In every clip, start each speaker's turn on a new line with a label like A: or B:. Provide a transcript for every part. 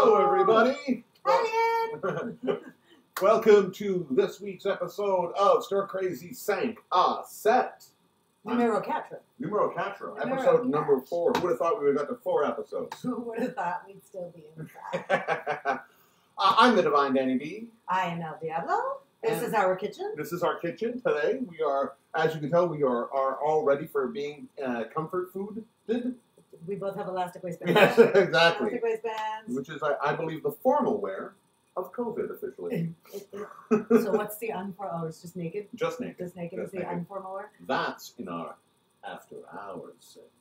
A: Hello, everybody.
B: Hi, Ed.
A: Welcome to this week's episode of Stir Crazy Sank a Set.
B: Numero 4.
A: Numero 4. Episode number 4. Who would have thought we would have got to 4 episodes?
B: Who would have thought we'd still be inside?
A: I'm the Divine Danny B.
B: I am Elle Diabloe. This is our kitchen.
A: This is our kitchen today. We are, as you can tell, we are all ready for being comfort food.
B: We both have elastic waistbands.
A: Yes, exactly.
B: Elastic waistbands.
A: Which is, I believe, the formal wear of COVID officially.
B: So what's the unformal? Oh, it's just naked?
A: Just naked.
B: Just naked is the informal wear?
A: That's in our after hours segment.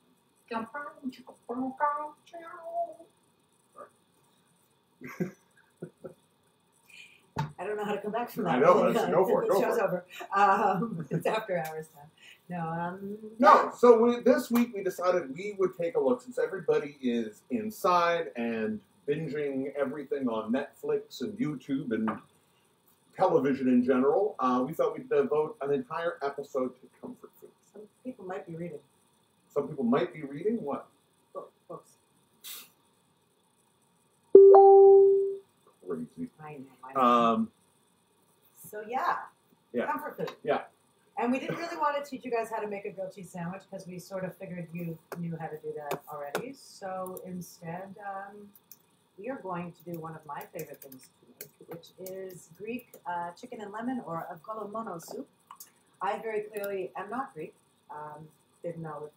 B: I don't know how to come back from that.
A: I know, go for it.
B: The show's over. It's after hours time.
A: No, so this week we decided we would take a look, since everybody is inside and binging everything on Netflix and YouTube and television in general. We thought we'd devote an entire episode to comfort food.
B: Some people might be reading.
A: Some people might be reading what?
B: Books.
A: Crazy.
B: I know. So yeah, comfort food.
A: Yeah.
B: And we didn't really want to teach you guys how to make a grilled cheese sandwich because we sort of figured you knew how to do that already. So instead, we are going to do one of my favorite things to make, which is Greek chicken and lemon or avgolemono soup. I very clearly am not Greek. Didn't know if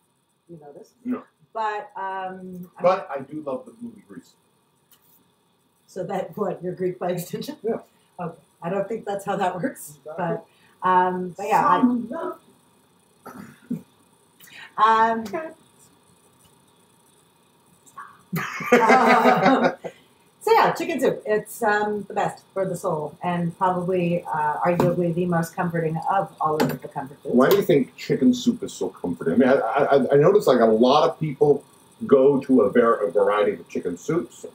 B: you know this.
A: No.
B: But
A: I do love the movie Grease.
B: So that what, you're Greek by extension?
A: Yeah.
B: Okay. I don't think that's how that works. But yeah. So yeah, chicken soup. It's the best for the soul and probably arguably the most comforting of all of the comfort foods.
A: Why do you think chicken soup is so comforting? I mean, I notice like a lot of people go to a variety of chicken soups.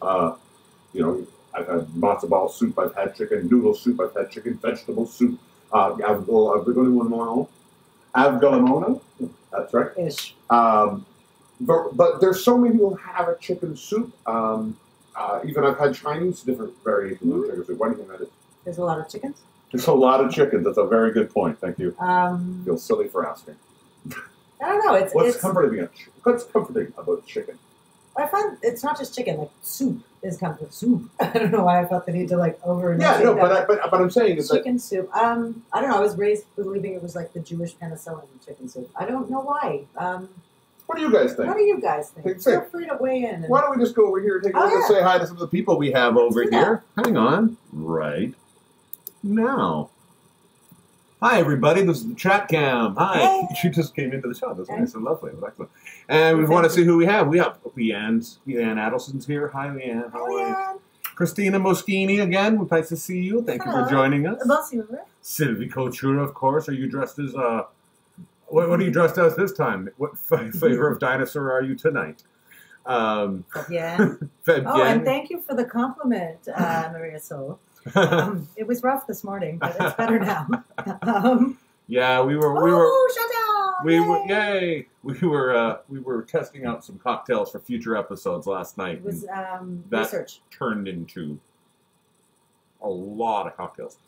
A: You know, I've had matzo ball soup, I've had chicken noodle soup, I've had chicken vegetable soup. Avgolemono, that's right.
B: Ish.
A: But there's so many people who have a chicken soup. Even I've had Chinese different variations of chicken soup. Why do you think that is?
B: There's a lot of chickens.
A: There's a lot of chickens. That's a very good point. Thank you. Feel silly for asking.
B: I don't know.
A: What's comforting about chicken?
B: I find it's not just chicken. Like soup is comfort soup. I don't know why I felt the need to like over.
A: Yeah, no, but I'm saying is
B: chicken soup. I don't know. I was raised believing it was like the Jewish penicillin chicken soup. I don't know why.
A: What do you guys think?
B: What do you guys think? Feel free to weigh in.
A: Why don't we just go over here and take a look and say hi to some of the people we have over here? Hang on. Right now. Hi, everybody. This is the chat cam. Hi. Hey. She just came into the shot. That's nice and lovely. That's excellent. And we want to see who we have. We have Leanne Adelson's here. Hi, Leanne. How are you? Christina Moschini again. Nice to see you. Thank you for joining us. Sylvie Couture, of course. Are you dressed as what are you dressed as this time? What flavor of dinosaur are you tonight?
B: Yeah. Oh, and thank you for the compliment, Maria Sol. It was rough this morning, but it's better now.
A: Yeah, we were.
B: Yay!
A: We were testing out some cocktails for future episodes last night.
B: It was
A: that
B: research
A: turned into a lot of cocktails.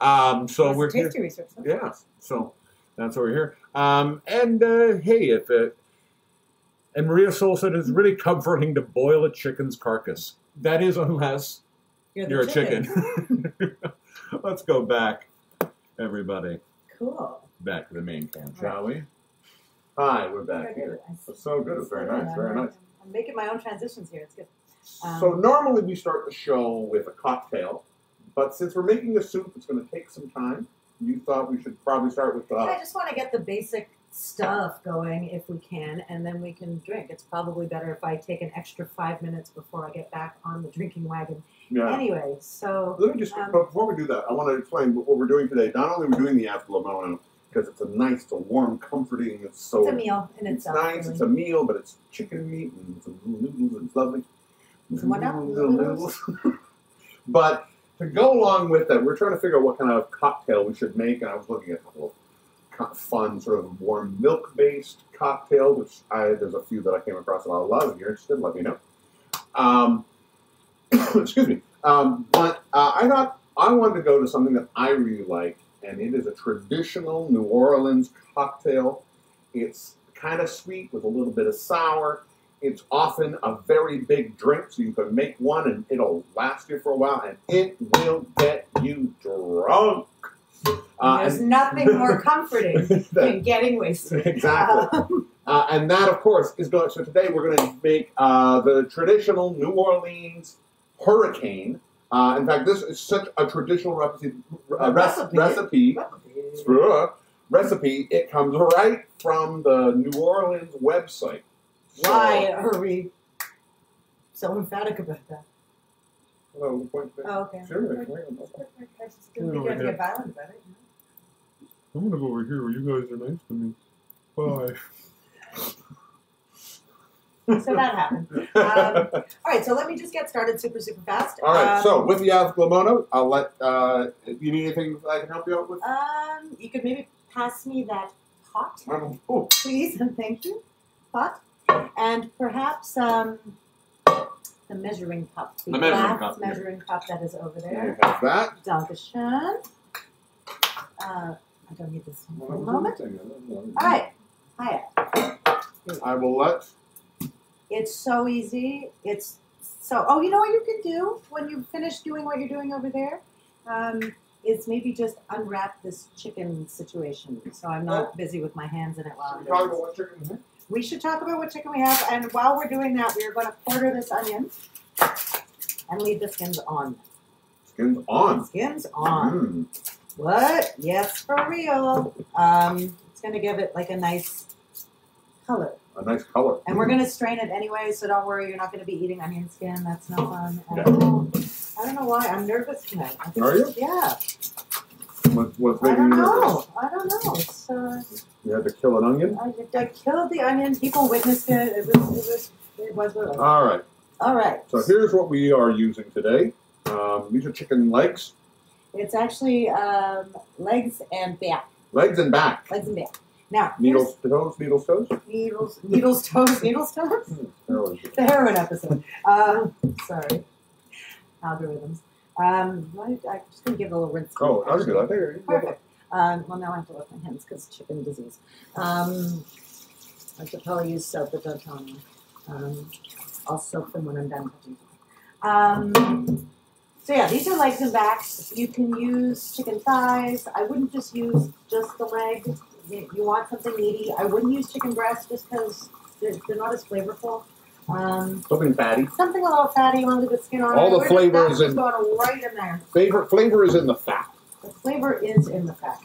A: So we're
B: tasty
A: here.
B: Research. Though.
A: Yeah. So that's why we're here. Hey, and Maria Sol said it's really comforting to boil a chicken's carcass. That is unless you're a chicken. Let's go back, everybody.
B: Cool.
A: Back to the main cam, shall we? Hi, we're back here. It's so good. It's very nice. Very nice.
B: I'm making my own transitions here. It's good.
A: So normally we start the show with a cocktail, but since we're making a soup, it's going to take some time. You thought we should probably start with.
B: I just want to get the basic stuff going if we can, and then we can drink. It's probably better if I take an extra 5 minutes before I get back on the drinking wagon. Yeah. Anyway, so
A: let me just before we do that, I want to explain what we're doing today. Not only are we doing the avgolemono because it's a nice, it's a warm, comforting. It's It's nice. Really. It's a meal, but it's chicken meat and some noodles and it's lovely. Noodles. But to go along with that, we're trying to figure out what kind of cocktail we should make, and I was looking at a couple of fun sort of warm milk-based cocktails, which there's a few that I came across that I love. If you're interested, let me know. excuse me. But I thought I wanted to go to something that I really like, and it is a traditional New Orleans cocktail. It's kind of sweet with a little bit of sour. It's often a very big drink, so you can make one and it'll last you for a while, and it will get you drunk.
B: There's nothing more comforting than getting wasted.
A: Exactly. And that, of course, is going. So today we're going to make the traditional New Orleans hurricane. In fact, this is such a traditional recipe. It comes right from the New Orleans website.
B: Why are we so emphatic about that?
A: Hello,
B: Oh, okay.
A: Sure.
B: I just didn't think you had to get violent about it.
A: I'm gonna go over here where you guys are nice to me. Bye.
B: So that happened. All right, so let me just get started super fast.
A: All right, so with the Limona, I'll let, you need anything I can help you out with?
B: You could maybe pass me that pot,
A: Oh.
B: please, and thank you. Pot. And perhaps the measuring cup. The glass measuring cup that is over there.
A: You have that.
B: Dankeschön. I don't need this one for a moment. All right. Hiya.
A: I will let.
B: It's so easy. It's so. Oh, you know what you can do when you finish doing what you're doing over there? Is maybe just unwrap this chicken situation, so I'm not busy with my hands in it while I'm doing this. We should talk about what chicken we have, and while we're doing that, we are going to quarter this onion and leave the skins on.
A: Skins on.
B: Skins on. What? Yes, for real. It's going to give it like a nice color.
A: A nice color.
B: And we're going to strain it anyway, so don't worry. You're not going to be eating onion skin. That's no fun at all. I don't know why. I'm nervous tonight.
A: Are you?
B: Yeah.
A: What's
B: I
A: making
B: don't
A: you
B: know.
A: nervous?
B: I don't know. It's,
A: you had to kill an onion?
B: I killed the onion. People witnessed it. It was what it was.
A: All right.
B: All right.
A: So here's what we are using today. These are chicken legs.
B: It's actually legs and back.
A: Legs and back.
B: Legs and back. Now,
A: needles, toes, needles, toes?
B: Needles, toes, needles, toes? The heroin episode. Sorry. Algorithms. I'm just going to give it a little rinse.
A: Oh, I was good. I think
B: Perfect. Well, now I have to wash my hands because chicken disease. I should probably use soap, but don't tell me. I'll soak them when I'm done cooking. So yeah, these are legs and backs. You can use chicken thighs. I wouldn't just use just the leg. You want something meaty. I wouldn't use chicken breast just because they're not as flavorful.
A: Something fatty.
B: Something a little fatty. You want to leave the skin on.
A: All the flavor is in.
B: Going right in there.
A: Flavor is in the fat.
B: The flavor is in the fat.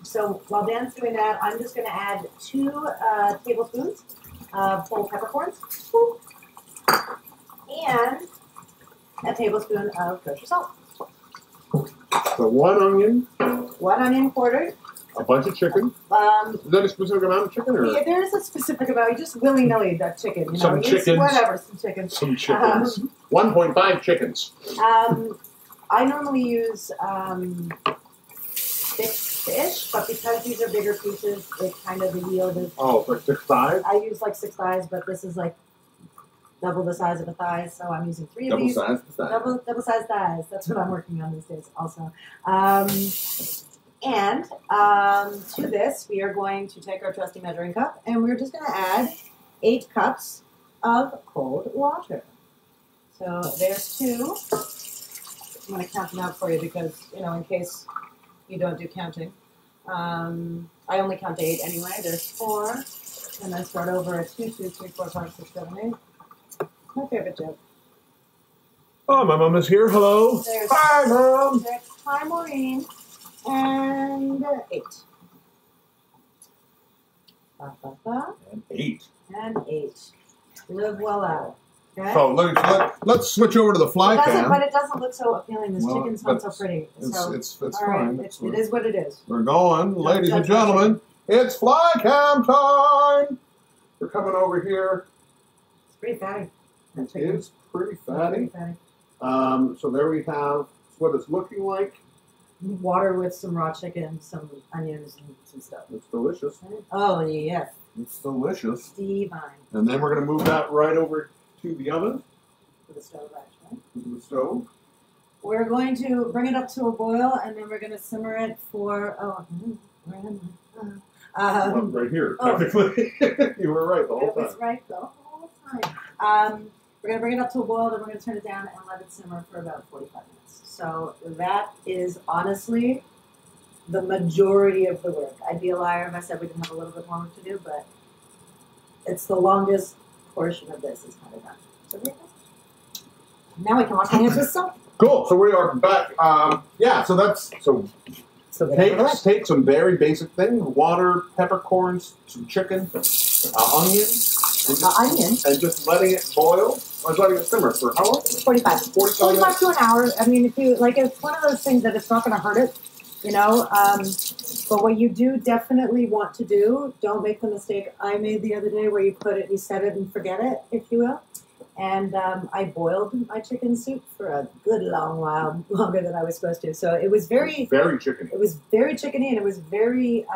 B: So while Dan's doing that, I'm just going to add 2 tablespoons of whole peppercorns and a tablespoon of kosher salt.
A: So 1 onion.
B: 1 onion quartered.
A: A bunch of chicken. Is that a specific amount of chicken? Or?
B: Yeah, there's a specific amount. You just willy-nilly that chicken. You know,
A: some chickens.
B: Whatever, some chickens.
A: Some chickens. 1.5 chickens.
B: I normally use 6-ish, but because these are bigger pieces, it kind of the yield is.
A: Oh, like 6 thighs?
B: I use like 6 thighs, but this is like double the size of a thigh, so I'm using 3 of these. Double size thighs. That's what I'm working on these days also. And to this, we are going to take our trusty measuring cup, and we're just going to add 8 cups of cold water. So there's 2. I'm going to count them out for you because, you know, in case you don't do counting. I only count to 8 anyway. There's 4. And then start over at 2, 2, 3, 4, 5, 6, 7, 8. My favorite joke.
A: Oh, my mom is here. Hello.
B: There's
A: Hi, Mom.
B: 6. Hi, Maureen. And 8.
A: And 8.
B: And 8. Live well out. Okay?
A: So let's switch over to the fly cam.
B: But it doesn't look so appealing. This chicken's not so pretty.
A: It's
B: fine.
A: Right.
B: It is what it is.
A: We're going, ladies and gentlemen. It's fly cam time. We're coming over here.
B: It's pretty fatty.
A: It is pretty fatty.
B: Pretty fatty.
A: So there we have what it's looking like.
B: Water with some raw chicken, some onions, and some stuff.
A: It's delicious.
B: Oh, yes.
A: It's delicious.
B: Divine.
A: And then we're going to move that right over to the oven.
B: the stove, actually.
A: Into the stove.
B: We're going to bring it up to a boil, and then we're going to simmer it for,
A: right here,
B: oh.
A: technically. You were right the whole
B: It was
A: time.
B: right the whole time. We're going to bring it up to a boil, then we're going to turn it down and let it simmer for about 45 minutes. So that is honestly the majority of the work. I'd be a liar if I said we didn't have a little bit more work to do, but it's the longest portion of this is kind of done. So there you go. Now we can wash our hands with soap.
A: Cool. So we are back. Yeah. So that's take some very basic things: water, peppercorns, some chicken, onions, and just letting it boil. Or letting it simmer for how long?
B: 45 to an hour. I mean, it's one of those things that it's not going to hurt it, you know. But what you do definitely want to do, don't make the mistake I made the other day where you set it and forget it, if you will. And I boiled my chicken soup for a good long while, longer than I was supposed to. So it was very
A: chickeny.
B: It was very chickeny, and it was very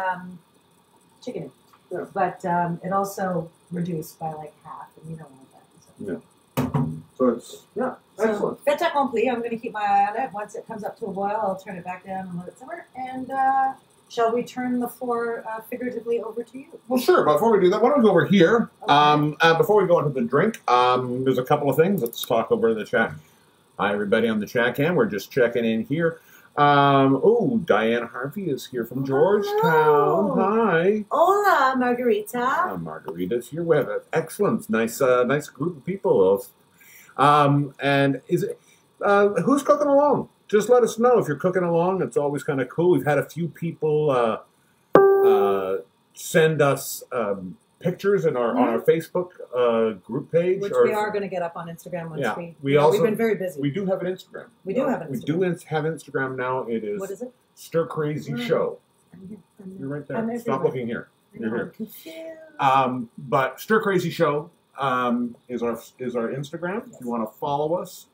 B: chickeny. Yeah. But it also reduced by like half, and you don't want that. So.
A: Yeah. So it's excellent.
B: So, fait accompli. I'm going to keep my eye on it. Once it comes up to a boil, I'll turn it back down and let it simmer. And shall we turn the floor figuratively over to you?
A: Well, sure. Before we do that, why don't we go over here? Okay. Before we go into the drink, there's a couple of things. Let's talk over the chat. Hi, everybody on the chat cam. We're just checking in here. Diane Harvey is here from Georgetown.
B: Hello.
A: Hi.
B: Hola, Margarita.
A: Margarita's here with us. Excellent. Nice group of people. And is it who's cooking along? Just let us know if you're cooking along. It's always kind of cool. We've had a few people send us pictures on our Facebook group page,
B: which we are going to get up on Instagram once we've been very busy.
A: We do have an Instagram.
B: We do have an Instagram.
A: We do have Instagram now. It is.
B: What is it?
A: Stir Crazy Show. You're right there. Stop looking here. You're here. But Stir Crazy Show is our Instagram. Yes. If you want to follow us,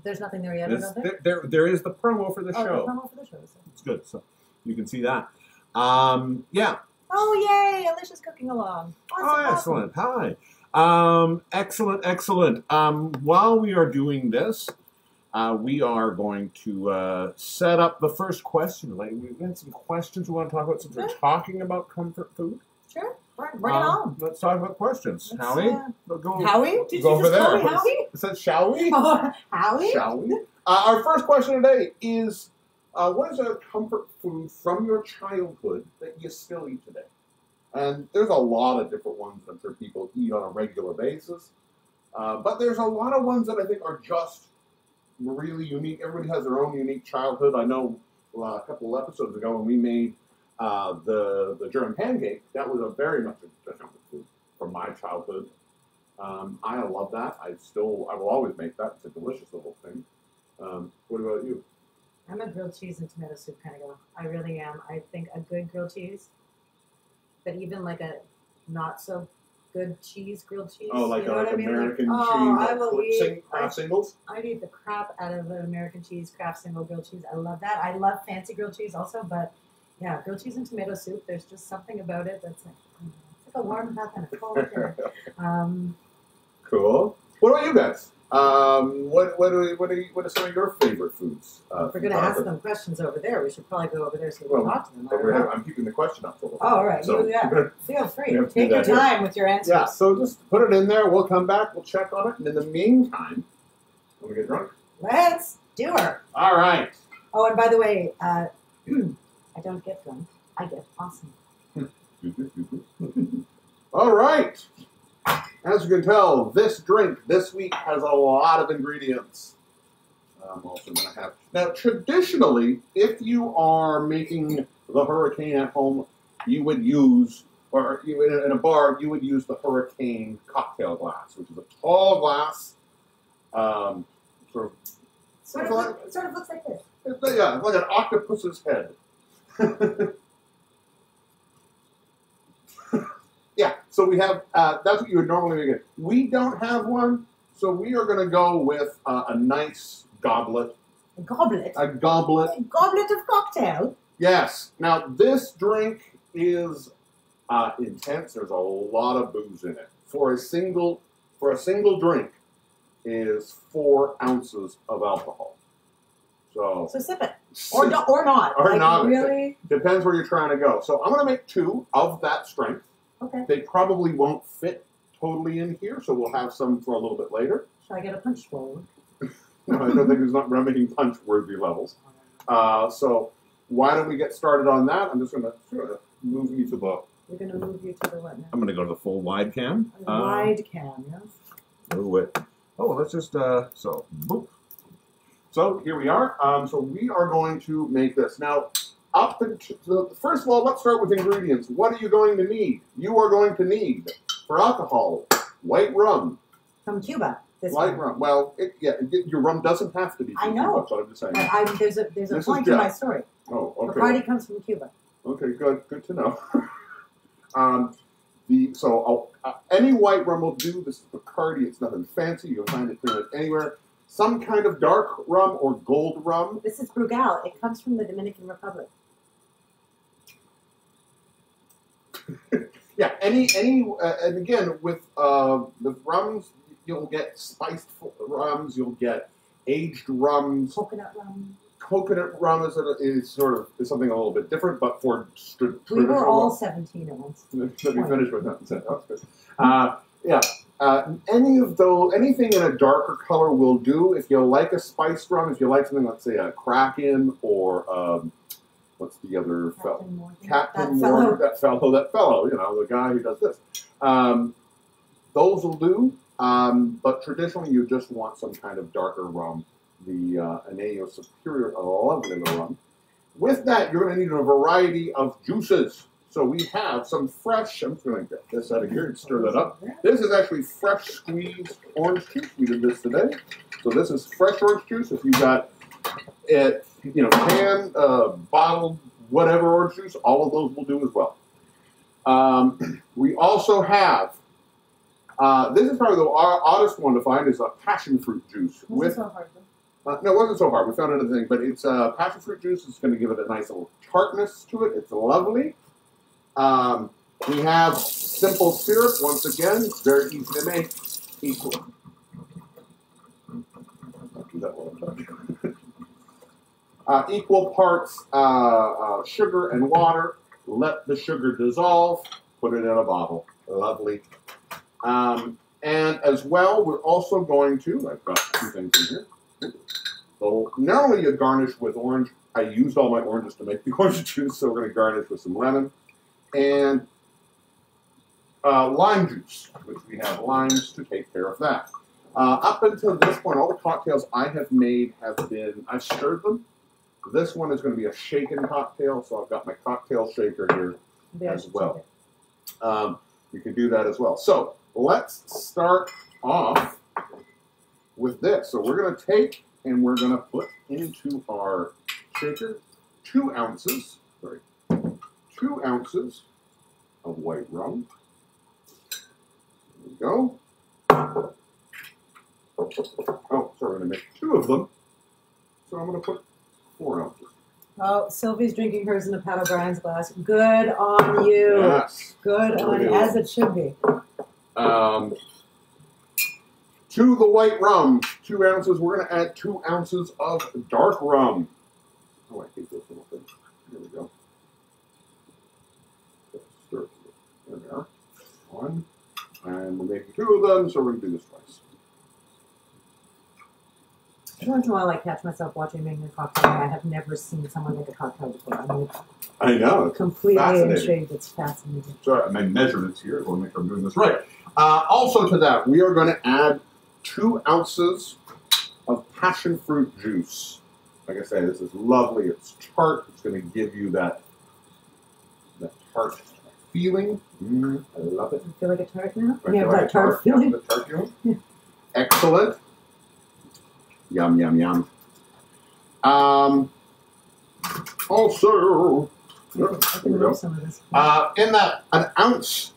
B: there's nothing there yet.
A: There is the promo for the show.
B: The promo for the show.
A: It's good. So you can see that. Yeah.
B: Oh, yay! Alicia's cooking along. Awesome,
A: excellent. Hi. Excellent. While we are doing this, we are going to set up the first question. Like, we had some questions we want to talk about since we're talking about comfort food.
B: Sure. Bring it on.
A: Let's talk about questions. Howie?
B: Howie? Did
A: go
B: you
A: over
B: just call
A: there.
B: me Howie?
A: It says, shall we?
B: Howie?
A: Shall we? Our first question today is, what is a comfort food from your childhood that you still eat today? And there's a lot of different ones that I'm sure people eat on a regular basis. But there's a lot of ones that I think are just really unique. Everybody has their own unique childhood. I know a couple of episodes ago when we made the German pancake, that was a very much a comfort food from my childhood. I love that. I will always make that. It's a delicious little thing. What about you?
B: I'm a grilled cheese and tomato soup kind of girl. I really am. I think a good grilled cheese, but even like a not so good grilled cheese.
A: Oh, like
B: you know what I mean?
A: American cheese,
B: I will eat
A: Kraft singles?
B: I'd eat the crap out of an American cheese, Kraft single grilled cheese. I love that. I love fancy grilled cheese also, but yeah, grilled cheese and tomato soup, there's just something about it that's like, it's like a warm bath and a cold dinner.
A: Cool. What about you guys? What are some of your favorite foods?
B: If we're going to ask them questions over there, we should probably go over there so we can talk to them.
A: I'm keeping the question up for a little
B: bit. All right.
A: So
B: feel free. Take your time with your answers.
A: Yeah, so just put it in there. We'll come back. We'll check on it. And in the meantime, want to get drunk?
B: Let's do her.
A: All right.
B: Oh, and by the way, I don't get drunk. I get awesome.
A: All right. As you can tell, this drink this week has a lot of ingredients. I'm also going to have... Now, traditionally, if you are making the Hurricane at home, you would use, or in a bar, you would use the Hurricane cocktail glass, which is a tall glass, sort of
B: looks like this.
A: It's like an octopus's head. Yeah, so we have, that's what you would normally get. We don't have one, so we are going to go with a nice goblet.
B: A goblet?
A: A goblet.
B: A goblet of cocktail?
A: Yes. Now, this drink is intense. There's a lot of booze in it. For a single drink, is 4 ounces of alcohol. So
B: sip it. Or not. Or like, not. Really?
A: Depends where you're trying to go. So I'm going to make 2 of that strength.
B: Okay.
A: They probably won't fit totally in here, so we'll have some for a little bit later.
B: Should I get a punch bowl?
A: No, I don't think we're making punch-worthy levels. So why don't we get started on that? I'm just going to move you to the...
B: We're going to move you to the what now?
A: I'm going to go to the full wide cam.
B: Wide cam, yes.
A: Let's just, so, boop. So here we are. So we are going to make this. Now, first of all, let's start with ingredients. What are you going to need? You are going to need, for alcohol, white rum.
B: From Cuba.
A: White rum. Well, your rum doesn't have to be from Cuba, that's what I'm just saying.
B: But there's a point to my story.
A: Oh, okay.
B: The party comes from Cuba.
A: Okay, good to know. Any white rum will do. This is Bacardi. It's nothing fancy. You'll find it pretty much anywhere. Some kind of dark rum or gold rum.
B: This is Brugal. It comes from the Dominican Republic.
A: Yeah, and again, with rums, you'll get spiced rums, you'll get aged rums.
B: Coconut rum.
A: Coconut rum is something a little bit different, but for
B: we were all 17 at once.
A: Let me finish with that. That's good. Anything in a darker color will do. If you like a spiced rum, if you like something, let's say a Kraken or what's the other fellow? Captain Morgan. That fellow. You know, the guy who does this. Those will do. But traditionally, you just want some kind of darker rum. The Aneo Superior, a lovely little rum. With that, you're going to need a variety of juices. So we have some fresh, I'm going to get this out of here and stir that up. This is actually fresh squeezed orange juice. We did this today. So this is fresh orange juice. If you got it, canned, bottled, whatever orange juice, all of those will do as well. We also have, this is probably the oddest one to find, is a passion fruit juice. No, it wasn't so hard. We found another thing, but it's passion fruit juice. It's going to give it a nice little tartness to it. It's lovely. We have simple syrup. Once again, it's very easy to make. Equal. I'll do that while I'm talking. Equal parts sugar and water. Let the sugar dissolve. Put it in a bottle. Lovely. And as well, we're also going to, I've got 2 things in here. So normally you garnish with orange. I used all my oranges to make the orange juice, so we're going to garnish with some lemon. And lime juice, which we have limes to take care of that. Up until this point, all the cocktails I have made have been, I've stirred them. This one is going to be a shaken cocktail, so I've got my cocktail shaker here as well. You can do that as well. So let's start off with this. So we're going to take and we're going to put into our shaker 2 ounces of white rum. There we go. Oh, so we're going to make 2 of them. So I'm going to put 4 ounces.
B: Oh, Sylvie's drinking hers in a Pat O'Brien's glass. Good on you.
A: Yes.
B: Good on you, as it should be.
A: To the white rum, 2 ounces. We're going to add 2 ounces of dark rum. Oh, I hate those little things. Here we go. Stir it. There we are. 1. And we're making 2 of them, so we're going to do this twice.
B: Every once in a while, I catch myself watching making a cocktail, and I have never seen someone make a cocktail before.
A: I know. It's
B: completely intrigued. It's fascinating.
A: Sorry, my measurements here. I want to make sure I'm doing this right. Also to that, we are going to add 2 ounces of passion fruit juice. Like I say, this is lovely. It's tart. It's going to give you that tart feeling. I love it.
B: You feel like a tart now? You have that tart feeling?
A: The tart feeling. Yeah. Excellent. Yum, yum, yum. Also,
B: I can remove some of this.
A: in that, an ounce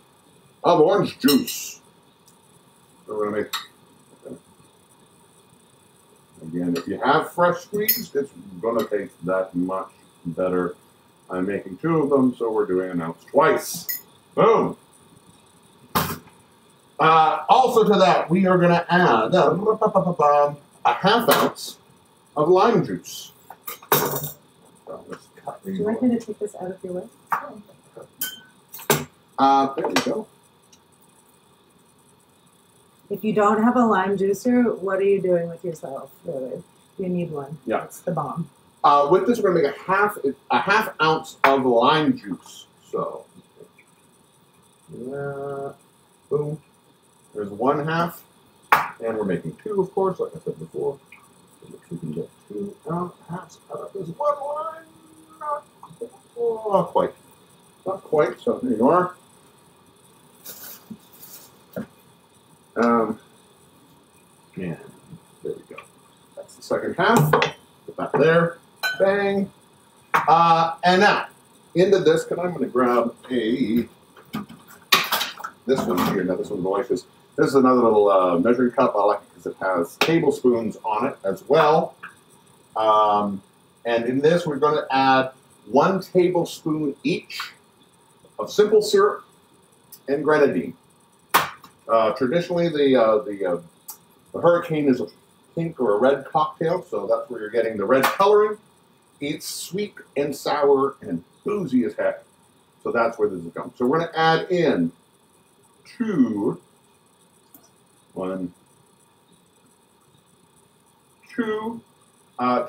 A: of orange juice. So we're going to make, again, if you have fresh squeezed, it's going to taste that much better. I'm making 2 of them, so we're doing an ounce twice. Boom. Also to that, we are going to add a half ounce of lime juice. So let's cut
B: Would you like me to take this out of your way?
A: There we go.
B: If you don't have a lime juicer, what are you doing with yourself, really? You need one.
A: Yeah.
B: It's the bomb.
A: With this, we're going to make a half ounce of lime juice. So, boom. There's 1/2, and we're making 2, of course, like I said before. So we can get 2 halves out of this one line. Not quite. Not quite. So there you are. And there we go. That's the second half. Put that there. Bang. And now, into this, I'm going to grab this one here. Now, this one's my wife's. This is another little measuring cup. I like it because it has tablespoons on it as well. And in this, we're going to add 1 tablespoon each of simple syrup and grenadine. Traditionally, the Hurricane is a pink or a red cocktail, so that's where you're getting the red coloring. It's sweet and sour and boozy as heck. So that's where this is going. So we're going to add in 2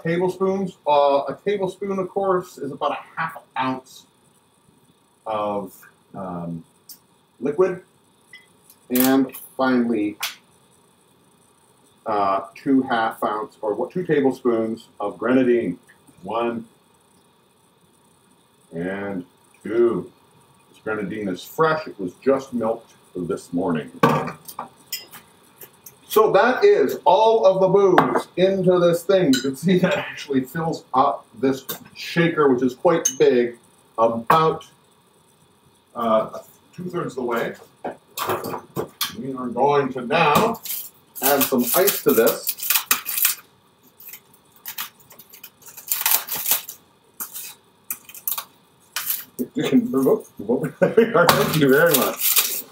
A: tablespoons. A tablespoon, of course, is about a half ounce of liquid. And finally, 2 tablespoons of grenadine. 1 and 2. This grenadine is fresh. It was just milked this morning. So that is all of the booze into this thing. You can see that actually fills up this shaker, which is quite big, about 2/3 of the way. We are going to now add some ice to this. You can move. Thank you very much.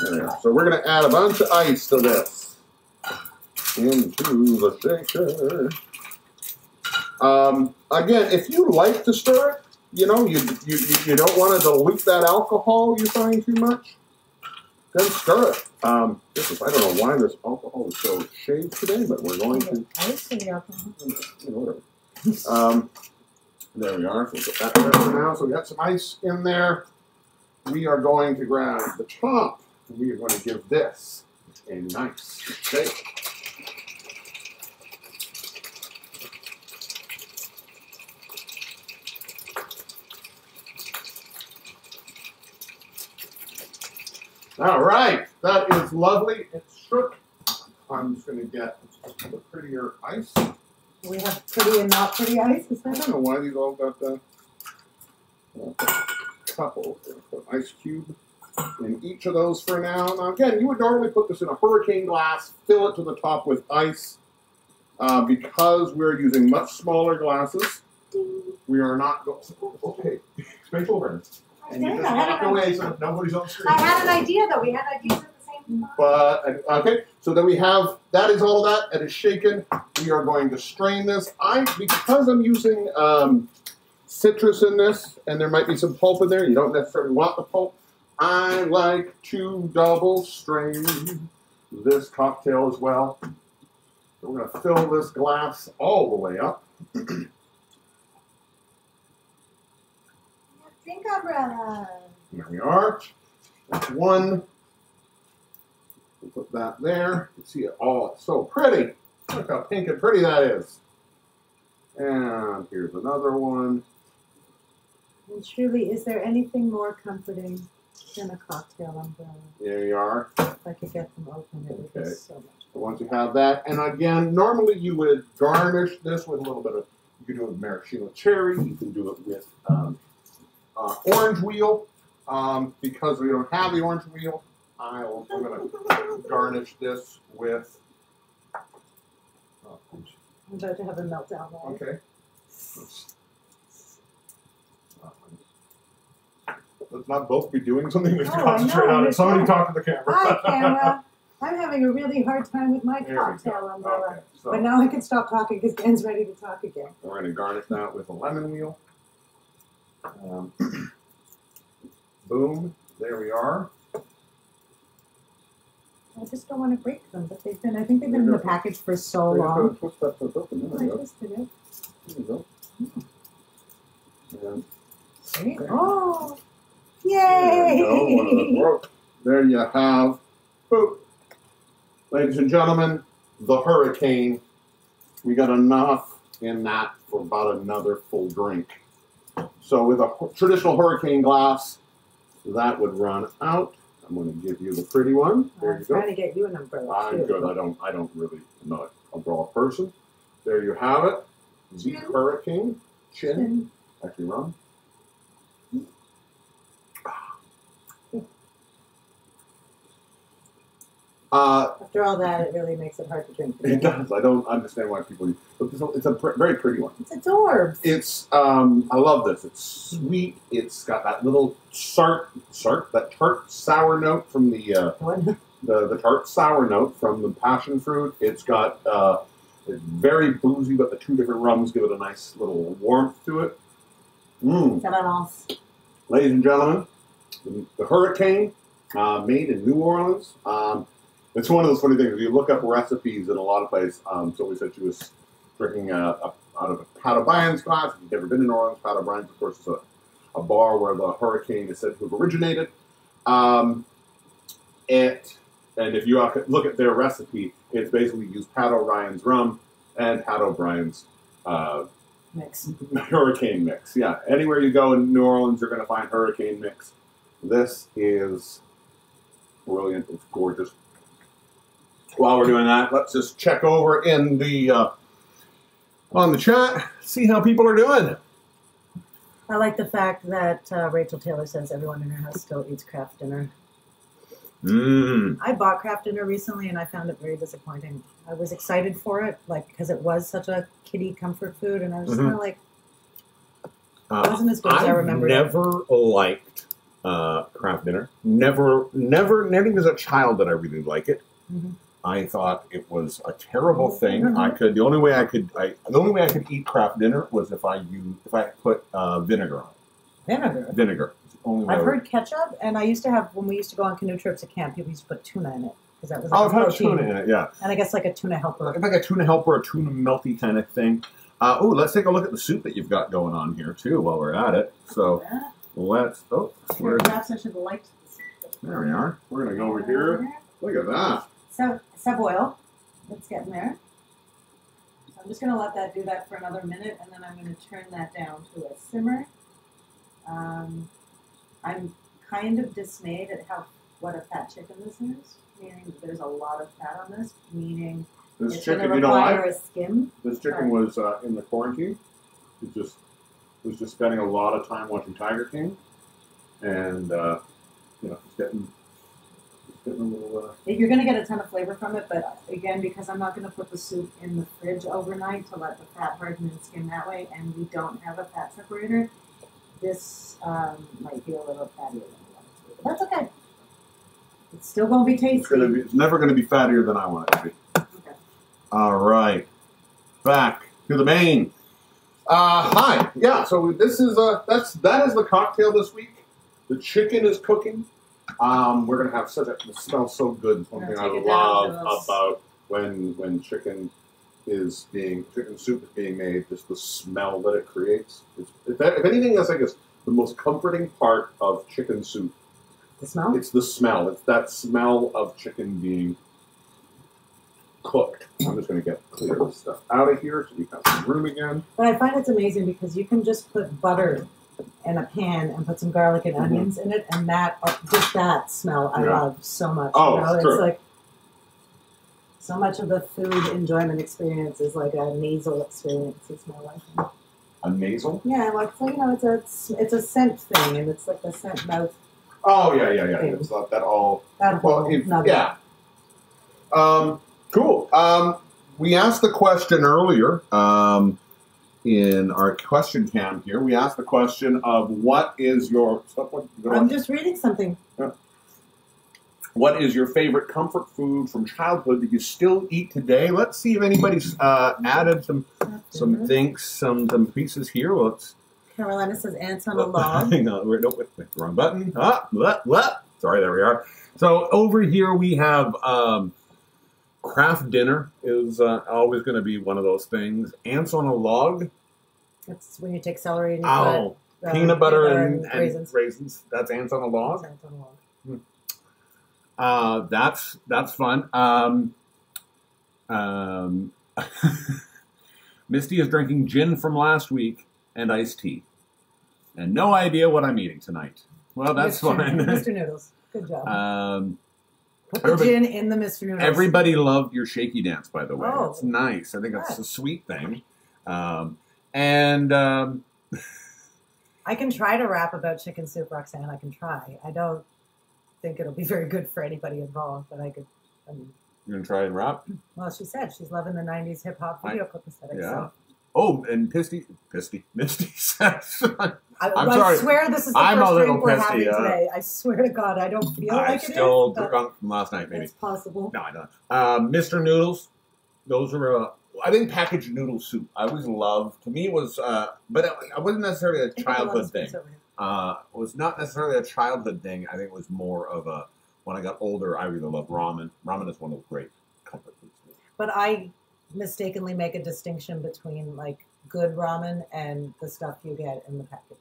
A: There we are. So we're going to add a bunch of ice to this into the shaker. Again, if you like to stir it, you know, you don't want to dilute that alcohol you find too much, then stir it. I don't know why this alcohol is so shaved today, but we're going to.
B: Ice or the alcohol?
A: Whatever. There we are. So we'll put that there for now. So we got some ice in there. We are going to grab the top. We are going to give this a nice shake. All right, that is lovely. It's shook. I'm just going to get the prettier ice.
B: We have pretty and not pretty ice. Is that
A: I don't know why these all got a couple. Put an ice cube in each of those for now. Now, again, you would normally put this in a Hurricane glass, fill it to the top with ice. Because we're using much smaller glasses, we are not going. Okay, spatial awareness. And you just walk away so nobody's on screen.
B: I had an idea, though. We had ideas at the same time.
A: But, okay, so then we have, that is all that. It is shaken. We are going to strain this. Because I'm using citrus in this, and there might be some pulp in there, you don't necessarily want the pulp, I like to double strain this cocktail as well. So we're going to fill this glass all the way up.
B: Drink umbrella.
A: There we are. That's 1. We'll put that there. You can see it all. It's so pretty. Look how pink and pretty that is. And here's another one.
B: And truly, is there anything more comforting than a cocktail umbrella?
A: There you are.
B: If I could get them open, it would be so much.
A: So once you have that, and again, normally you would garnish this with a little bit of, you can do it with maraschino cherry, you can do it with orange wheel. Because we don't have the orange wheel, I'm going to garnish this with.
B: I'm about to have a meltdown. Right?
A: Okay. Put let's not both be doing something. We
B: Oh,
A: concentrate
B: I know,
A: on it. Somebody
B: understand.
A: talk to the camera.
B: Hi, camera. I'm having a really hard time with my
A: There we
B: cocktail
A: go.
B: umbrella.
A: Okay, so
B: But now I can stop talking because Dan's ready to talk again.
A: we're going to garnish that with a lemon wheel. Boom. There we are.
B: I just don't want to break them, but I think they've been in the package for so long.
A: Twist that stuff open. There we
B: I
A: go.
B: twisted it.
A: There we go. And
B: See? Oh!
A: there you go. One of them
B: Yay!
A: broke. There you have. Boop. Ladies and gentlemen, the hurricane. We got enough in that for about another full drink. So with a traditional hurricane glass, that would run out. I'm going to give you the pretty one. There
B: I'm
A: you go.
B: trying to get you an umbrella
A: I'm
B: too.
A: good. I don't really know an umbrella person. There you have it. The
B: Chin.
A: hurricane. Chin.
B: Chin.
A: Actually wrong.
B: After all that, it really makes it hard to drink.
A: It does. I don't understand why people use it. It's a very pretty one.
B: It's adorbs.
A: It's I love this. It's sweet. It's got that little that tart sour note from the tart sour note from the passion fruit. It's got it's very boozy, but the two different rums give it a nice little warmth to it. Ladies and gentlemen, the hurricane made in New Orleans. It's one of those funny things. You look up recipes in a lot of places. So we said she was drinking out of a Pat O'Brien's glass. If you've never been in New Orleans, Pat O'Brien's, of course, is a bar where the hurricane is said to have originated. And if you look at their recipe, it's basically used Pat O'Brien's rum and Pat O'Brien's
B: Mix.
A: hurricane mix. Yeah, anywhere you go in New Orleans, you're going to find hurricane mix. This is brilliant. It's gorgeous. While we're doing that, let's just check over in the on the chat, see how people are doing.
B: I like the fact that Rachel Taylor says everyone in her house still eats Kraft Dinner. I bought Kraft Dinner recently and I found it very disappointing. I was excited for it, like because it was such a kiddie comfort food, and I was just kind of like, it wasn't as good as I remembered.
A: I've never liked Kraft Dinner. Never even as a child did I really like it. I thought it was a terrible thing. The only way I could eat Kraft Dinner was if I put vinegar on it. Vinegar.
B: I've heard ketchup, and I used to have, when we used to go on canoe trips at camp, people used to put tuna in it. Because that was
A: I've had tuna in it, yeah.
B: And I guess like a tuna helper.
A: Like a tuna helper, a tuna melty kind of thing. Let's take a look at the soup that you've got going on here, too, while we're at it. So, let's,
B: perhaps I should have liked this.
A: There we are. We're going to go over here. Look at that.
B: So, Savoil. Let's get in there. So I'm just going to let that do that for another minute, and then I'm going to turn that down to a simmer. I'm kind of dismayed at what a fat chicken this is, meaning there's a lot of fat on this, meaning
A: This
B: it's
A: chicken,
B: going to require a skim.
A: This chicken was in the quarantine. It was just spending a lot of time watching Tiger King, and it's getting a little.
B: You're going to get a ton of flavor from it, but again, because I'm not going to put the soup in the fridge overnight to let the fat harden and skim that way, and we don't have a fat separator, this might be a little fattier than I want it to be. But that's okay. It's still going to be tasty.
A: It's never going to be fattier than I want it to be.
B: Okay.
A: All right. Back to the main. Hi. Yeah, so this is that is the cocktail this week. The chicken is cooking. We're gonna have it smells so good. It's one thing I love about when chicken soup is being made, just the smell that it creates. If anything, that's like the most comforting part of chicken soup.
B: The smell?
A: It's the smell. It's that smell of chicken being cooked. I'm just going to clear this stuff out of here so we have some room again.
B: But I find it's amazing because you can just put butter in a pan and put some garlic and onions in it, and just that smell I love so much.
A: Oh,
B: it's like so much of the food enjoyment experience is like a nasal experience. It's more like
A: a nasal.
B: Yeah, like it's a scent thing, and it's like a scent mouth.
A: Oh yeah. It's not that all. Yeah. Cool. We asked the question earlier. in our question cam here. We asked the question of what is your...
B: I'm just reading something.
A: What is your favorite comfort food from childhood that you still eat today? Let's see if anybody's added some things, some pieces here. Let's...
B: Carolina says ants on a log.
A: Hang on, wrong button. Sorry, there we are. So over here we have craft dinner is always going to be one of those things. Ants on a log.
B: That's when you take celery and you put
A: peanut butter and
B: raisins.
A: That's ants on a log.
B: Ants on a log.
A: That's fun. Misty is drinking gin from last week and iced tea, and no idea what I'm eating tonight. Well, that's fine.
B: Mr. Noodles, good job. Put the gin in the Mr. Noodles.
A: Everybody loved your shaky dance, by the way.
B: Oh,
A: it's nice. I think that's a sweet thing. I
B: can try to rap about chicken soup, Roxanne. I can try. I don't think it'll be very good for anybody involved, but I could.
A: You're gonna try and rap?
B: Well, she said she's loving the '90s hip hop video clip aesthetic.
A: Yeah.
B: So.
A: Oh, and Misty says. I'm
B: I
A: sorry.
B: swear this is the first drink we're having today. I swear to God, I don't feel like it is. I'm
A: still drunk from last night, maybe.
B: It's possible.
A: No, I don't. Mr. Noodles, those are. I think packaged noodle soup. I always loved. To me, it was, but it wasn't necessarily a childhood thing. It was not necessarily a childhood thing. I think it was more of a. When I got older, I really loved ramen. Ramen is one of the great comfort foods.
B: But I mistakenly make a distinction between like good ramen and the stuff you get in the package.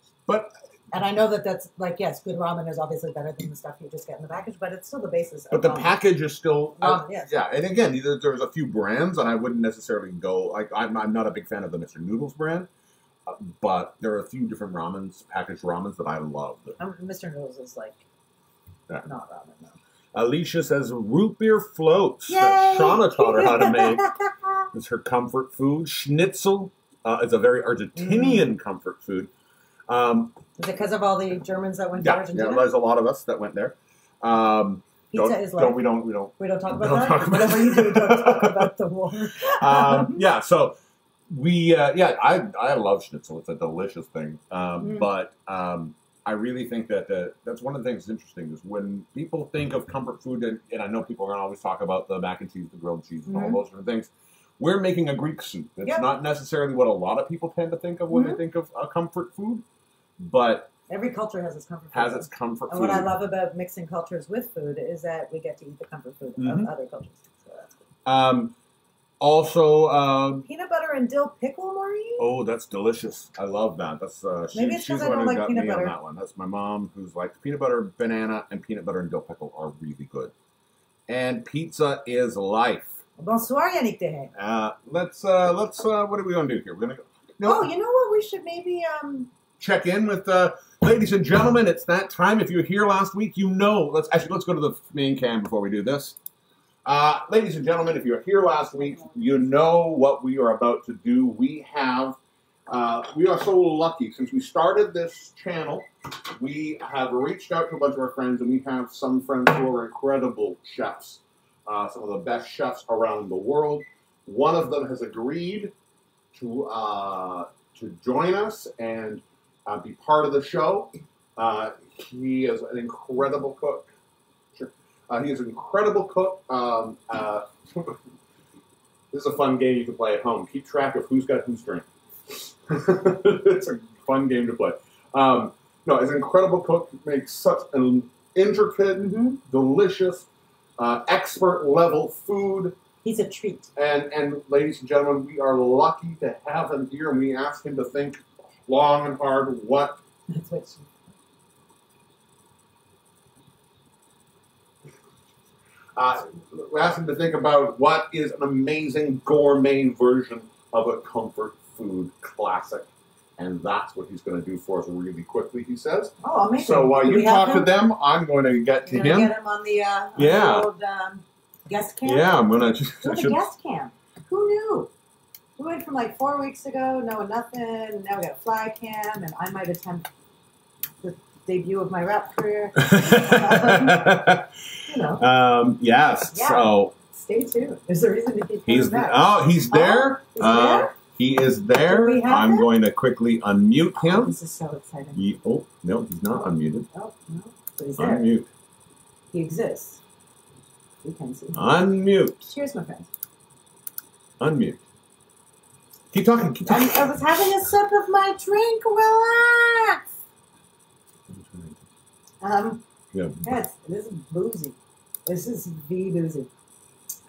B: And I know that that's like, yes, good ramen is obviously better than the stuff you just get in the package, but it's still the basis of
A: the package is still
B: ramen, yes.
A: Yeah, and again, there's a few brands, and I wouldn't necessarily go like I'm not a big fan of the Mr. Noodles brand, but there are a few different packaged ramens that I love.
B: Mr. Noodles is like not ramen, no.
A: Alicia says root beer floats.
B: Yay!
A: That Shauna taught her how to make. It's her comfort food. Schnitzel is a very Argentinian comfort food.
B: Is it because of all the Germans that went to Argentina?
A: Yeah, there's a lot of us that went there.
B: Pizza is like
A: we don't
B: talk about that. Whatever you do, don't talk about the war.
A: So we I love schnitzel. It's a delicious thing. But I really think that that's one of the things that's interesting is when people think of comfort food, and I know people are going to always talk about the mac and cheese, the grilled cheese, and all those different things. We're making a Greek soup. It's not necessarily what a lot of people tend to think of when they think of a comfort food, but
B: every culture has its comfort food. And what I love about mixing cultures with food is that we get to eat the comfort food of other cultures. So that's good.
A: Also,
B: peanut butter and dill pickle, Maureen?
A: Oh, that's delicious. I love that. That's
B: maybe it's
A: she's the
B: I
A: one
B: don't
A: who
B: like
A: got
B: peanut
A: me
B: butter.
A: on that one. That's my mom who's like peanut butter, banana, and peanut butter and dill pickle are really good. And pizza is life.
B: Bonsoir, Yannick Dehaye.
A: Let's what are we gonna do here? We're gonna go.
B: No. Oh, you know what? We should maybe
A: check in with ladies and gentlemen. It's that time. If you were here last week, you know. Let's go to the main cam before we do this. Ladies and gentlemen, if you were here last week, you know what we are about to do. We are so lucky. Since we started this channel, we have reached out to a bunch of our friends, and we have some friends who are incredible chefs, some of the best chefs around the world. One of them has agreed to join us and be part of the show. He is an incredible cook. He is an incredible cook. This is a fun game you can play at home. Keep track of who's got whose drink. It's a fun game to play. No, he's an incredible cook. Makes such an intricate, delicious, expert-level food.
B: He's a treat.
A: And ladies and gentlemen, we are lucky to have him here, and we asked him to think long and hard what...
B: That's what she...
A: we asked him to think about what is an amazing gourmet version of a comfort food classic. And that's what he's going to do for us really quickly, he says.
B: Oh, amazing.
A: So while you talk to them, I'm going to get to him.
B: Get him on the, old guest cam?
A: Yeah, I'm going to...
B: The guest cam. Who knew? We went from like 4 weeks ago, no nothing. Now we got a fly cam, and I might attempt the debut of my rap career.
A: Yes. Yeah. So
B: stay tuned. There's a reason to keep coming back.
A: He's there.
B: Is he there?
A: He is there.
B: Do we have
A: I'm
B: him?
A: going to quickly unmute him.
B: This is so exciting.
A: Oh, no, he's not unmuted.
B: Oh, no. But he's there.
A: Unmute.
B: He exists. We can see.
A: Unmute.
B: Cheers, my friend.
A: Unmute. Keep talking. Keep talking.
B: I was having a sip of my drink. Relax.
A: Yeah.
B: Yes, this is boozy. This is the boozy.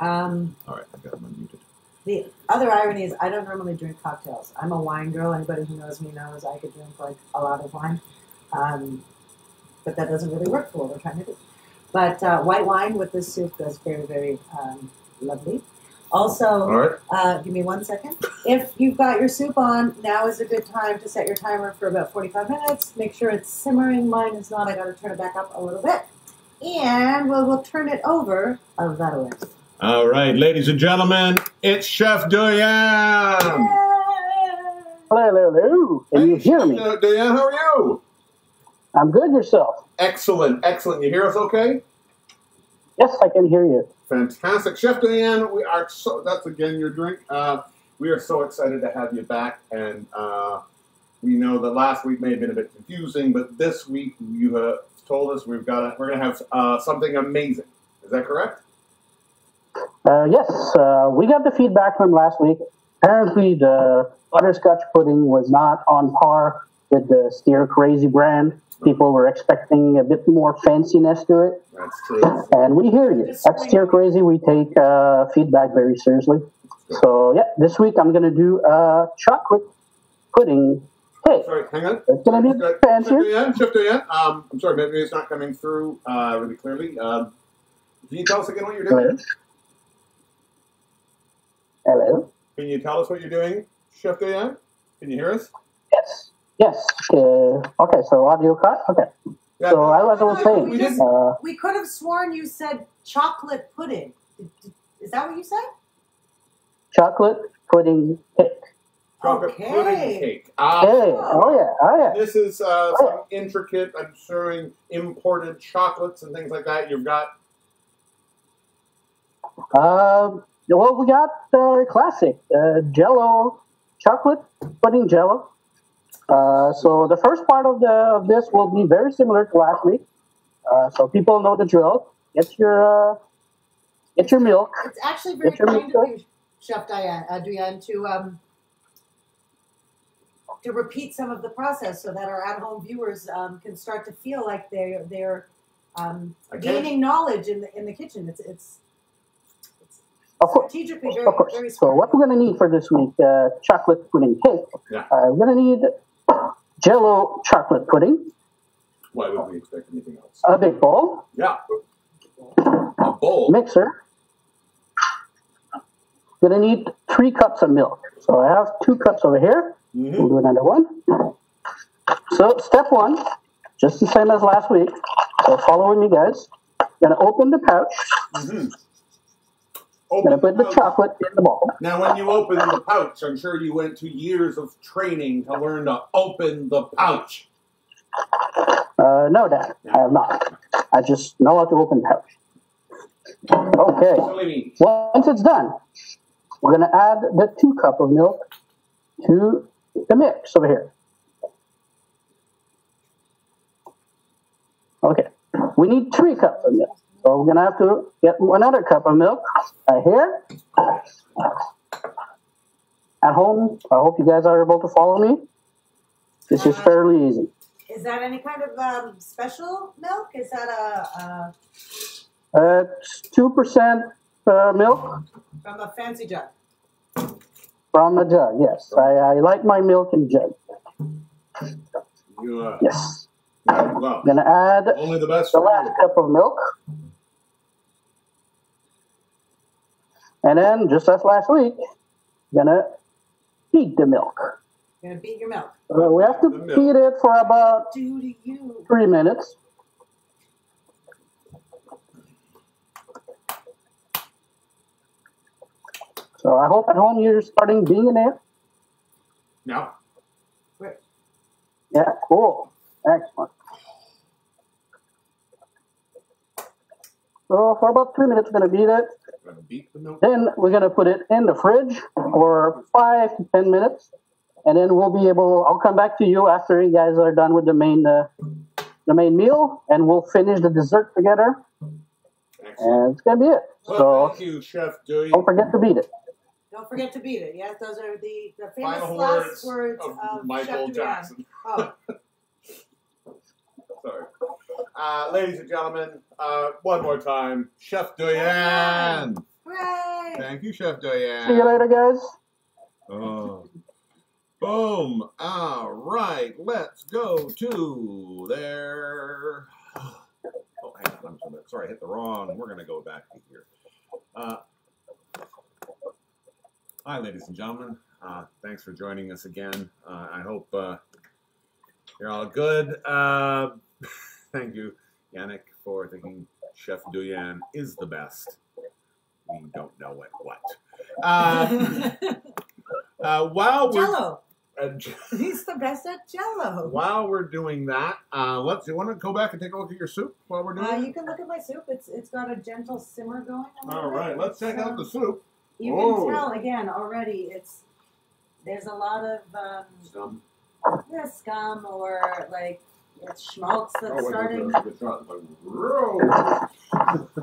A: All right, I got him unmuted.
B: The other irony is I don't normally drink cocktails. I'm a wine girl. Anybody who knows me knows I could drink like a lot of wine. But that doesn't really work for what we're trying to do. But white wine with this soup goes very, very lovely. Also, give me 1 second. If you've got your soup on, now is a good time to set your timer for about 45 minutes. Make sure it's simmering. Mine is not. I got to turn it back up a little bit. And we'll turn it over that way.
A: All right, ladies and gentlemen, it's Chef Diane.
C: Hello. Can you hear me?
A: Diane, how are you?
C: I'm good. Yourself?
A: Excellent. You hear us okay?
C: Yes, I can hear you.
A: Fantastic. Chef Diane, that's again your drink. We are so excited to have you back, and we know that last week may have been a bit confusing, but this week you have told us we're going to have something amazing. Is that correct?
C: Yes, we got the feedback from last week. Apparently, the butterscotch pudding was not on par with the Steer Crazy brand. People were expecting a bit more fanciness to it.
A: That's true.
C: And we hear you. At Steer Crazy, we take feedback very seriously. So, yeah, this week I'm going to do chocolate pudding cake.
A: Sorry, hang on.
C: It's going to be fancier.
A: Chef Diane, I'm sorry, maybe it's not coming through really clearly. Can you tell us again what you're doing?
C: Hello.
A: Can you tell us what you're doing, Chef Diane? Can you hear us?
C: Yes. Okay, so audio cut? Okay.
A: Yeah,
C: so I was saying...
B: We could have sworn you said chocolate pudding. Is that what you said?
C: Chocolate pudding cake.
A: Chocolate pudding cake.
C: Oh, yeah.
A: This is some intricate, I'm sure, imported chocolates and things like that. You've got...
C: Well, we got classic Jello, chocolate pudding Jello. So the first part of this will be very similar to last week. So people know the drill. Get your milk.
B: It's actually very kind of you, Chef Diane, to repeat some of the process so that our at-home viewers can start to feel like they're gaining knowledge in the kitchen. It's
C: of course.
B: Strategically very
C: So what we're going to need for this week, chocolate pudding cake, we're going to need Jello chocolate pudding.
A: Why would we expect anything else?
C: A big bowl.
A: Yeah. A bowl.
C: Mixer. Going to need 3 cups of milk. So I have 2 cups over here.
A: Mm-hmm.
C: We'll do another one. So step 1, just the same as last week. So follow me, guys. Going to open the pouch.
A: Mm-hmm.
C: Going to put the chocolate in the bowl.
A: Now, when you open the pouch, I'm sure you went to years of training to learn to open the pouch.
C: No, Dad, I have not. I just know how to open pouch. Okay. Once it's done, we're going to add the 2 cups of milk to the mix over here. Okay. We need 3 cups of milk. So we're going to have to get another cup of milk right here. At home, I hope you guys are able to follow me. This is fairly easy.
B: Is that any kind of special milk? Is that
C: It's 2% milk.
B: from a fancy jug?
C: From a jug, yes. I like my milk in jug. Yes.
A: Well,
C: I'm going to add
A: only the best
C: the last cup of milk. And then, just as last week, I'm going to beat the milk.
B: You're going to beat your milk?
C: We have to beat it for about 3 minutes. So I hope at home you're starting being it.
A: Yeah.
C: Yeah, cool. Excellent. So for about 3 minutes, we're going to beat it.
A: gonna beat the milk.
C: Then we're gonna put it in the fridge for 5 to 10 minutes, and then we'll be able. I'll come back to you after you guys are done with the main meal, and we'll finish the dessert together.
A: Excellent.
C: And it's gonna be it.
A: Well,
C: So
A: thank you, Chef Dewey.
C: don't forget to beat it.
B: Don't forget to beat it. Yes, those are the famous
A: Final
B: last words
A: of
B: Chef
A: Michael
B: Duran.
A: Jackson.
B: Oh,
A: Sorry. Ladies and gentlemen, one more time, Chef Doyen.
B: hooray!
A: Thank you, Chef
C: See you
A: Doyen.
C: later, guys.
A: Oh. Boom. All right, let's go to there. Oh, hang on. Sorry, I hit the wrong. We're going to go back to here. Hi, ladies and gentlemen. Thanks for joining us again. I hope you're all good. Thank you, Yannick, for thinking Chef Duyan is the best. We don't know at what. While we're
B: Jello. He's the best at Jello.
A: while we're doing that, you want to go back and take a look at your soup while we're doing it?
B: You can look at my soup. It's got a gentle simmer going.
A: All right, let's check out the soup.
B: You
A: Whoa.
B: can tell again already. There's a lot of
A: Scum.
B: scum or like it's schmaltz that's
A: wait,
B: starting.
A: that's a good shot. Like, whoa.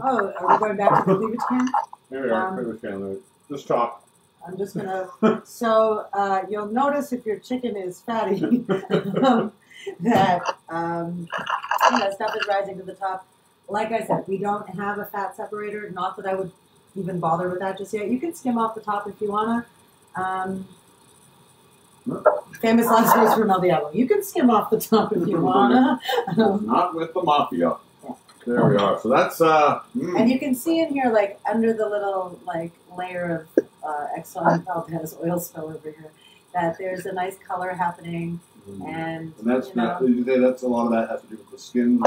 B: Oh, are we going back to the cleavage can?
A: Here we are. Cleavage can. Just talk.
B: I'm just gonna. So you'll notice if your chicken is fatty that stuff is rising to the top. Like I said, we don't have a fat separator. Not that I would even bother with that just yet. You can skim off the top if you wanna. Famous last words from El Diablo. You can skim off the top if you wanna.
A: Not with the mafia. There we are. So that's
B: And you can see in here, like under the little like layer of Exxon Valdez oil spill over here, that there's a nice color happening, and
A: that's
B: you
A: not.
B: know,
A: Did you say that's a lot of that has to do with the skin?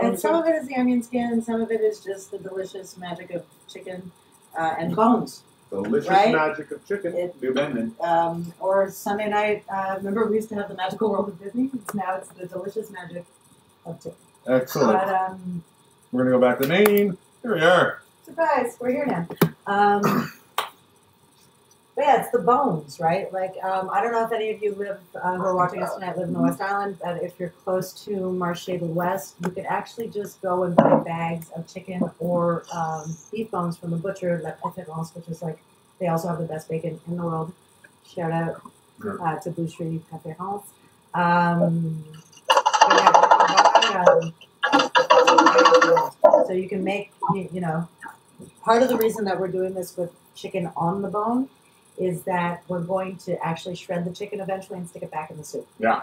B: and some of it is the onion skin, some of it is just the delicious magic of chicken and bones.
A: Delicious
B: right?
A: magic of chicken. New Bendon.
B: Or Sunday night. Remember we used to have the Magical World of Disney. Now it's the delicious magic of chicken.
A: Excellent.
B: But
A: We're gonna go back to Maine. Here we are.
B: surprise, we're here now. But yeah, it's the bones, right? Like, I don't know if any of you live, who are watching us tonight, live in the West Island, but if you're close to Marche de l'Ouest, you could actually just go and buy bags of chicken or beef bones from the butcher, La Préférence, which is like, they also have the best bacon in the world. Shout out to Boucherie Préférence. So you can make, part of the reason that we're doing this with chicken on the bone is that we're going to actually shred the chicken eventually and stick it back in the soup.
A: Yeah.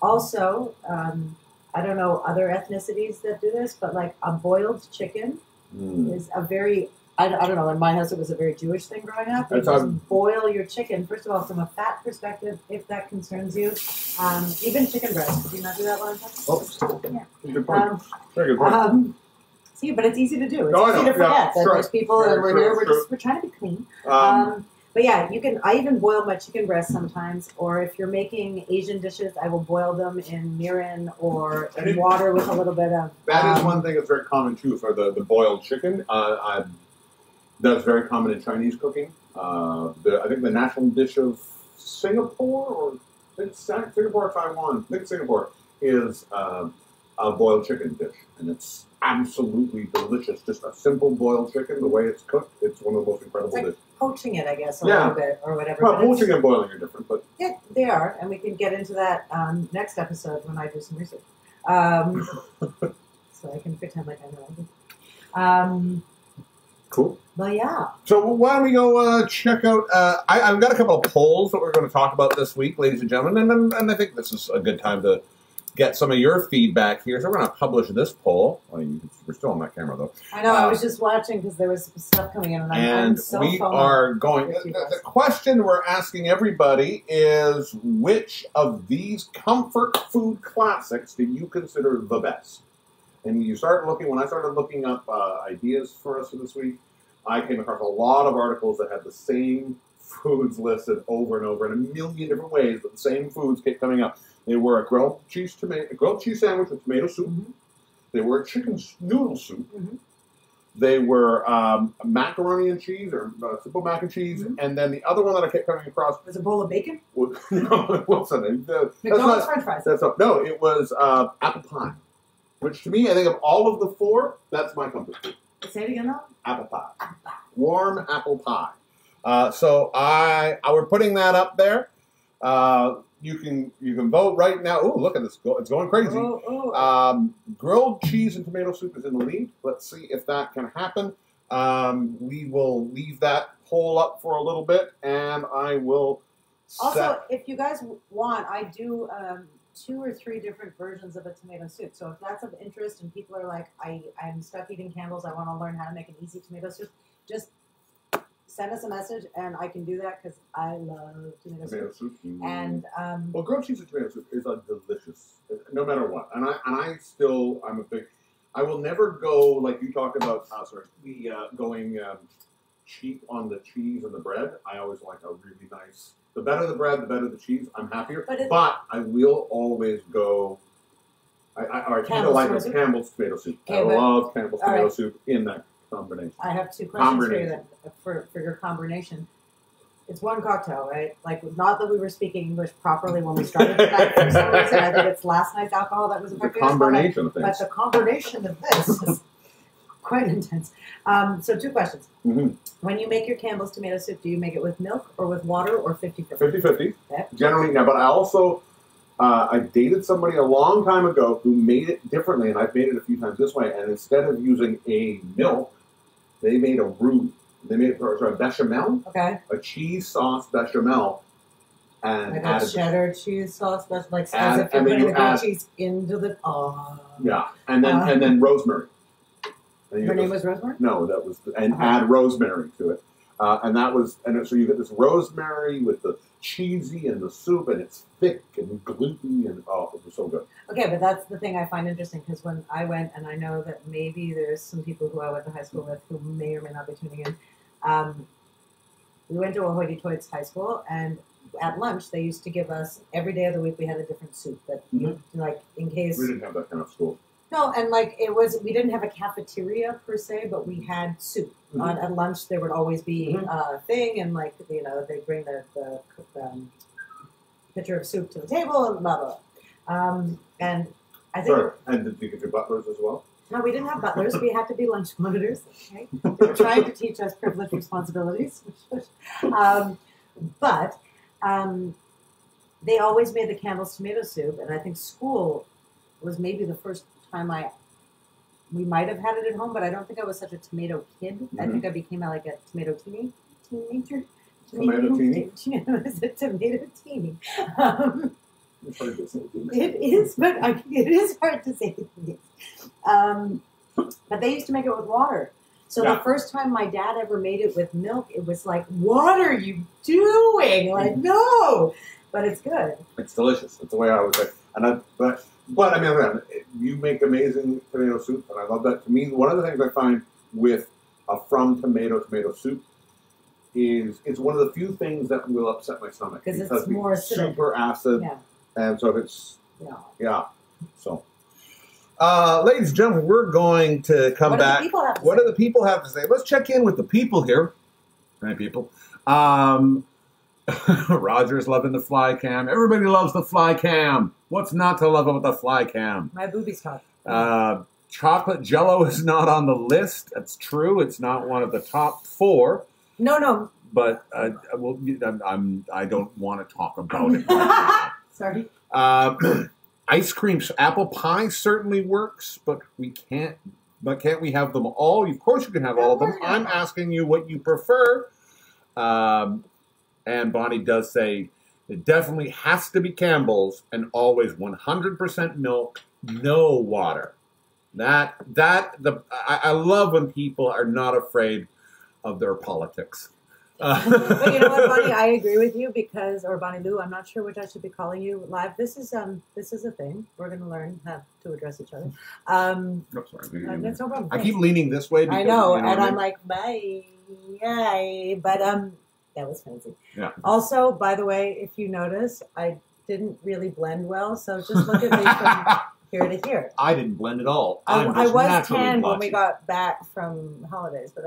B: Also, I don't know other ethnicities that do this, but like a boiled chicken is a very, I don't know, in my house it was a very Jewish thing growing up. You just boil your chicken, first of all, from a fat perspective, if that concerns you. Even chicken breast. Did you not do that one?
A: Oh,
B: yeah.
A: Good point. Very good point.
B: See, but it's easy to do. It's
A: No, I
B: easy
A: know.
B: to forget
A: Yeah,
B: that
A: sure.
B: there's people
A: Sure,
B: and we're
A: sure,
B: here.
A: sure.
B: We're trying to be clean. But yeah, I even boil my chicken breast sometimes. Or if you're making Asian dishes, I will boil them in mirin or in water with a little bit of.
A: That is one thing that's very common too for the boiled chicken. That's very common in Chinese cooking. I think the national dish of Singapore or Singapore or Taiwan, I think Singapore is a boiled chicken dish, and it's absolutely delicious. Just a simple boiled chicken, the way it's cooked, it's one of the most incredible dishes.
B: Poaching it, I guess, a little bit or whatever.
A: Well, poaching and boiling are different, but
B: yeah, they are, and we can get into that next episode when I do some research. So I can pretend like I know.
A: Cool.
B: But yeah.
A: So why don't we go check out? I've got a couple of polls that we're going to talk about this week, ladies and gentlemen, and I think this is a good time to get some of your feedback here. So we're going to publish this poll. Well, we're still on that camera, though.
B: I know. I was just watching because there was some stuff coming in, and I'm so
A: we are going. The question we're asking everybody is, which of these comfort food classics do you consider the best? And you start looking. When I started looking up ideas for us for this week, I came across a lot of articles that had the same foods listed over and over in a million different ways, but the same foods kept coming up. They were a grilled cheese sandwich with tomato soup. Mm-hmm. They were a chicken noodle soup. Mm-hmm. They were macaroni and cheese, or simple mac and cheese, and then the other one that I kept coming across
B: was a bowl of bacon.
A: no, it wasn't.
B: McDonald's French fries.
A: No, it was apple pie, which to me, I think of all of the four, that's my comfort food.
B: Say it again, though.
A: Apple pie, warm apple pie. So we're putting that up there. You can vote right now. Oh, look at this! It's going crazy. Grilled cheese and tomato soup is in the lead. Let's see if that can happen. We will leave that poll up for a little bit, and I will.
B: Also, if you guys want, I do 2 or 3 different versions of a tomato soup. So if that's of interest, and people are like, I'm stuck eating Campbell's, I want to learn how to make an easy tomato soup, just send us a message, and I can do that because I love tomato soup. And
A: well, grilled cheese and tomato soup is a delicious, no matter what. And I'm a big. I will never go like you talked about. Going cheap on the cheese and the bread. I always like a really nice. The better the bread, the better the cheese. I'm happier. But I will always go. I kind of like Campbell's tomato soup. I love Campbell's tomato soup in that combination.
B: I have 2 questions for you for your combination. It's one cocktail, right? Like, not that we were speaking English properly when we started tonight for some reason. I think it's last night's alcohol that was affecting us. But the combination of this is quite intense. So 2 questions. When you make your Campbell's tomato soup, do you make it with milk or with water or 50-50?
A: 50-50. Okay. Generally, but I also... I dated somebody a long time ago who made it differently, and I've made it a few times this way. And instead of using a milk, they made a roux. They made a bechamel, a cheese sauce bechamel, and
B: like a cheddar cheese sauce, like as if you're putting the grilled cheese into the.
A: Yeah, and then rosemary.
B: Her name was Rosemary?
A: No, that was add rosemary to it. So you get this rosemary with the cheesy and the soup, and it's thick and gloopy, and it was so good.
B: Okay, but that's the thing I find interesting, because when I went, and I know that maybe there's some people who I went to high school with who may or may not be tuning in, we went to a hoity-toity high school, and at lunch they used to give us, every day of the week we had a different soup, that like in case...
A: We didn't have that kind of school.
B: No, and we didn't have a cafeteria per se, but we had soup. At lunch, there would always be a thing, and they'd bring the pitcher of soup to the table, and blah, blah. And I think...
A: Sure. And did you get your butlers as well?
B: No, we didn't have butlers. We had to be lunch monitors. Okay? They were trying to teach us privileged responsibilities. But they always made the Campbell's tomato soup, and I think school was maybe the first time we might have had it at home, but I don't think I was such a tomato kid. I think I became like a tomato teenager.
A: Tomato teeny?
B: It's a tomato teeny. It is, but it is hard to say. But they used to make it with water. So the first time my dad ever made it with milk, it was like, what are you doing? Like, no. But it's good. It's
A: delicious. That's the way I would say. But I mean, you make amazing tomato soup, and I love that. To me, one of the things I find with a from tomato soup is it's one of the few things that will upset my stomach
B: because it's more acidic.
A: Super acid, and so if it's So, ladies and gentlemen, we're going to come back. What do the people have to say? Let's check in with the people here. Hi, people. Roger's loving the fly cam. Everybody loves the fly cam. What's not to love about the fly cam?
B: My boobies talk.
A: Chocolate Jello is not on the list. That's true. It's not one of the top 4.
B: No.
A: But I don't want to talk about it.
B: Sorry.
A: Ice cream, apple pie certainly works, but we can't. But can't we have them all? Of course, you can have all of them. I'm asking you what you prefer. And Bonnie does say it definitely has to be Campbell's and always 100% milk, no water. I love when people are not afraid of their politics.
B: But you know what, Bonnie? I agree with you or Bonnie Lou, I'm not sure which I should be calling you live. This is a thing. We're going to learn how to address each other.
A: Sorry.
B: That's no problem.
A: I keep leaning this way. Because,
B: I know, and I'm like, bye. Yay. But that was fancy.
A: Yeah.
B: Also, by the way, if you notice, I didn't really blend well, so just look at me here to here.
A: I didn't blend at all.
B: I
A: I'm
B: was
A: naturally
B: tan when we
A: blotchy.
B: got back from holidays, but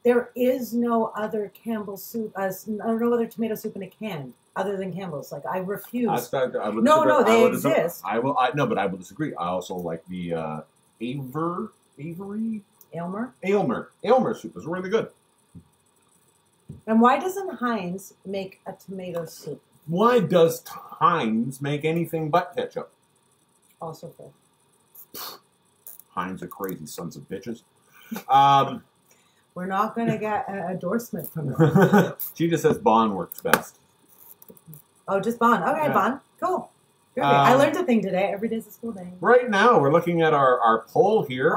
B: there is no other Campbell soup, no other tomato soup in a can other than Campbell's. Like I refuse.
A: I would
B: No,
A: disagree.
B: no,
A: I
B: they
A: would disagree.
B: exist.
A: No, but I will disagree. I also like the Avery Aylmer soup is really good.
B: And why doesn't Heinz make a tomato soup?
A: Why does Heinz make anything but ketchup?
B: Also fair.
A: Heinz are crazy sons of bitches.
B: We're not going to get an endorsement from them.
A: She just says Bond works best.
B: Oh, just Bond. Okay,
A: Yeah.
B: Bond. Cool. I learned a thing today. Every day's a school day.
A: Right now, we're looking at our poll here.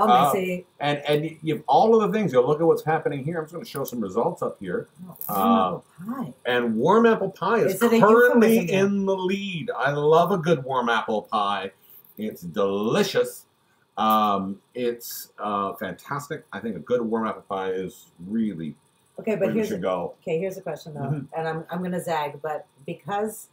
B: And
A: you have all of the things. You'll look at what's happening here. I'm just going to show some results up here.
B: Apple pie.
A: And warm apple pie is
B: it a
A: currently
B: euphemism?
A: in the lead. I love a good warm apple pie. It's delicious. It's fantastic. I think a good warm apple pie is really
B: Okay, but
A: where you
B: here's
A: should go.
B: Okay, here's a question though, and I'm gonna zag, but because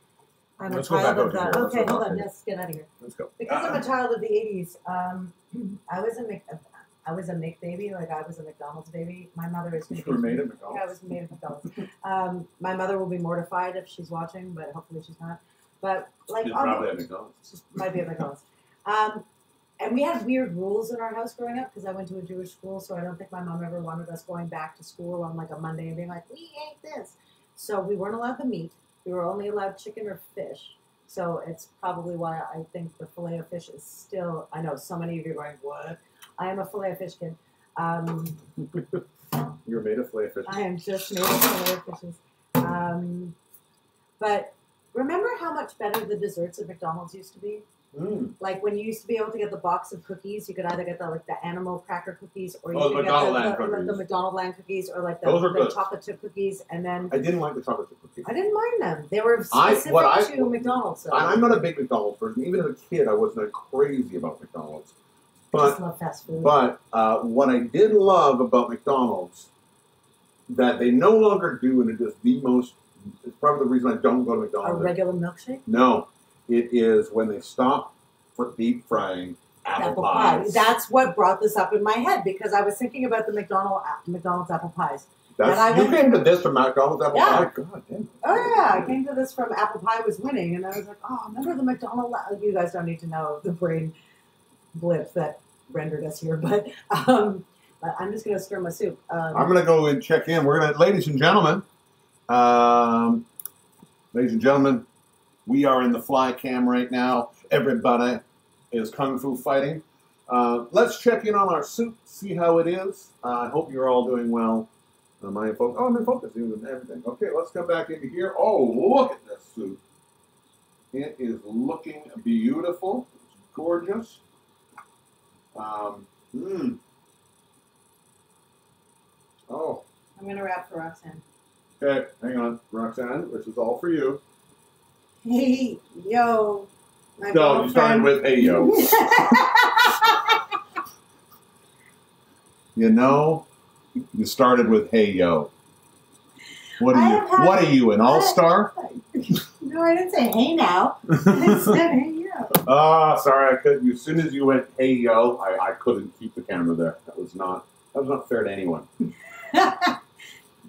B: I'm
A: Let's
B: a
A: go
B: child
A: back
B: of the
A: over here. Let's
B: okay,
A: go
B: hold
A: back
B: on,
A: here.
B: let's get out of here.
A: Let's go.
B: Because I'm a child of the '80s, I was a Mick baby, like I was a McDonald's baby. My mother is going to
A: You were
B: be
A: made at McDonald's?
B: Yeah, I was made at McDonald's. My mother will be mortified if she's watching, but hopefully she's not. But like
A: She's probably at McDonald's.
B: she might be at McDonald's. And we had weird rules in our house growing up because I went to a Jewish school, so I don't think my mom ever wanted us going back to school on like a Monday and being like, we ate this. So we weren't allowed the meat. We were only allowed chicken or fish. So it's probably why I think the filet of fish is still, I know so many of you are going, what? I am a filet of fish kid.
A: You're made of filet fish.
B: I am just made of filet of fishes. But remember how much better the desserts at McDonald's used to be? Like when you used to be able to get the box of cookies, you could either get the animal cracker cookies, or you could get the McDonald land cookies, or like the chocolate chip cookies. And then
A: I didn't like the chocolate chip cookies.
B: I didn't mind them; they were specific to McDonald's. So.
A: I'm not a big McDonald's person. Even as a kid, I wasn't crazy about McDonald's.
B: I just love fast food.
A: But what I did love about McDonald's that they no longer do, and it is the most. It's probably the reason I don't go to McDonald's.
B: A regular milkshake?
A: No. It is when they stop for deep frying apple pies.
B: That's what brought this up in my head because I was thinking about the McDonald's apple pies.
A: You came to this from McDonald's apple pie? God damn.
B: Oh, yeah. I came to this from apple pie was winning, and I was like, oh, remember the McDonald's? You guys don't need to know the brain blip that rendered us here, but I'm just going to stir my soup.
A: I'm going to go and check in. We're going to, ladies and gentlemen, we are in the fly cam right now. Everybody is kung fu fighting. Let's check in on our soup, see how it is. I hope you're all doing well. Am I in focus? Oh, I'm in focus and everything. Okay, let's come back into here. Oh, look at this soup. It is looking beautiful. It's gorgeous. Oh.
B: I'm going to wrap for Roxanne.
A: Okay, hang on. Roxanne, this is all for you.
B: Hey, yo.
A: No, you started with hey, yo. You know, you started with hey, yo. What are you, an all-star?
B: No, I didn't say hey now. I said hey, yo.
A: Sorry, I couldn't. As soon as you went hey, yo, I couldn't keep the camera there. That was not fair to anyone.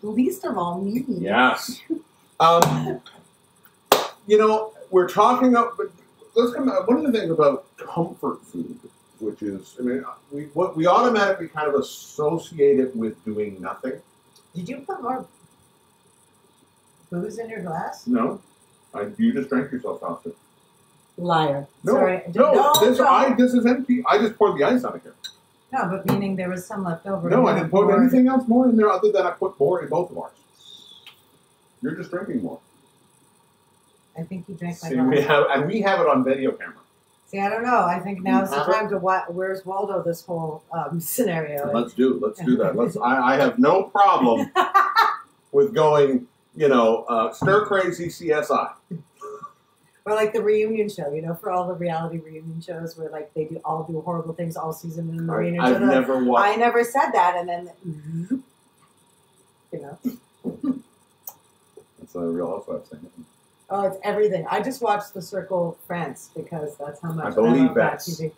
B: Least of all me.
A: Yes. You know, we're talking about, but let's come back. One of the things about comfort food, which is, I mean, we automatically kind of associate it with doing nothing.
B: Did you put more booze in your glass?
A: No. You just drank yourself faster.
B: Liar.
A: No,
B: sorry.
A: This is empty. I just poured the ice out of here.
B: No, but meaning there was some left over.
A: No, I didn't put anything else more in there other than I put more in both of ours. You're just drinking more.
B: I think you drank my
A: glass. We have it on video camera.
B: See, I don't know. I think now's the time to where's Waldo this whole scenario.
A: Let's do that. I have no problem with going, stir crazy CSI.
B: Or like the reunion show, for all the reality reunion shows where like they do horrible things all season in the reunion show.
A: I've never watched.
B: I never said that, and then
A: That's a Real Housewives thing.
B: Oh, it's everything. I just watched The Circle France because that's how much
A: I believe
B: love that
A: that's
B: TV.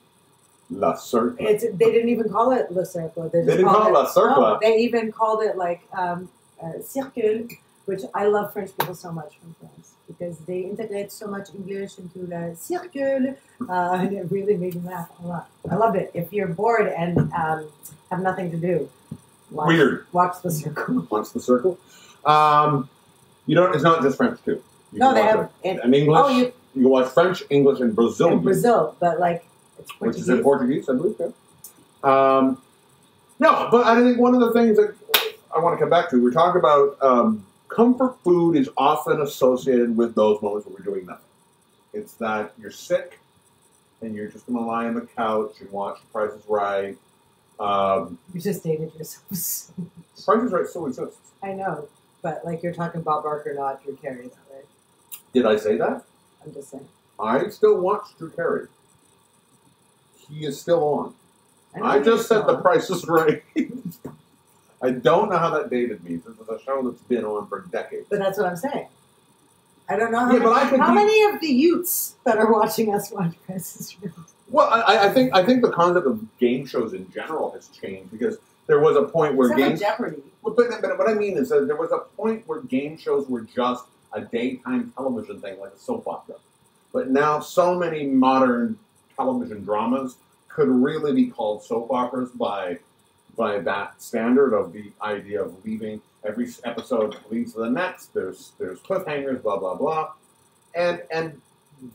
A: La Circle.
B: They didn't even call it Le Cercle.
A: They didn't call it La Circle.
B: No, they even called it like Circle, which I love French people so much from France because they integrate so much English into the Circle, and it really made me laugh a lot. I loved it. If you're bored and have nothing to do, watch The Circle.
A: Watch The Circle. You don't. It's not just French too.
B: No, they have
A: in English.
B: Oh, you
A: can watch French, English, and Brazilian.
B: In Brazil, but like it's
A: which is in Portuguese, I believe. Yeah. No, but I think one of the things that I want to come back to, we're talking about comfort food is often associated with those moments when we're doing nothing. It's that you're sick and you're just going to lie on the couch and watch Price is Right.
B: You just dated yourself.
A: Price is Right still exists.
B: I know, but like you're talking Bob Barker, not Drew Carey, is that right?
A: Did I say that?
B: I'm just saying.
A: I still watch Drew Carey. He is still on. I just said The Price is Right. I don't know how that dated me. This is a show that's been on for decades.
B: But that's what I'm saying. I don't know
A: how
B: many of the youths that are watching us watch Price is Right.
A: Well, I think the concept of game shows in general has changed because there was a point where
B: Jeopardy.
A: Well, but what I mean is that there was a point where game shows were just a daytime television thing, like a soap opera. But now, so many modern television dramas could really be called soap operas by that standard of the idea of leaving every episode leads to the next. There's cliffhangers, blah blah blah, and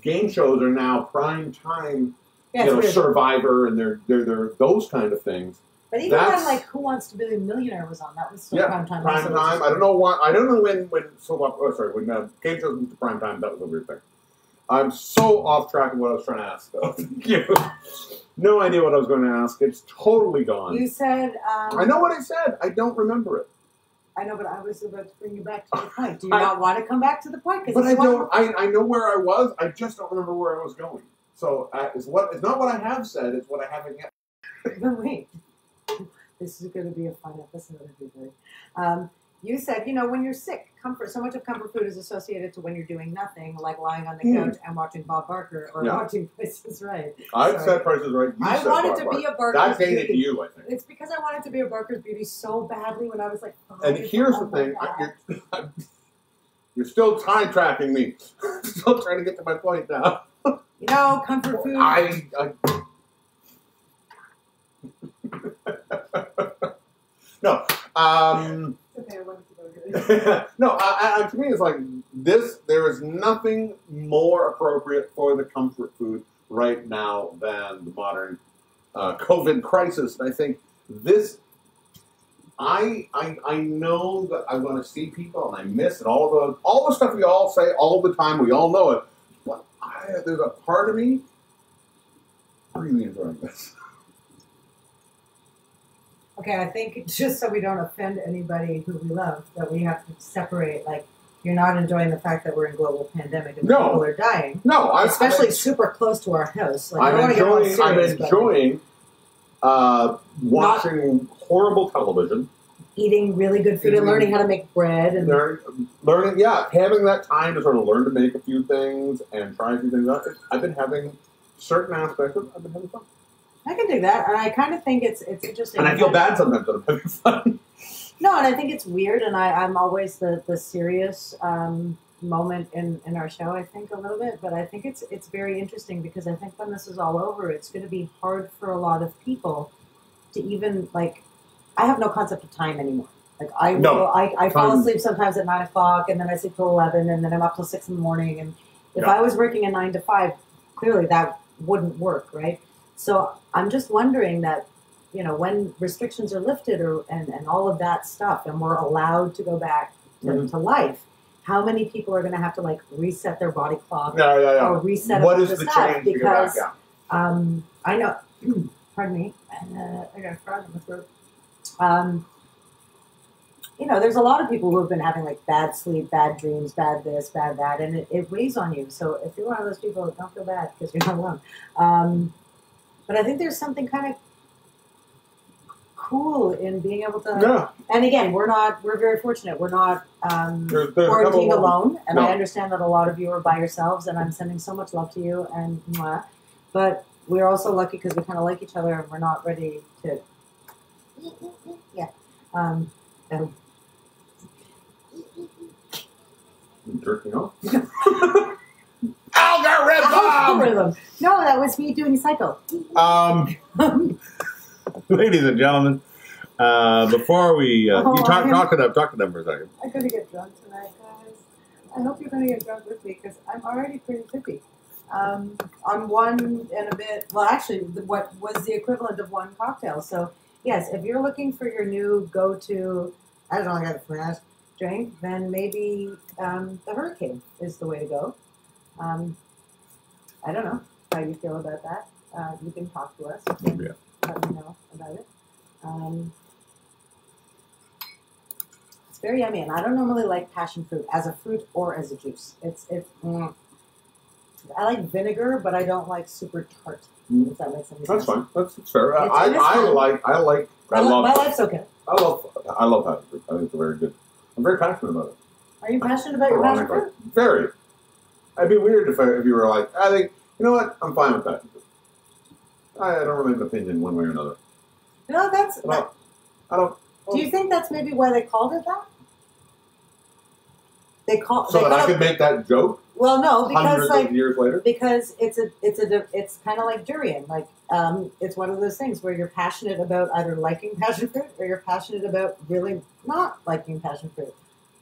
A: game shows are now prime time. Survivor, and they're those kind of things.
B: But even when like Who Wants to Be a Millionaire was on, that was still prime time.
A: Prime time. I don't know why. I don't know when when game shows moved to prime time. That was a weird thing. I'm so off track of what I was trying to ask, though. No idea what I was going to ask. It's totally gone.
B: You said.
A: I know what I said. I don't remember it.
B: I know, but I was about to bring you back to the point. Do you not want to come back to the point?
A: But I don't. I know where I was. I just don't remember where I was going. So it's not what I have said. It's what I haven't yet.
B: But wait, this is going to be a fun episode, everybody. You said, when you're sick, so much of comfort food is associated to when you're doing nothing, like lying on the couch and watching Bob Barker or watching Price is Right.
A: I've said Price is Right.
B: I wanted to be a Barker's
A: Beauty. That dated you, I think.
B: It's because I wanted to be a Barker's Beauty so badly when I was like 5.
A: And here's the thing. You're still time tracking me. Still trying to get to my point now.
B: Comfort food.
A: No.
B: Okay, I wanted to go good.
A: No, to me it's like this. There is nothing more appropriate for the comfort food right now than the modern COVID crisis. And I think this. I know that I want to see people and I miss it. All the stuff we all say all the time. We all know it. But there's a part of me really enjoying this.
B: Okay, I think just so we don't offend anybody who we love, that we have to separate, like, you're not enjoying the fact that we're in global pandemic and people are dying.
A: No,
B: especially super close to our house. Like,
A: I'm enjoying watching horrible television,
B: eating really good food, and learning how to make bread, and
A: learning, having that time to sort of learn to make a few things and try a few things out. I've been having certain aspects of. I've been having fun.
B: I can dig that, and I kind of think it's interesting.
A: And I feel bad sometimes that I'm having fun.
B: No, and I think it's weird, and I'm always the serious moment in our show, I think, a little bit, but I think it's very interesting because I think when this is all over, it's going to be hard for a lot of people to even, like, I have no concept of time anymore. Like, I fall asleep sometimes at 9 o'clock, and then I sleep till 11, and then I'm up till 6 in the morning, and if I was working a 9 to 5, clearly that wouldn't work, right? So I'm just wondering that, when restrictions are lifted and all of that stuff, and we're allowed to go back to life, how many people are going to have to, like, reset their body clock or reset
A: what
B: up
A: is the
B: stuff?
A: change
B: Because
A: to go back?
B: I know, pardon me, I got a frog in my throat. There's a lot of people who have been having, like, bad sleep, bad dreams, bad this, bad that, and it weighs on you. So if you're one of those people, don't feel bad because you're not alone. But I think there's something kind of cool in being able to.
A: Yeah.
B: And again, we're very fortunate. We're not
A: There's
B: quarantined alone. And
A: No.
B: I understand that a lot of you are by yourselves, and I'm sending so much love to you. And mwah. But we're also lucky because we kind of like each other, and we're not ready to. Yeah. And
A: jerking off.
B: algorithm. No, that was me doing psycho.
A: Ladies and gentlemen, before we you talk to them for a second.
B: I'm gonna get drunk tonight, guys. I hope you're gonna get drunk with me because I'm already pretty trippy. On one and a bit. Well, actually, what was the equivalent of one cocktail? So yes, if you're looking for your new go-to, I don't know, I got a flash drink, then maybe the Hurricane is the way to go. I don't know how you feel about that. You can talk to us. You can let me know about it. It's very yummy, and I don't normally like passion fruit as a fruit or as a juice. I like vinegar, but I don't like super tart. If that makes any sense.
A: That's fine. That's fair.
B: I
A: love.
B: my life's okay.
A: I love passion fruit. I think it's very good. I'm very passionate about it.
B: Are you passionate about your passion fruit?
A: Very. It'd be weird if you were like, I think, you know what? I'm fine with passion fruit. I don't really have an opinion one way or another.
B: No,
A: I don't.
B: Do you think that's maybe why they called it that?
A: So that I could make that joke.
B: Well, no, because
A: hundreds
B: like
A: of years later.
B: because it's kind of like durian. Like it's one of those things where you're passionate about either liking passion fruit or you're passionate about really not liking passion fruit.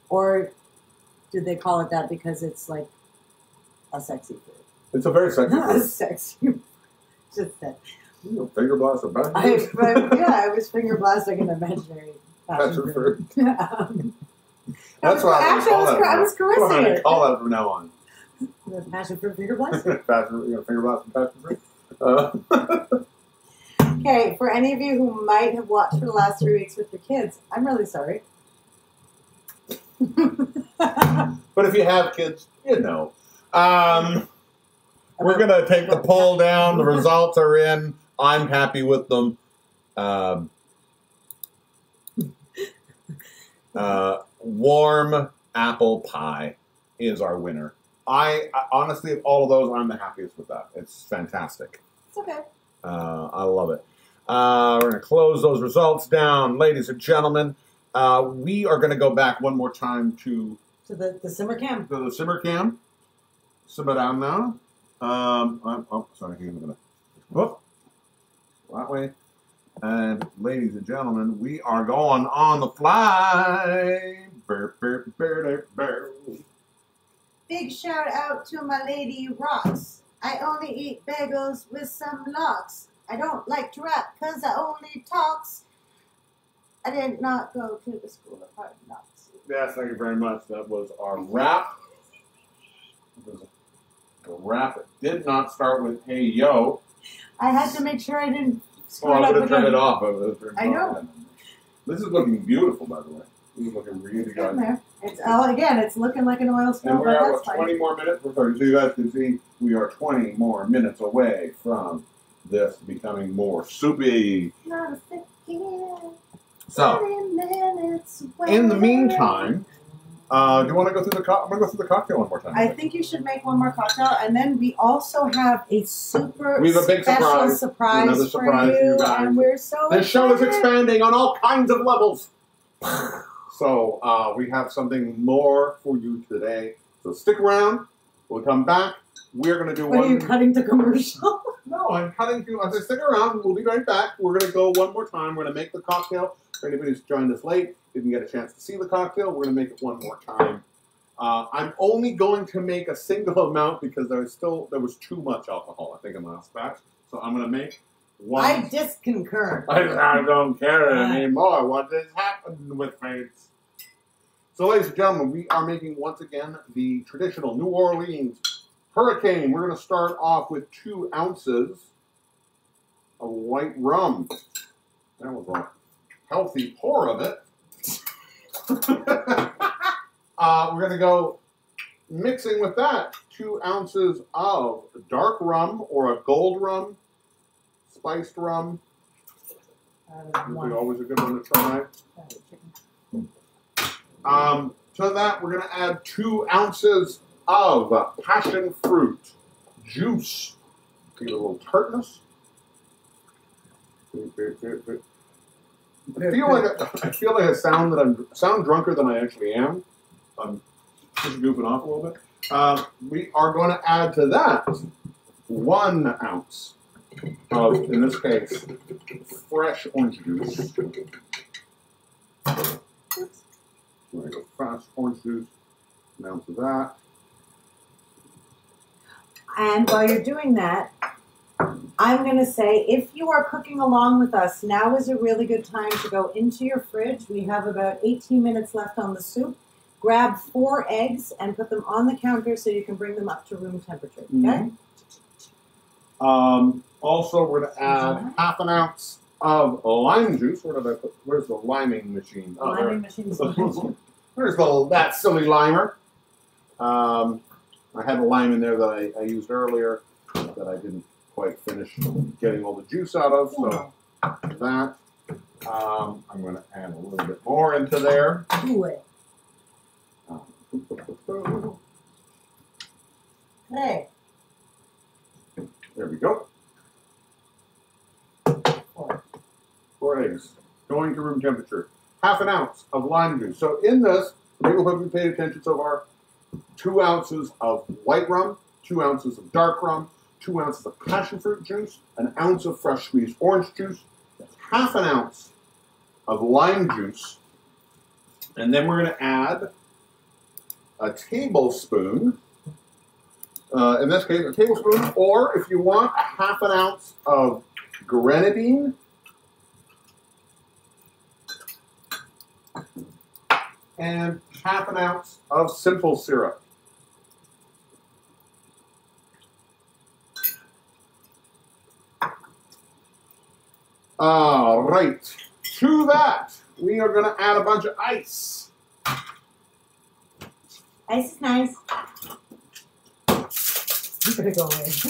B: Or did they call it that because it's like a sexy fruit?
A: It's a very sexy
B: Not a
A: fruit.
B: sexy. Just that.
A: Finger blast of passion fruit.
B: I was finger blasting an imaginary passion fruit.
A: That's why
B: I was caressing
A: I'm going to
B: it.
A: call that from now on.
B: The passion fruit finger blast?
A: Finger blast and passion fruit.
B: Okay, for any of you who might have watched for the last 3 weeks with your kids, I'm really sorry.
A: But if you have kids, you know. We're going to take the poll down. The results are in. I'm happy with them. Warm apple pie is our winner. I honestly, of all of those, I'm the happiest with that. It's fantastic.
B: It's okay.
A: I love it. We're going to close those results down. Ladies and gentlemen, we are going to go back one more time to
B: the simmer cam.
A: To the simmer cam. Simmer down now. Sorry, I'm going to whoop that way. And ladies and gentlemen, we are going on the fly. Burr, burr, burr, burr.
B: Big shout out to my lady Rocks. I only eat bagels with some lox. I don't like to rap because I only talks. I did not go to the school of hard knocks.
A: Yes, thank you very much. That was our rap. It was a rap. It did not start with "Hey Yo."
B: I had to make sure I didn't.
A: Oh, I would have turned it off.
B: I know.
A: This is looking beautiful, by the way. This is looking really good.
B: It's again, it's looking like an oil spill,
A: And we're
B: but
A: at
B: that's fine.
A: 20 more minutes. So you guys can see we are 20 more minutes away from this becoming more soupy.
B: Not a second.
A: So,
B: 20 minutes away.
A: in the meantime, do you want to go through the I'm going to go through the cocktail one more time.
B: I think you should make one more cocktail, and then we also have a super
A: We have a big
B: special
A: surprise. Another
B: for
A: surprise for you guys.
B: and we're so
A: This show is
B: excited.
A: expanding on all kinds of levels. So we have something more for you today. So stick around. We'll come back. We're going to do
B: What
A: one.
B: are you cutting to commercial?
A: No, I'm cutting to. As I stick around, we'll be right back. We're going to go one more time. We're going to make the cocktail. For anybody who's joined us late, didn't get a chance to see the cocktail, we're going to make it one more time. I'm only going to make a single amount because there was too much alcohol, I think, in the last batch. So I'm going to make one.
B: I disconcur.
A: I don't care anymore. What has happened with fates? So, ladies and gentlemen, we are making once again the traditional New Orleans Hurricane. We're going to start off with 2 ounces of white rum. That was a healthy pour of it. We're going to go mixing with that 2 ounces of dark rum or a gold rum, spiced rum. Always a good one to try. To that, we're going to add 2 ounces of passion fruit juice. Get a little tartness. I feel like I sound drunker than I actually am. I'm just goofing off a little bit. We are going to add to that 1 ounce of, in this case, fresh orange juice. There we go, fresh orange juice. 1 ounce of that.
B: And while you're doing that, I'm going to say, if you are cooking along with us, now is a really good time to go into your fridge. We have about 18 minutes left on the soup. Grab 4 eggs and put them on the counter so you can bring them up to room temperature. Okay?
A: Also, we're going to add half an ounce of lime juice. Where did I put? Where's the liming machine?
B: Oh, liming machine's
A: Where's that silly limer? I had a lime in there that I used earlier that I didn't quite finish getting all the juice out of. So that I'm going to add a little bit more into there.
B: Do it. Hey.
A: There we go. 4 eggs going to room temperature. Half an ounce of lime juice. So in this, maybe have you paid attention so far? 2 ounces of white rum, 2 ounces of dark rum, 2 ounces of passion fruit juice, 1 ounce of fresh squeezed orange juice, half an ounce of lime juice, and then we're going to add a tablespoon, in this case a tablespoon, or if you want, half an ounce of grenadine, and half an ounce of simple syrup. All right, to that, we are going to add a bunch of ice.
B: Ice is nice. I'm going to go away.
A: So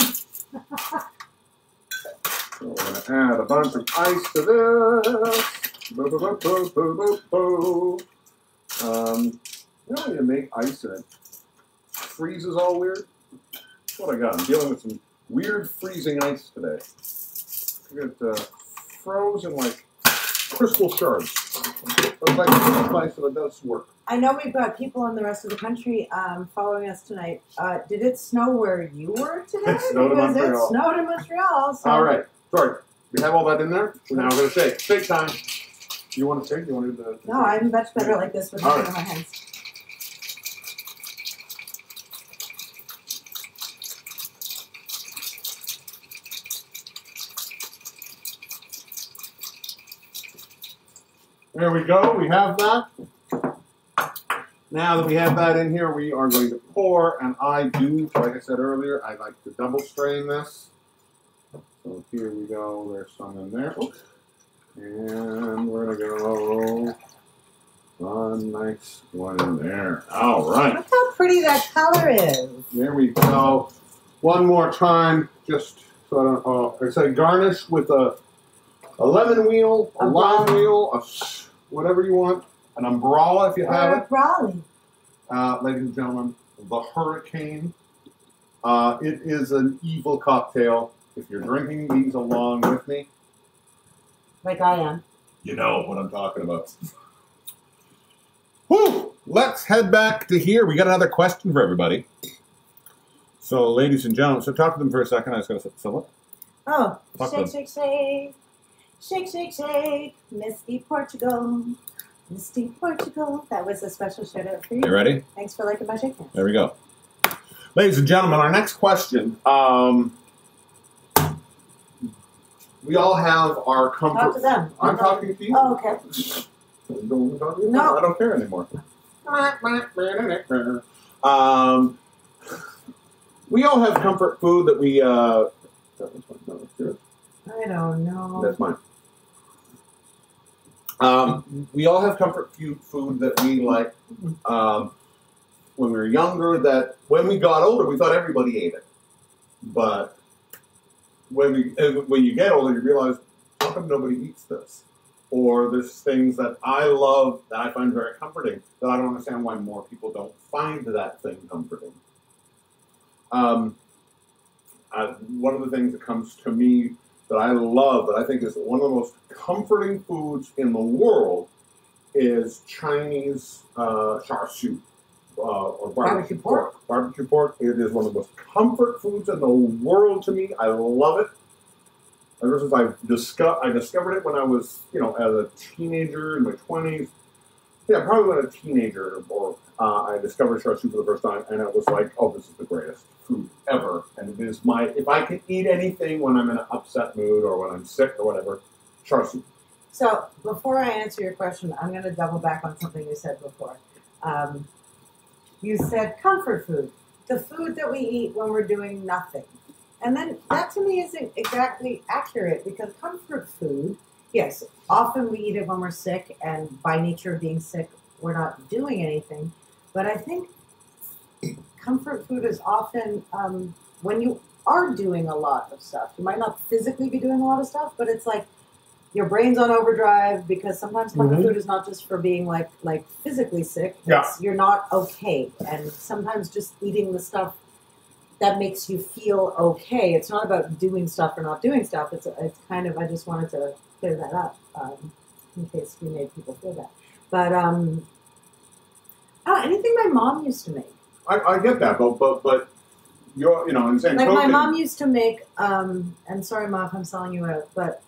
A: we're going to add a bunch of ice to this. Boo, boo, boo, boo, boo, boo, boo. You know, you make ice and it freezes all weird. That's what I got. I'm dealing with some weird freezing ice today. I got frozen like crystal shards. It's like nice, so it does work.
B: I know we've got people in the rest of the country following us tonight. Did it snow where you were today?
A: It snowed in Montreal.
B: It snowed in Montreal. So.
A: All right. Sorry. We have all that in there. So now we're going to shake. Shake time. Do you want to shake? Do you want to do the...
B: No, I'm much better like this with nothing in my hands.
A: There we go. We have that. Now that we have that in here, we are going to pour, and I do, like I said earlier, I like to double strain this. So here we go. There's some in there. Oops. And we're going to go one nice one in there. All right.
B: Look how pretty that color is.
A: There we go. One more time, just so I don't, I say garnish with a lemon wheel, a lime wheel, whatever you want, an umbrella if you have it.
B: Raleigh.
A: Ladies and gentlemen, the Hurricane. It is an evil cocktail. If you're drinking these along with me,
B: like I am,
A: you know what I'm talking about. Whew! Let's head back to here. We got another question for everybody. So, ladies and gentlemen, so talk to them for a second. I was going to say, what?
B: Oh, shake, shake, shake. Shake, shake, shake. Misty Portugal. Misty Portugal. That was a special shout out for you.
A: You ready?
B: Thanks for liking my shake hands.
A: There we go. Ladies and gentlemen, our next question. We all have our comfort.
B: Talk to them.
A: I'm talking to you.
B: Oh, okay.
A: No, I don't care anymore. We all have comfort food that we.
B: I don't know.
A: That's mine. We all have comfort food that we like when we were younger, that when we got older, we thought everybody ate it. But when you get older, you realize, how come nobody eats this? or there's things that I love that I find very comforting that I don't understand why more people don't find that thing comforting. One of the things that comes to me that I love, that I think is one of the most comforting foods in the world, is Chinese char siu. Or barbecue pork. Barbecue pork. It is one of the most comfort foods in the world to me. I love it. Ever since I discovered it when I was, as a teenager in my 20s. Yeah, probably when I was a teenager, or I discovered char siu for the first time, and it was like, oh, this is the greatest food ever. And it is if I can eat anything when I'm in an upset mood or when I'm sick or whatever, char siu.
B: So before I answer your question, I'm going to double back on something you said before. You said comfort food, the food that we eat when we're doing nothing. And then that to me isn't exactly accurate, because comfort food, yes, often we eat it when we're sick, and by nature of being sick, we're not doing anything. But I think comfort food is often when you are doing a lot of stuff. You might not physically be doing a lot of stuff, but it's like your brain's on overdrive, because sometimes comfort food is not just for being like physically sick. It's, you're not okay. And sometimes just eating the stuff that makes you feel okay. It's not about doing stuff or not doing stuff. It's kind of, I just wanted to clear that up in case we made people feel that. But anything my mom used to make.
A: I get that, but you're, in saying
B: like my mom used to make, and sorry, Mom, if I'm selling you out, but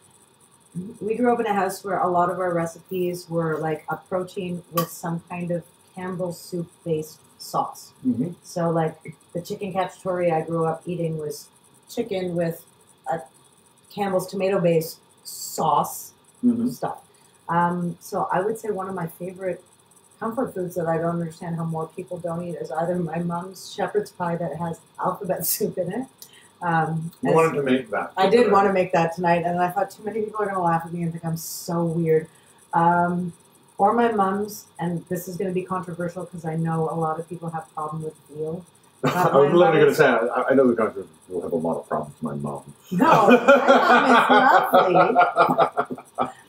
B: we grew up in a house where a lot of our recipes were like a protein with some kind of Campbell's soup-based sauce. Mm-hmm. So like the chicken cacciatore I grew up eating was chicken with a Campbell's tomato-based sauce stuff. So I would say one of my favorite comfort foods that I don't understand how more people don't eat is either my mom's shepherd's pie that has alphabet soup in it.
A: You wanted to make that.
B: I did want to make that tonight, and I thought too many people are going to laugh at me and think I'm so weird. Or my mom's, and this is going to be controversial because I know a lot of people have a problem with veal.
A: I was literally going to say, I know the country will have a lot of problems with my mom.
B: No, my mom is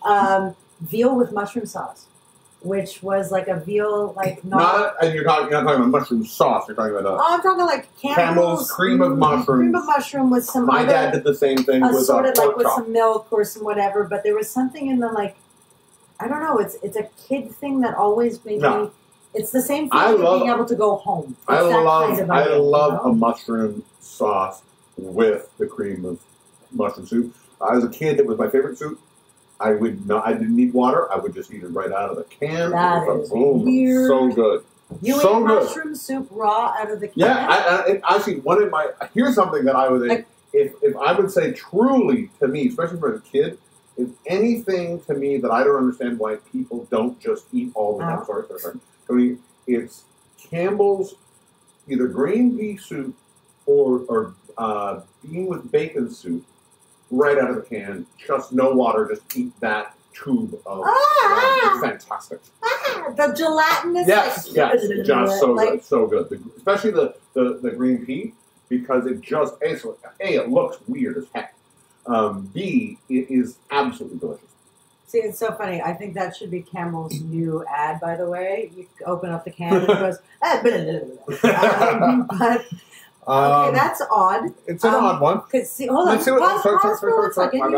B: lovely. Veal with mushroom sauce, which was like a veal, like
A: and you're not talking about mushroom sauce. You're talking about.
B: I'm talking like Campbell's
A: cream of mushroom.
B: Cream of mushroom with some.
A: My dad did the same thing with
B: sort of like
A: pork
B: with
A: chop.
B: some milk or some whatever, but there was something in the like. I don't know. It's a kid thing that always made me. It's the same feeling of being able to go home. It's
A: I love
B: a
A: mushroom sauce with the cream of mushroom soup. As a kid, it was my favorite soup. I didn't need water. I would just eat it right out of the can.
B: That is weird.
A: So good.
B: You ate mushroom soup raw out of the can?
A: Yeah, actually, here's something that I would, if I would say truly to me, especially for a kid, if anything to me that I don't understand why people don't just eat all the time. Sorry. I mean, it's Campbell's either green pea soup or bean with bacon soup right out of the can. Just no water. Just eat that tube of. It's fantastic.
B: The gelatinous.
A: Yes, just so good, so good. Especially the green pea, because it just it looks weird as heck. B, it is absolutely delicious.
B: See, it's so funny. I think that should be Campbell's new ad, by the way. You open up the can and it goes, but okay, that's odd.
A: It's an odd one.
B: Hold on. Pause for a second.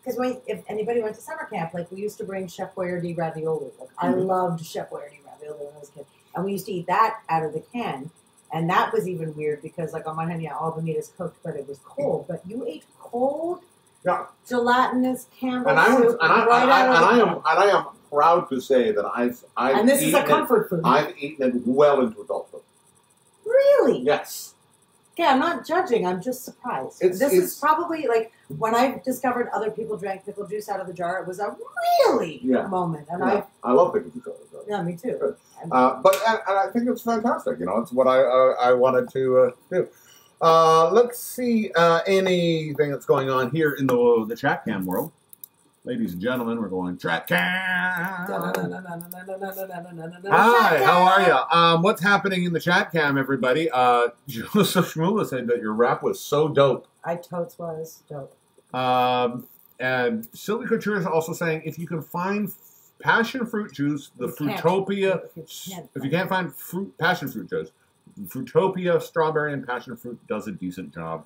B: Because
A: My bad.
B: if anybody went to summer camp, like we used to bring Chef Boyardee ravioli. Like I loved Chef Boyardee ravioli when I was a kid, and we used to eat that out of the can. And that was even weird because, like, on one hand, all the meat is cooked, but it was cold. But you ate cold, gelatinous Campbell's soup
A: I am proud to say that I've
B: and this is a comfort food.
A: I've eaten it well into adulthood.
B: Really?
A: Yes.
B: Yeah, I'm not judging. I'm just surprised. This is probably like when I discovered other people drank pickle juice out of the jar. It was a really moment, and
A: I love pickle juice out of the jar.
B: Yeah, me too.
A: But I think it's fantastic. It's what I wanted to do. Let's see anything that's going on here in the chat cam world. Ladies and gentlemen, we're going chat cam. Hi, how are you? What's happening in the chat cam, everybody? Joseph Shmula said that your rap was so dope.
B: I totes was dope.
A: And Sylvie Couture is also saying if you can find passion fruit juice, the Fruitopia. If you can't find passion fruit juice, Fruitopia strawberry and passion fruit does a decent job.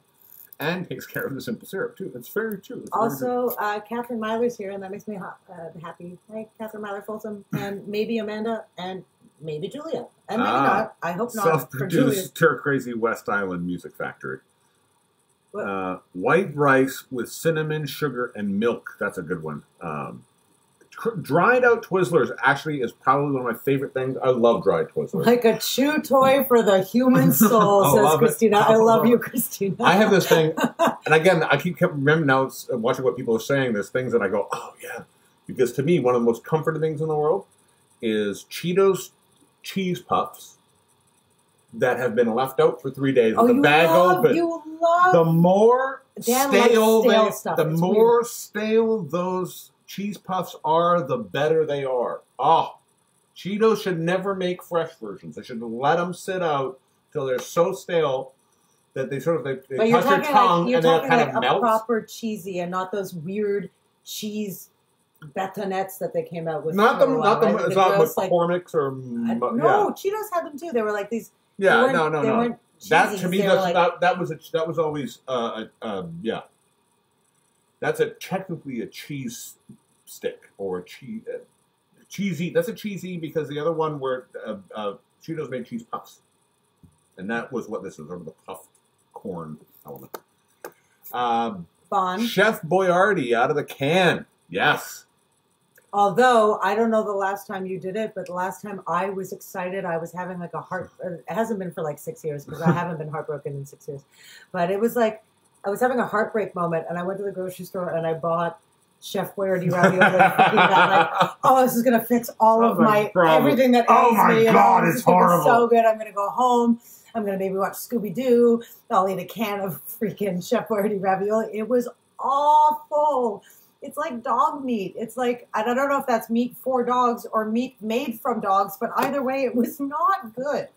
A: And takes care of the simple syrup, too. It's very true. It's
B: also, Catherine Myler's here, and that makes me happy. Hi, Catherine Myler Folsom, and maybe Amanda, and maybe Julia. And maybe not. I hope not.
A: Self-produced Crazy West Island Music Factory. White rice with cinnamon, sugar, and milk. That's a good one. Dried out Twizzlers actually is probably one of my favorite things. I love dried Twizzlers.
B: Like a chew toy for the human soul, says Christina. I love you, Christina.
A: I have this thing, and again, I keep remembering now, watching what people are saying, there's things that I go, oh yeah. Because to me, one of the most comforting things in the world is Cheetos cheese puffs that have been left out for 3 days.
B: Oh,
A: the bag open.
B: You love
A: the more stale
B: stuff.
A: The more stale those cheese puffs are, the better they are. Oh, Cheetos should never make fresh versions. They should let them sit out till they're so stale that they sort of they touch your tongue and then it kind of melts.
B: Proper cheesy and not those weird cheese batonettes that they came out with.
A: Not McCormick's or
B: no, Cheetos had them too. They were like these.
A: Yeah, no. That to me, that was always yeah. That's technically a cheese stick or a cheesy. That's a cheesy because the other one were Cheetos made cheese puffs, and that was what this is, over the puffed corn element.
B: Bon.
A: Chef Boyardee out of the can. Yes.
B: Although, I don't know the last time you did it, but the last time I was excited, I was having like a heart... It hasn't been for like 6 years, because I haven't been heartbroken in 6 years. But it was like, I was having a heartbreak moment, and I went to the grocery store, and I bought Chef Boyardee ravioli. Like, oh, this is going to fix all of my... Everything that ails me.
A: Oh my God, it's horrible.
B: So good. I'm going to go home. I'm going to maybe watch Scooby-Doo. I'll eat a can of freaking Chef Boyardee ravioli. It was awful. It's like dog meat. It's like, I don't know if that's meat for dogs or meat made from dogs, but either way, it was not good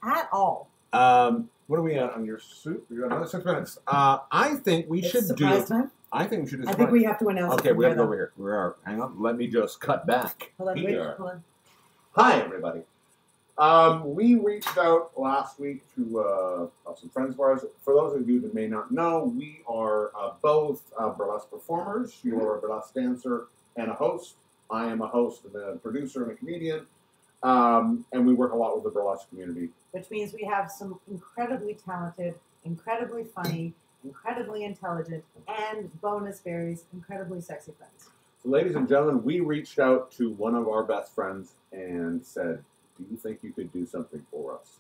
B: at all.
A: What are we at on your soup? We got another 6 minutes. I think we should do...
B: Time?
A: I think we should do...
B: I think we have to announce
A: Okay, we have to go over here. We are. Hang on. Let me just cut back.
B: Hold on, wait, hold on.
A: Hi, everybody. We reached out last week to some friends of ours. For those of you that may not know, we are both burlesque performers. You're a burlesque dancer and a host. I am a host and a producer and a comedian. And we work a lot with the burlesque community.
B: Which means we have some incredibly talented, incredibly funny, incredibly intelligent, and bonus berries, incredibly sexy friends.
A: So, ladies and gentlemen, we reached out to one of our best friends and said, do you think you could do something for us?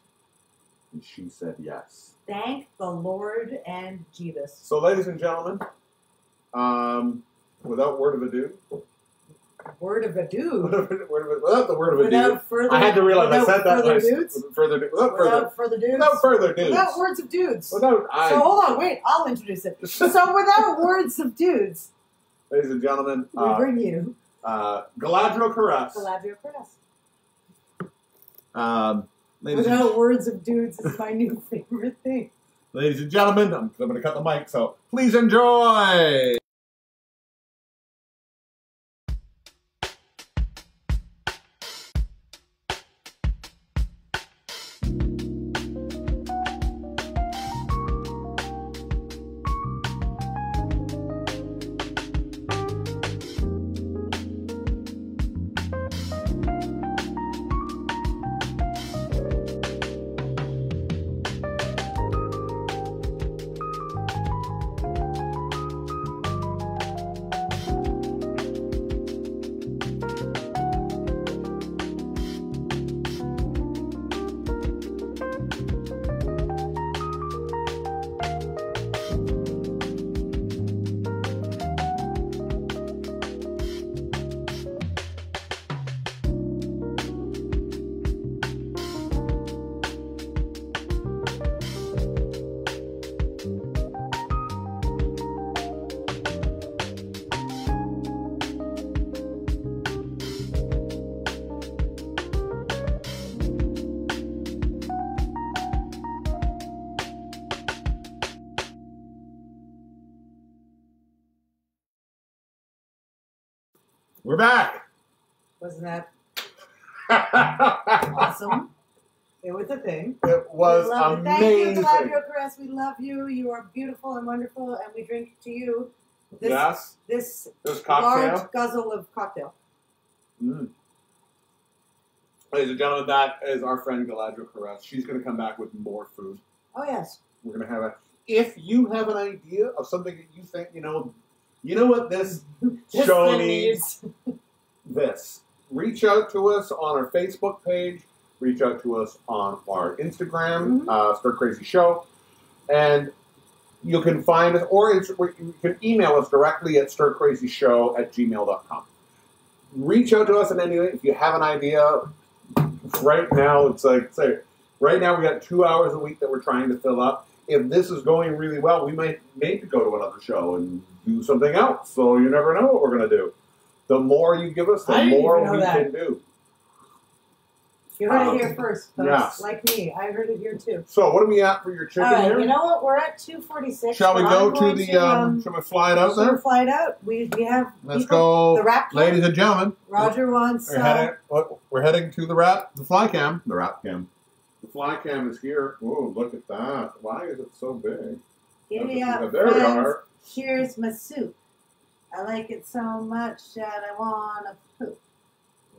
A: And she said yes.
B: Thank the Lord and Jeebus.
A: So, ladies and gentlemen, without word of ado.
B: Word of ado?
A: Without the word of ado. I had to realize I said that.
B: Without further dudes?
A: Without further dudes.
B: Without words of dudes.
A: So
B: hold on, wait, I'll introduce it. So without words of dudes.
A: Ladies and gentlemen.
B: We bring you.
A: Galadriel Caress.
B: Galadriel Caress.
A: Without
B: words of dudes is my new favorite thing.
A: Ladies and gentlemen, I'm going to cut the mic, so please enjoy. We're back.
B: Wasn't that awesome? It was a thing.
A: It was
B: amazing.
A: amazing.
B: Thank you, Diabloe Caress. We love you. You are beautiful and wonderful, and we drink to you this
A: cocktail.
B: large guzzle of cocktail.
A: Mm. Ladies and gentlemen, that is our friend Galadriel Caress. She's going to come back with more food.
B: Oh, yes.
A: We're going to have a... If you have an idea of something that you think, you know what this show needs? This. Reach out to us on our Facebook page. Reach out to us on our Instagram, Stir Crazy Show. And you can find us, or you can email us directly at stircrazyshow@gmail.com. Reach out to us in any way. If you have an idea, right now, it's like, say, right now we got 2 hours a week that we're trying to fill up. If this is going really well, we might maybe go to another show and do something else. So you never know what we're going to do. The more you give us, the more we can do.
B: You heard it here first, folks. Yes. Like me, I heard it here too.
A: So, what are we at for your chicken here?
B: You know what? We're at 2:46.
A: Shall we go to the? Shall we fly it out there?
B: We'll fly it out. We have.
A: Let's go,
B: the rap cam.
A: Ladies and gentlemen.
B: Roger wants.
A: We're heading to the fly cam. The rap cam. The fly cam is here. Oh, look at that! Why is it so big?
B: Giddy up,
A: there we are.
B: Here's my soup. I like it so much that I wanna poop.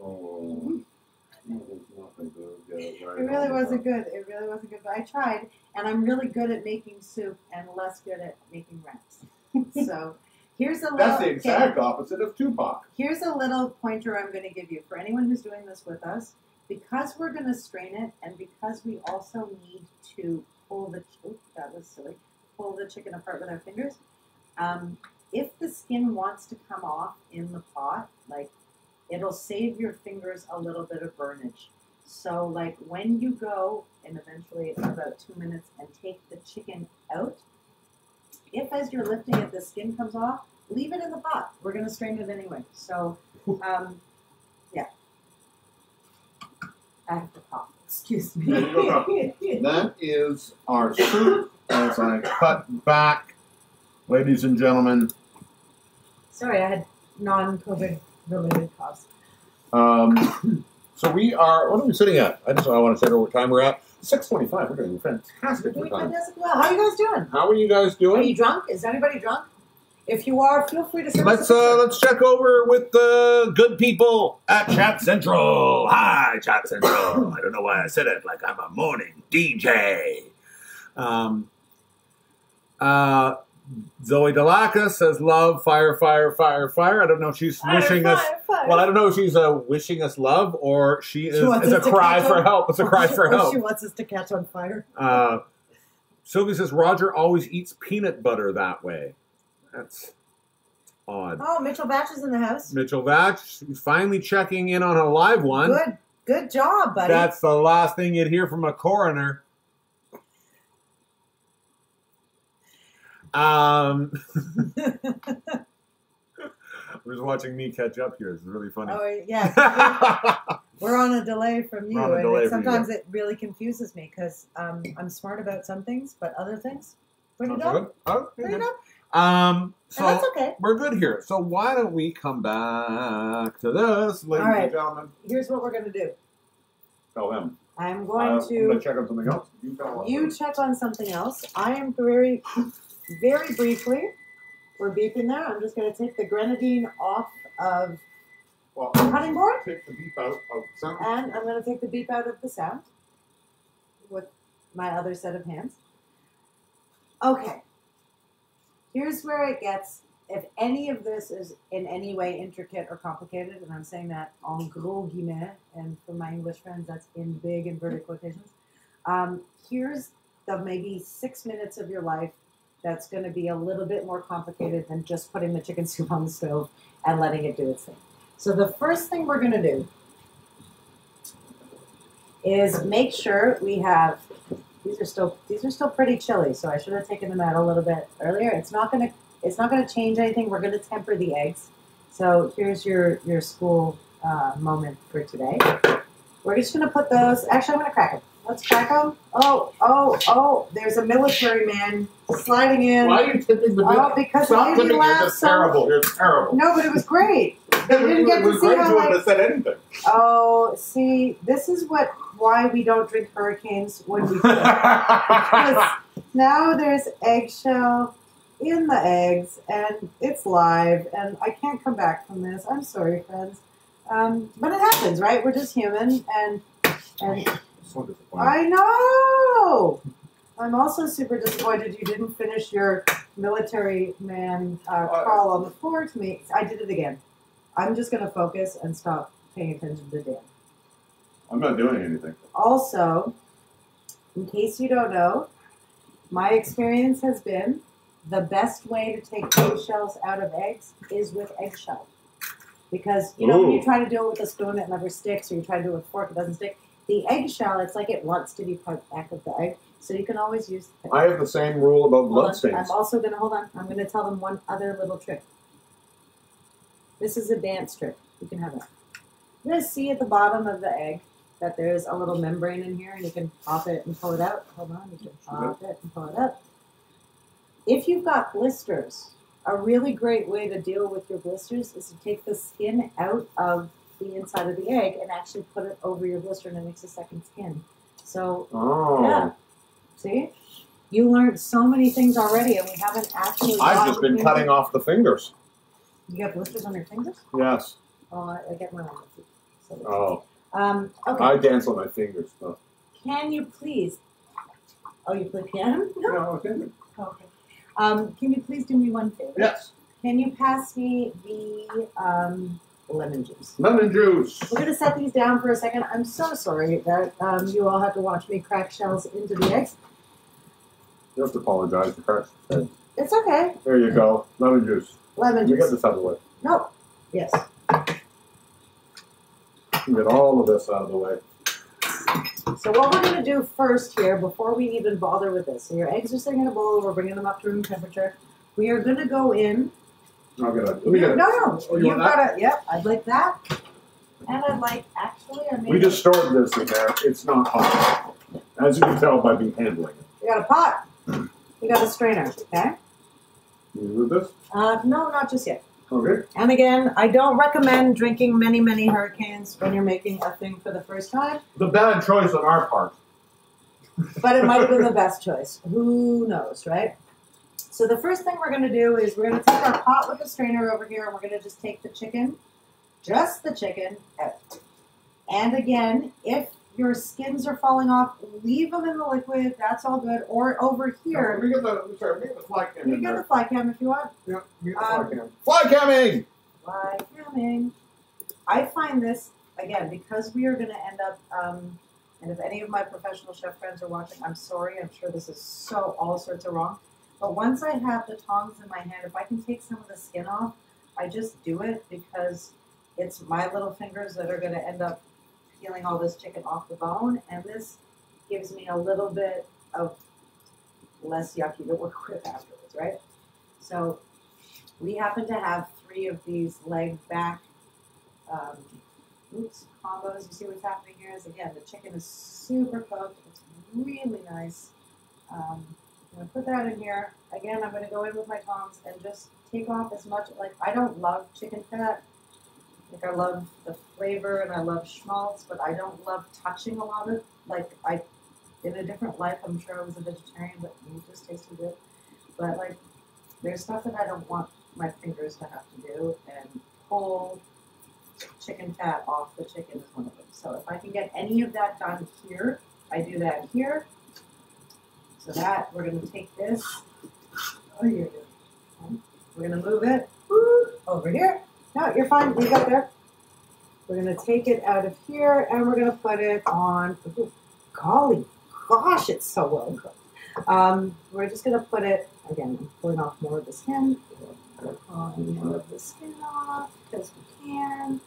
A: Oh.
B: It really wasn't good. It really wasn't good, but I tried, and I'm really good at making soup and less good at making wraps. So here's a little.
A: That's the exact opposite of Tupac.
B: Here's a little pointer I'm going to give you for anyone who's doing this with us. Because we're going to strain it, and because we also need to pull the chicken apart with our fingers. If the skin wants to come off in the pot, like, it'll save your fingers a little bit of burnage. So, like, when you go, and eventually it's about 2 minutes, and take the chicken out, if as you're lifting it, the skin comes off, leave it in the pot. We're going to strain it anyway. So, yeah. I have to pop. Excuse me.
A: That is our soup as I cut back. Ladies and gentlemen.
B: Sorry, I had non-COVID related coughs.
A: So we are, what are we sitting at? I want to say what time we're at. 6:25. We're doing fantastic.
B: We're doing fantastic well. How are you guys doing?
A: How are you guys doing?
B: Are you drunk? Is anybody drunk? If you are, feel free to send
A: us let's check over with the good people at Chat Central. Hi, Chat Central. I don't know why I said it like I'm a morning DJ. Zoe Delacca says, love, fire, fire, fire, fire. I don't know if she's wishing us... Fire. Well, I don't know if she's wishing us love or she is it's a cry for help. It's a cry for help.
B: She wants us to catch on fire.
A: Sylvia says, Roger always eats peanut butter that way. That's odd.
B: Oh, Mitchell Batch is in the house.
A: Mitchell Batch, he's finally checking in on a live one.
B: Good job, buddy.
A: That's the last thing you'd hear from a coroner. We're just watching me catch up here. It's really funny.
B: Oh, yeah. We're on a delay from you. And sometimes it really confuses me because I'm smart about some things, but other things, pretty dumb. Pretty dumb.
A: So
B: that's okay.
A: We're good here. So why don't we come back to this, ladies and gentlemen?
B: Here's what we're going to do.
A: Tell them.
B: I'm going to
A: check on something else.
B: You check on something else. I am very briefly, we're beeping there. I'm just going to take the grenadine off of the cutting board.
A: Take the beep out of the sound.
B: And I'm going to take the beep out of the sound with my other set of hands. Okay. Here's where it gets, if any of this is in any way intricate or complicated, and I'm saying that en gros guillemets, and for my English friends, that's in big inverted quotations. Here's the maybe 6 minutes of your life that's going to be a little bit more complicated than just putting the chicken soup on the stove and letting it do its thing. So the first thing we're going to do is make sure we have... These are still pretty chilly, so I should have taken them out a little bit earlier. It's not gonna change anything. We're gonna temper the eggs. So here's your school moment for today. We're just gonna put those. Actually, I'm gonna crack them. Let's crack them. Oh! There's a military man sliding in.
A: Why are you tipping the beef?
B: Oh, because
A: stop tipping. It's terrible. It's terrible.
B: No, but it was great. didn't get to
A: was
B: see
A: great.
B: how,
A: You wouldn't
B: like-
A: have said anything.
B: Oh, see, this is why we don't drink hurricanes when we cook. Because now there's eggshell in the eggs, and it's live, and I can't come back from this. I'm sorry, friends. But it happens, right? We're just human, and
A: So disappointed.
B: I know. I'm also super disappointed you didn't finish your military man crawl on the floor to me. I did it again. I'm just going to focus and stop paying attention to Dan.
A: I'm not doing anything.
B: Also, in case you don't know, my experience has been the best way to take eggshells out of eggs is with eggshell. Because, you know, when you try to do it with a spoon, it never sticks, or you try to do it with a fork, it doesn't stick. The eggshell, it's like it wants to be part back of the egg, so you can always use the
A: I have the same rule about blood stains.
B: I'm also going to, I'm going to tell them one other little trick. This is a dance trick. You can have it. You're going to see at the bottom of the egg that there's a little membrane in here, and you can pop it and pull it out. Hold on, you can pop it and pull it out. If you've got blisters, a really great way to deal with your blisters is to take the skin out of the inside of the egg and actually put it over your blister, and it makes a second skin. So, yeah. See? You learned so many things already, and we haven't actually...
A: I've just been cutting off the fingers.
B: You got blisters on your fingers?
A: Yes.
B: Oh, I get mine on my feet. So,
A: Oh.
B: okay.
A: I dance on my fingers, though.
B: Can you please... Oh, you play piano?
A: No, okay.
B: Okay. Can you please do me one favor?
A: Yes.
B: Can you pass me the lemon juice?
A: Lemon juice.
B: We're going to set these down for a second. I'm so sorry that you all have to watch me crack shells into the eggs.
A: You have to apologize for cracking.
B: It's okay.
A: There you go. Lemon juice.
B: Lemon
A: You
B: juice.
A: get this out of the way.
B: No. Yes.
A: You get all of this out of the way.
B: So what we're going to do first here, before we even bother with this, so your eggs are sitting in a bowl, we're bringing them up to room temperature. We are going to go in.
A: I'll get it.
B: No.
A: Oh, you want that?
B: Yep, I'd like that. And I'd like, actually, I made
A: We just stored this in there. It's not hot. As you can tell by me handling it.
B: We got a pot. We got a strainer, okay?
A: You with this?
B: No, not just yet.
A: Okay.
B: And again, I don't recommend drinking many, many hurricanes when you're making a thing for the first time.
A: The bad choice on our part.
B: But it might have been the best choice. Who knows, right? So the first thing we're going to do is we're going to take our pot with the strainer over here, and we're going to just take the chicken, just the chicken, out. And again, if your skins are falling off, leave them in the liquid. That's all good. Or over here.
A: We get the fly cam
B: You
A: in
B: get
A: there.
B: the fly cam if you want.
A: Yeah, we get the fly cam. Fly camming!
B: Fly camming. I find this, again, because we are going to end up, and if any of my professional chef friends are watching, I'm sorry. I'm sure this is so all sorts of wrong. But once I have the tongs in my hand, if I can take some of the skin off, I just do it because it's my little fingers that are going to end up peeling all this chicken off the bone. And this gives me a little bit of less yucky to work with afterwards, right? So we happen to have 3 of these leg back combos. You see what's happening here is, again, the chicken is super cooked. It's really nice. I'm going to put that in here. Again, I'm going to go in with my tongs and just take off as much. Like, I don't love chicken fat. Like, I love the flavor and I love schmaltz, but I don't love touching a lot of it. Like, in a different life, I'm sure I was a vegetarian, but it just tasted good. But, like, there's stuff that I don't want my fingers to have to do, and pull chicken fat off the chicken is one of them. So if I can get any of that done here, I do that here. So that, we're going to take this. Oh, you're good. We're going to move it over here. No, you're fine. You got there. We're going to take it out of here, and we're going to put it on. Ooh, golly gosh, it's so well cooked. We're just going to put it, again, I'm pulling off more of the skin. Pulling more of the skin off because we can.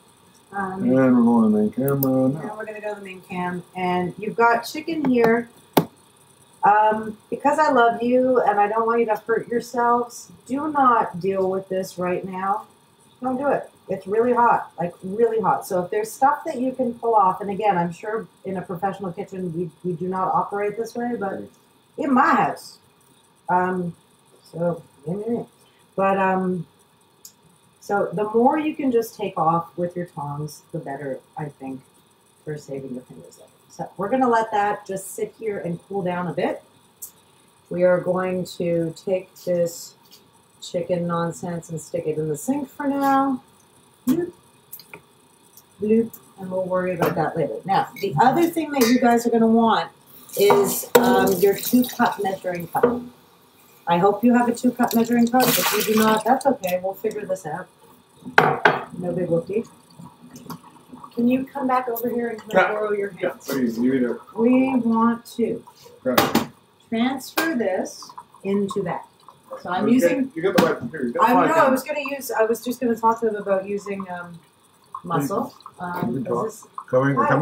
A: And we're going to the main camera now.
B: Now we're going to go to the main cam. And you've got chicken here. Because I love you and I don't want you to hurt yourselves, do not deal with this right now. Don't do it. It's really hot, like really hot. So if there's stuff that you can pull off, and again, I'm sure in a professional kitchen we do not operate this way, but in my house, so So the more you can just take off with your tongs, the better, I think, for saving your fingers later. So we're going to let that just sit here and cool down a bit. We are going to take this chicken nonsense and stick it in the sink for now. Bloop, bloop, and we'll worry about that later. Now, the other thing that you guys are going to want is your 2-cup measuring cup. I hope you have a 2-cup measuring cup. If you do not, that's okay. We'll figure this out. No big whoopie. Can you come back over here and can I borrow your hands?
A: Yeah, please. You either.
B: We want to transfer this into that. So I'm using.
A: You got the right computer.
B: I was going to use. I was just going to talk to them about using muscle.
A: Coming
B: I know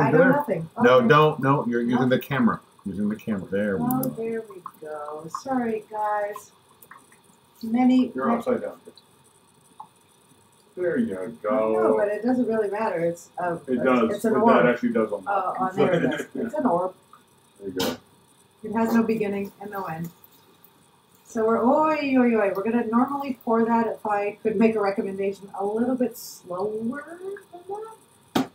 A: together?
B: nothing.
A: No,
B: Okay.
A: don't. No, you're using the camera. Using the camera. There we
B: Oh,
A: go.
B: there we go. Sorry, guys. Many.
A: You're upside down. There you
B: I know,
A: go.
B: but it doesn't really matter. It's
A: It does.
B: It's an
A: That
B: orb.
A: actually does on
B: Oh, on there it is. It's an orb.
A: There you go.
B: It has no beginning and no end. So we're gonna normally pour that, if I could make a recommendation, a little bit slower than that.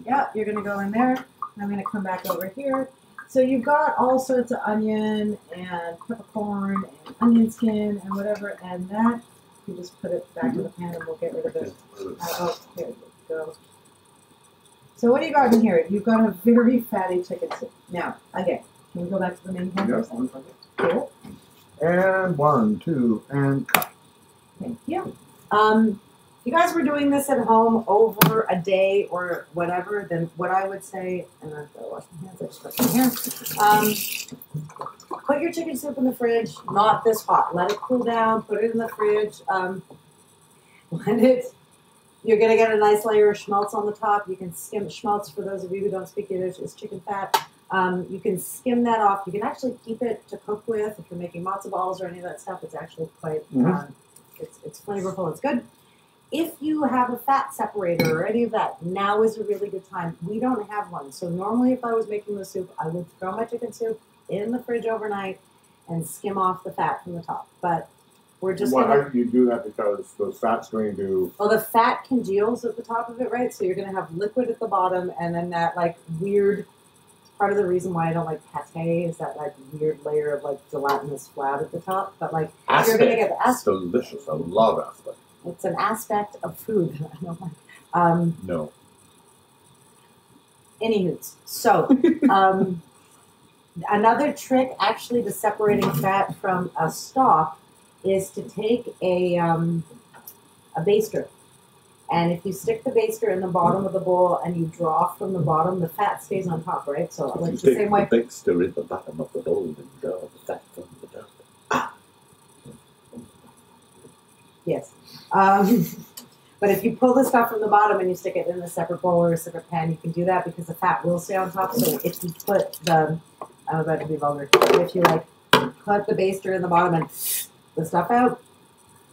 B: Yeah, you're gonna go in there. I'm gonna come back over here. So you've got all sorts of onion and peppercorn and onion skin and whatever, and that you just put it back in the pan and we'll get rid of it. Oh, here we go. So what do you got in here? You've got a very fatty chicken soup. Now, again, can we go back to the main pan for a second? Cool.
A: And 1, 2, and cut.
B: Thank you. If you guys were doing this at home over a day or whatever, then what I would say, and I've got to wash my hands, I just washed my hands. Put your chicken soup in the fridge, not this hot. Let it cool down, put it in the fridge. You're going to get a nice layer of schmaltz on the top. You can skim schmaltz, for those of you who don't speak Yiddish, is chicken fat. You can skim that off. You can actually keep it to cook with. If you're making matzo balls or any of that stuff, it's actually quite, it's flavorful, it's good. If you have a fat separator or any of that, now is a really good time. We don't have one. So normally if I was making the soup, I would throw my chicken soup in the fridge overnight and skim off the fat from the top. But we're just
A: Why do you do that? Because the fat's going to...
B: Well, the fat congeals at the top of it, right? So you're going to have liquid at the bottom, and then that, like, weird... Part of the reason why I don't like pate is that, like, weird layer of, like, gelatinous fat at the top. But, like, you're going to get the
A: aspect. Delicious. I love aspect.
B: It's an aspect of food that I don't like.
A: No.
B: Anywho, so... another trick, actually, to separating fat from a stock is to take a baster. And if you stick the baster in the bottom of the bowl and you draw from the bottom, the fat stays on top, right? So like the same way.
A: The baster in the bottom of the bowl and draw the fat from the top.
B: Yes. But if you pull the stuff from the bottom and you stick it in a separate bowl or a separate pan, you can do that because the fat will stay on top. So if you put the, I'm about to be vulgar, if you like put the baster in the bottom and the stuff out,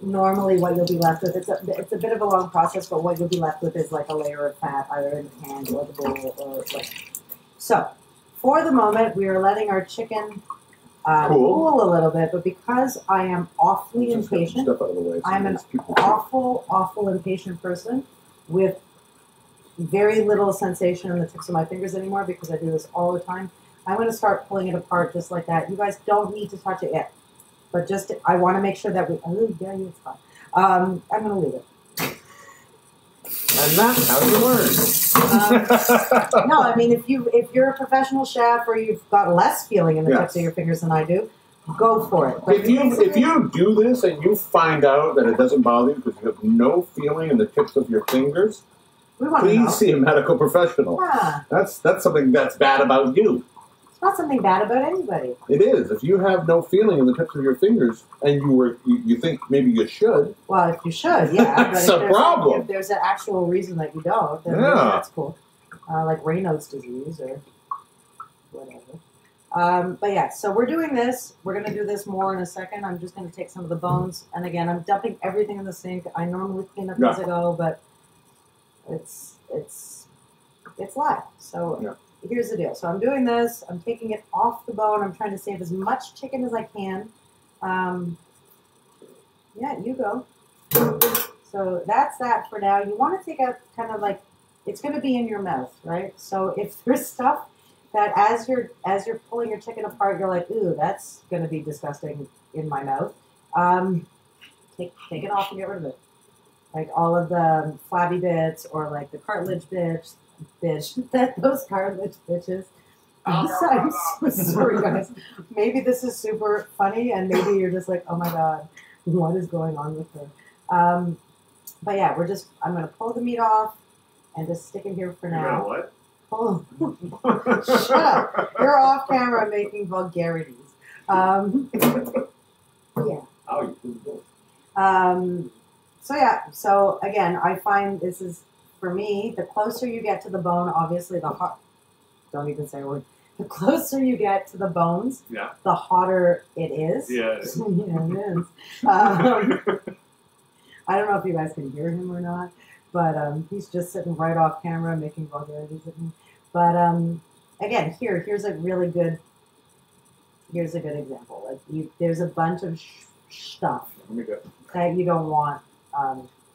B: normally what you'll be left with, it's a bit of a long process, but what you'll be left with is like a layer of fat either in the pan or the bowl or like. So for the moment, we are letting our chicken cool a little bit, but because I am awfully impatient, I'm an awful impatient person with very little sensation in the tips of my fingers anymore because I do this all the time. I'm going to start pulling it apart just like that. You guys don't need to touch it yet, but just I want to make sure that we. Oh yeah, it's fine. I'm going to leave it.
A: And that's how you learn.
B: No, I mean if you're a professional chef or you've got less feeling in the tips of your fingers than I do, go for it. But
A: if you do this and you find out that it doesn't bother you because you have no feeling in the tips of your fingers, please see a medical professional.
B: Yeah.
A: That's something that's bad about you.
B: It's not something bad about anybody.
A: It is. If you have no feeling in the tips of your fingers and you think maybe you should.
B: Well, if you should, yeah.
A: That's a problem.
B: If there's an actual reason that you don't, then maybe that's cool. Like Raynaud's disease or whatever. But yeah, so we're doing this. We're going to do this more in a second. I'm just going to take some of the bones. And again, I'm dumping everything in the sink. I normally clean up as I go, but it's live. So here's the deal. So I'm doing this. I'm taking it off the bone. I'm trying to save as much chicken as I can. Yeah, you go. So that's that for now. You want to take a kind of like, it's going to be in your mouth, right? So if there's stuff that as you're pulling your chicken apart, you're like, ooh, that's going to be disgusting in my mouth. Take it off and get rid of it. Like all of the flabby bits or like the cartilage bits, those cartilage bitches. I'm so sorry, guys. Maybe this is super funny, and maybe you're just like, oh my god, what is going on with her? But yeah, I'm going to pull the meat off and just stick it here for now.
A: What?
B: Oh, shut up. You're off camera making vulgarities. Yeah.
A: Oh,
B: So yeah, so again, I find this is, for me, the closer you get to the bone, obviously don't even say a word. The closer you get to the bones,
A: yeah,
B: the hotter it is.
A: Yeah.
B: Yeah, it is. I don't know if you guys can hear him or not, but he's just sitting right off camera making vulgarities at me. But again, here's a good example. Like there's a bunch of stuff that you don't want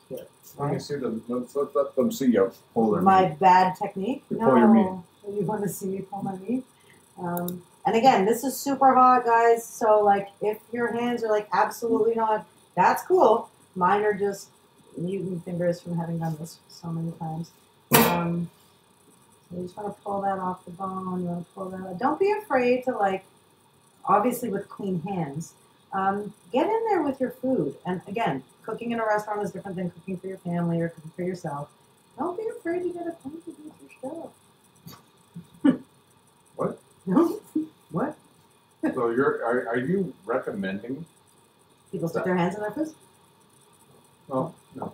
B: here.
A: Let me
B: Right?
A: see them. Let them see you pull their
B: My
A: meat.
B: bad technique?
A: You pull your meat.
B: You want to see me pull my meat? And again, this is super hot, guys. So like, if your hands are like absolutely not, that's cool. Mine are just mutant fingers from having done this so many times. So you just want to pull that off the bone. You want to pull that out. Don't be afraid to like, obviously with clean hands, get in there with your food. And again, cooking in a restaurant is different than cooking for your family or cooking for yourself. Don't be afraid to get acquainted with your stuff.
A: What?
B: No? What?
A: So are you recommending?
B: People stick their hands in their food?
A: Oh, no.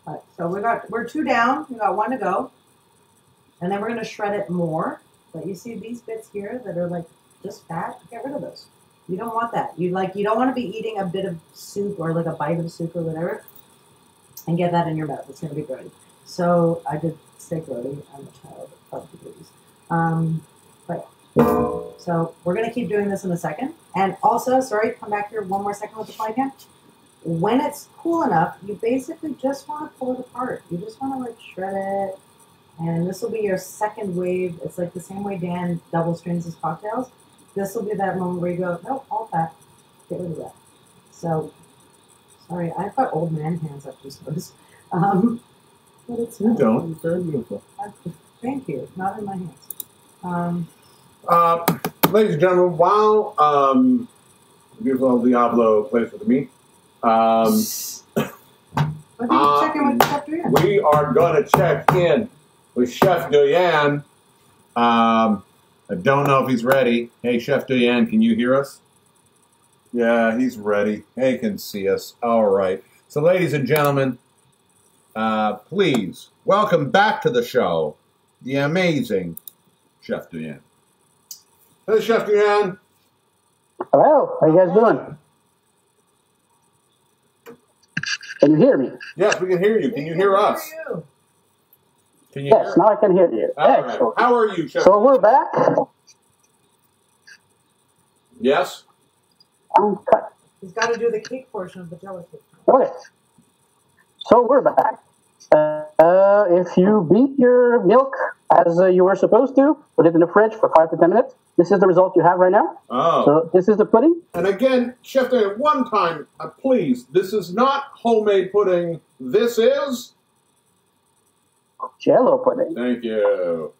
B: Right, so we're 2 down. We got 1 to go, and then we're gonna shred it more. But you see these bits here that are like just fat. Get rid of those. You don't want that. You don't want to be eating a bit of soup or like a bite of soup or whatever, and get that in your mouth. It's gonna be grody. So I did say grody. I'm a child of the grodies. But so we're gonna keep doing this in a second. And also, sorry, come back here 1 more second with the fly pan. When it's cool enough, you basically just want to pull it apart. You just want to like shred it. And this will be your second wave. It's like the same way Dan double strains his cocktails. This will be that moment where you go, nope, all fat. Get rid of that. So, sorry, I've got old man hands up these days. But it's
A: You don't. It's very beautiful.
B: Thank you. Not in my hands.
A: Ladies and gentlemen, while beautiful Diabloe plays with the meat,
B: What are you checking with Chef Duyan?
A: we are going to check in with Chef Duyan. I don't know if he's ready. Hey, Chef Duyan, can you hear us? Yeah, he's ready. He can see us. All right. So, ladies and gentlemen, please welcome back to the show the amazing Chef Duyan. Hey, Chef Duyan.
C: Hello, how you guys doing? Can you hear me?
A: Yes, we can hear you. Can you hear us? Can you
C: Yes,
A: hear
C: now I can hear you.
A: All right.
C: Excellent.
A: How are you, Chef?
C: So we're back.
A: Yes?
B: He's got to do the cake portion of the jello cake.
C: Okay. So we're back. If you beat your milk as you were supposed to, put it in the fridge for 5 to 10 minutes. This is the result you have right now.
A: Oh.
C: So this is the pudding.
A: And again, Chef Duyan, one time, please, this is not homemade pudding. This is?
C: Jello pudding.
A: Thank you.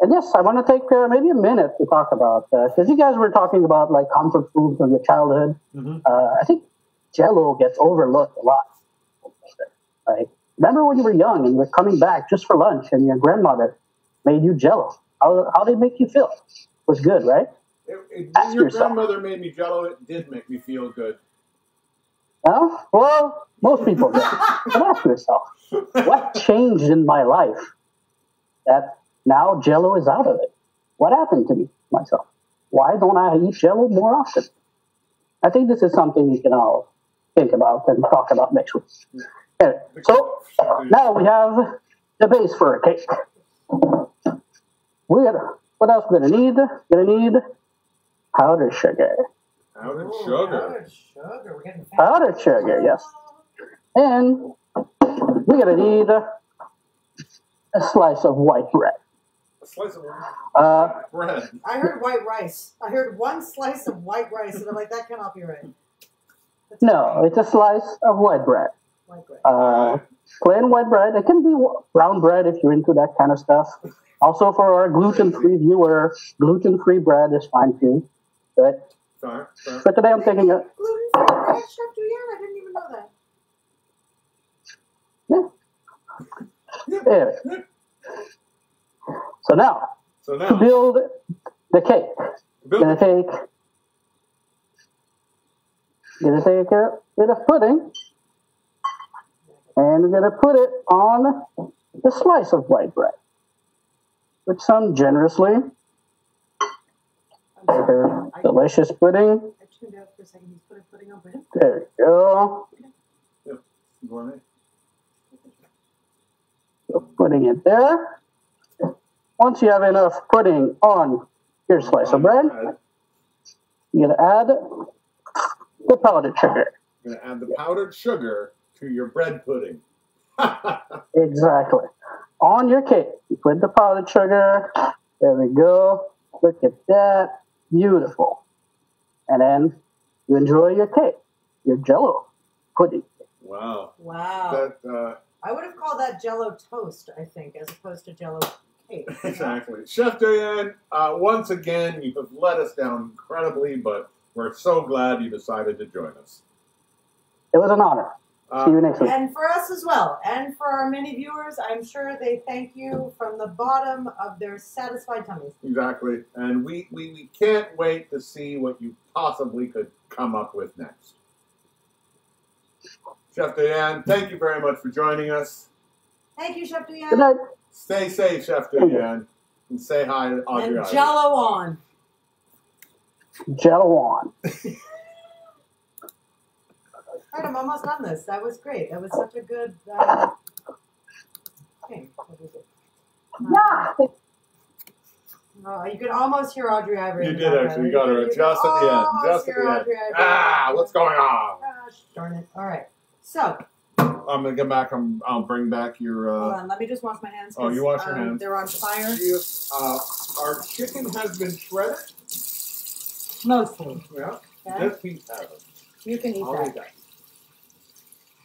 C: And yes, I want to take maybe a minute to talk about because you guys were talking about like comfort food from your childhood.
A: Mm-hmm.
C: I think Jello gets overlooked a lot. Like, remember when you were young and you were coming back just for lunch and your grandmother made you Jello? How did it make you feel? It was good, right?
A: When your grandmother made me Jello, it did make me feel good.
C: No? Well, most people do. But ask yourself, what changed in my life that now Jello is out of it? What happened to me, myself? Why don't I eat Jello more often? I think this is something we can all think about and talk about next week. Anyway, so now we have the base for a cake. What else we're gonna need? We're gonna need powdered sugar.
A: Powdered
B: Ooh,
A: sugar.
B: Powdered sugar. We're getting fancy.
C: Powdered sugar, yes. And we're gonna need a slice of white bread.
A: A slice of bread.
B: I heard white rice. I heard one slice of white rice, and I'm like, that cannot be right. That's
C: No, it's a slice of white bread.
B: white bread.
C: Plain white bread. It can be brown bread if you're into that kind of stuff. Also, for our gluten-free viewer, gluten-free bread is fine too. But
A: Sorry.
C: for today, I'm taking a
B: Gluten-free bread, Chef Julian? I didn't even know that.
C: yeah. So now, to build the cake, you're gonna take a bit of pudding, and we're gonna put it on the slice of white bread. Put some generously. Delicious pudding.
B: I tuned out for a second. He's putting pudding on bread.
C: There we go.
A: Yep. Gourmet.
C: Put pudding it there. Once you have enough pudding on your slice of bread, you're gonna add the powdered sugar.
A: You're gonna add the powdered sugar to your bread pudding.
C: Exactly. On your cake, you put the powdered sugar. There we go. Look at that. Beautiful. And then you enjoy your cake, your Jello pudding.
A: Wow.
B: Wow.
A: That
B: I would have called that Jello toast, I think, as opposed to Jello cake.
A: exactly. Chef Diane, once again, you have let us down incredibly, but we're so glad you decided to join us.
C: It was an honor. See you next week.
B: And for us as well. And for our many viewers, I'm sure they thank you from the bottom of their satisfied tummies.
A: Exactly. And we can't wait to see what you possibly could come up with next. Chef Diane, thank you very much for joining us.
B: Thank you, Chef Diane.
C: Good night.
A: Stay safe, Chef Diane. And say hi to Audrey.
B: And Jello on.
C: Jello on.
B: All right, I'm almost done this. That was great. That was such a good thing. What was it? Oh, you could almost hear Audrey Ivory.
A: You did actually. You got her just at the end. Just at the end. What's going on?
B: Gosh darn it. All right. So.
A: I'm going to get back. I'll bring back your...
B: Hold on. Let me just wash my hands.
A: Oh, you wash your hands.
B: They're on fire.
A: Our chicken has been shredded.
B: Mostly.
A: Yeah.
B: Okay.
A: Just eat that.
B: You can eat
A: I'll
B: that.
A: eat that.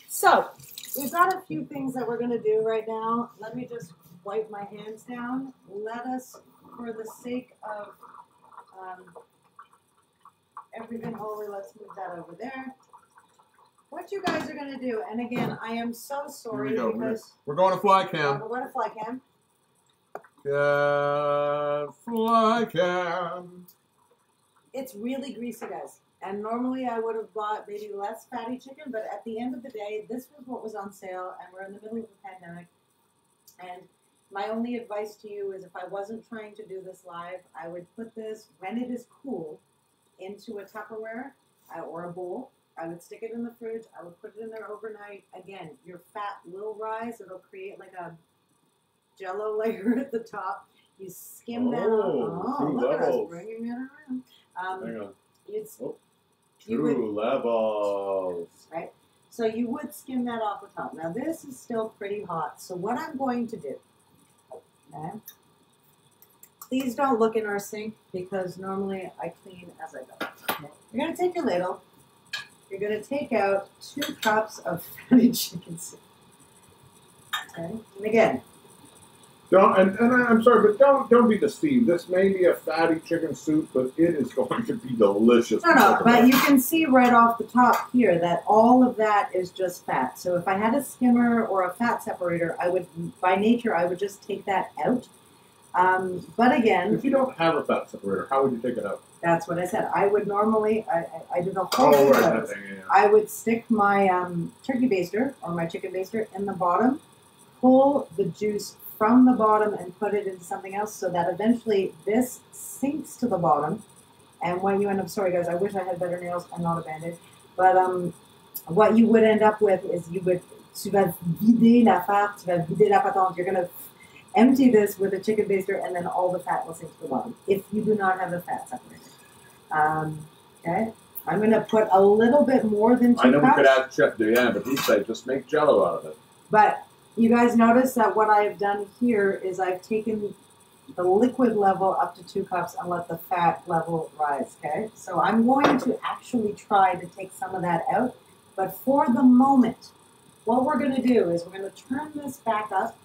B: So, we've got a few things that we're going to do right now. Let me just wipe my hands down. Let us, for the sake of everything holy, let's move that over there. What you guys are going to do, and again, I am so sorry
A: Here we go.
B: because...
A: We're going to fly cam.
B: We're going to fly cam.
A: Fly cam.
B: It's really greasy, guys. And normally I would have bought maybe less fatty chicken, but at the end of the day, this was what was on sale, and we're in the middle of a pandemic. And my only advice to you is if I wasn't trying to do this live, I would put this, when it is cool, into a Tupperware or a bowl. I would stick it in the fridge. I would put it in there overnight. Again, your fat will rise. It'll create like a Jello layer at the top. You skim that off. Oh, look at us bringing it around.
A: Hang on.
B: True
A: levels.
B: Right? So you would skim that off the top. Now this is still pretty hot. So what I'm going to do, okay? Please don't look in our sink because normally I clean as I go. Okay. You're going to take your ladle. You're going to take out 2 cups of fatty chicken soup. Okay? And again,
A: I'm sorry, but don't be deceived. This may be a fatty chicken soup, but it is going to be delicious.
B: No, but you can see right off the top here that all of that is just fat. So if I had a skimmer or a fat separator, I would, by nature, I would just take that out. But again,
A: if you don't have a fat separator, how would you take it out?
B: That's what I said. I would normally, I did a whole
A: Oh, right,
B: thing.
A: that thing, yeah.
B: I would stick my turkey baster or my chicken baster in the bottom, pull the juice from the bottom and put it into something else so that eventually this sinks to the bottom. And when you end up, sorry guys, I wish I had better nails and not a band-aid. But what you would end up with is tu vas vider l'affaire, tu vas vider la patente. You're going to empty this with a chicken baster and then all the fat will sink to the bottom if you do not have a fat separator. Okay. I'm going to put a little bit more than 2 cups.
A: I know we could ask Chef Diane, but he'd say just make Jello out of it.
B: But you guys notice that what I've done here is I've taken the liquid level up to 2 cups and let the fat level rise, okay? So I'm going to actually try to take some of that out. But for the moment, what we're going to do is we're going to turn this back up.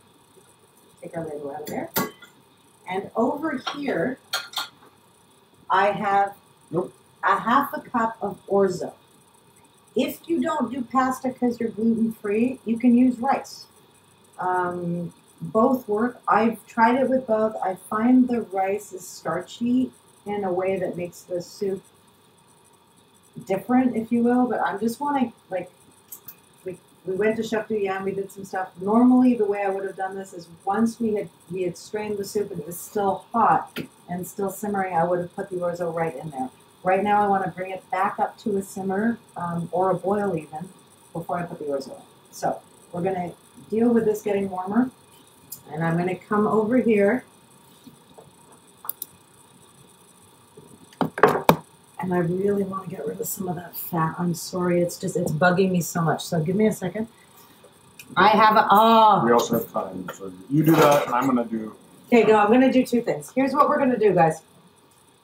B: Take our ladle out of there. And over here, I have a half a cup of orzo. If you don't do pasta because you're gluten-free, you can use rice. Both work. I've tried it with both. I find the rice is starchy in a way that makes the soup different, if you will. But I just want to, like, we went to Chef Diane, we did some stuff. Normally, the way I would have done this is once we had strained the soup and it was still hot and still simmering, I would have put the orzo right in there. Right now, I want to bring it back up to a simmer or a boil even before I put the orzo in. So we're going to deal with this getting warmer. And I'm going to come over here. And I really want to get rid of some of that fat. I'm sorry, it's bugging me so much. So give me a second. I have a,
D: We also have time, so you do that, and I'm going to do...
B: Okay, no, I'm going to do 2 things. Here's what we're going to do, guys.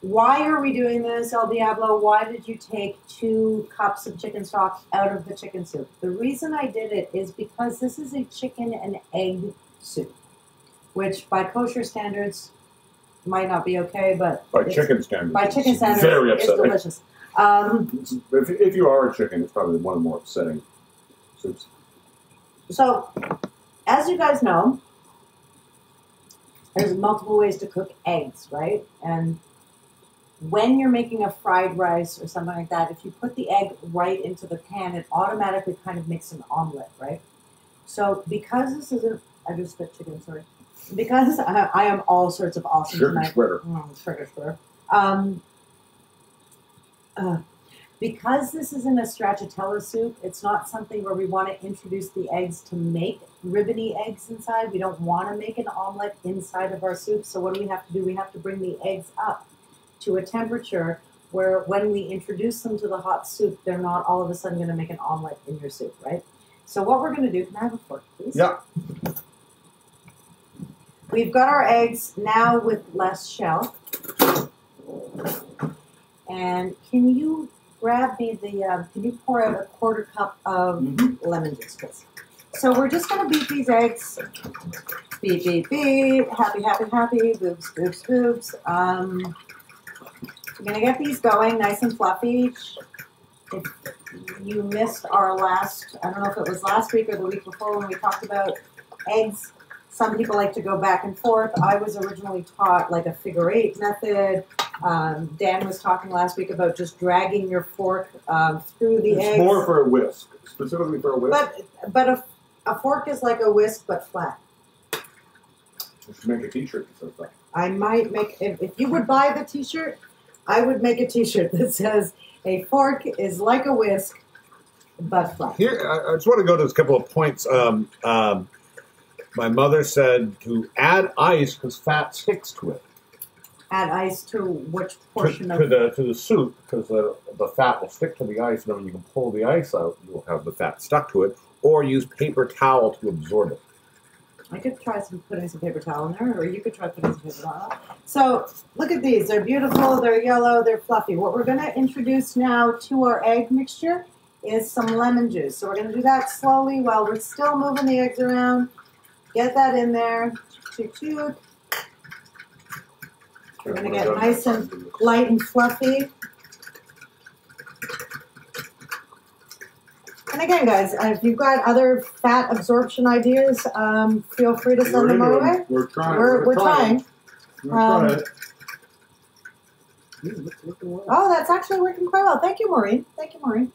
B: Why are we doing this, El Diablo? Why did you take 2 cups of chicken stock out of the chicken soup? The reason I did it is because this is a chicken and egg soup, which by kosher standards might not be okay, but
A: By chicken standards.
B: by chicken standards,
A: very
B: it's
A: upsetting.
B: delicious.
A: If you are a chicken, it's probably one of the more upsetting soups.
B: So, as you guys know, there's multiple ways to cook eggs, right? And when you're making a fried rice or something like that, if you put the egg right into the pan, it automatically kind of makes an omelet, right? So, because this isn't, I just spit chicken, sorry. Because I am all sorts of awesome
A: Sugar
B: tonight.
A: sweater.
B: Sugar sweater. Because this isn't a stracciatella soup, it's not something where we want to introduce the eggs to make ribbony eggs inside. We don't want to make an omelet inside of our soup. So what do we have to do? We have to bring the eggs up to a temperature where when we introduce them to the hot soup, they're not all of a sudden going to make an omelet in your soup, right? So what we're going to do, can I have a fork, please?
A: Yeah.
B: We've got our eggs now with less shell. And can you grab me the, can you pour out a 1/4 cup of lemon juice, please? So we're just going to beat these eggs. Beat, beat, beat. Happy, happy, happy. Boobs, boobs, boobs. We're going to get these going nice and fluffy. If you missed our last, I don't know if it was last week or the week before when we talked about eggs. Some people like to go back and forth. I was originally taught like a figure-8 method. Dan was talking last week about just dragging your fork through the eggs.
A: It's more for a whisk, specifically for a whisk.
B: But a fork is like a whisk but flat.
A: You should make a t-shirt that says that.
B: I might make, if you would buy the t-shirt, I would make a t-shirt that says a fork is like a whisk but flat.
A: Here, I just want to go to a couple of points. My mother said to add ice because fat sticks to it.
B: Add ice to which portion
A: to the soup because the fat will stick to the ice, and then when you can pull the ice out, you'll have the fat stuck to it. Or use paper towel to absorb it.
B: I could try putting some paper towel in there, or you could try putting some paper towel. So look at these. They're beautiful. They're yellow. They're fluffy. What we're going to introduce now to our egg mixture is some lemon juice. So we're going to do that slowly while we're still moving the eggs around. Get that in there. Chook, chook. We're going to get nice and light and fluffy. And again, guys, if you've got other fat absorption ideas, feel free to send them our way.
A: We're trying.
B: We're trying. Oh, that's actually working quite well. Thank you, Maureen. Thank you, Maureen.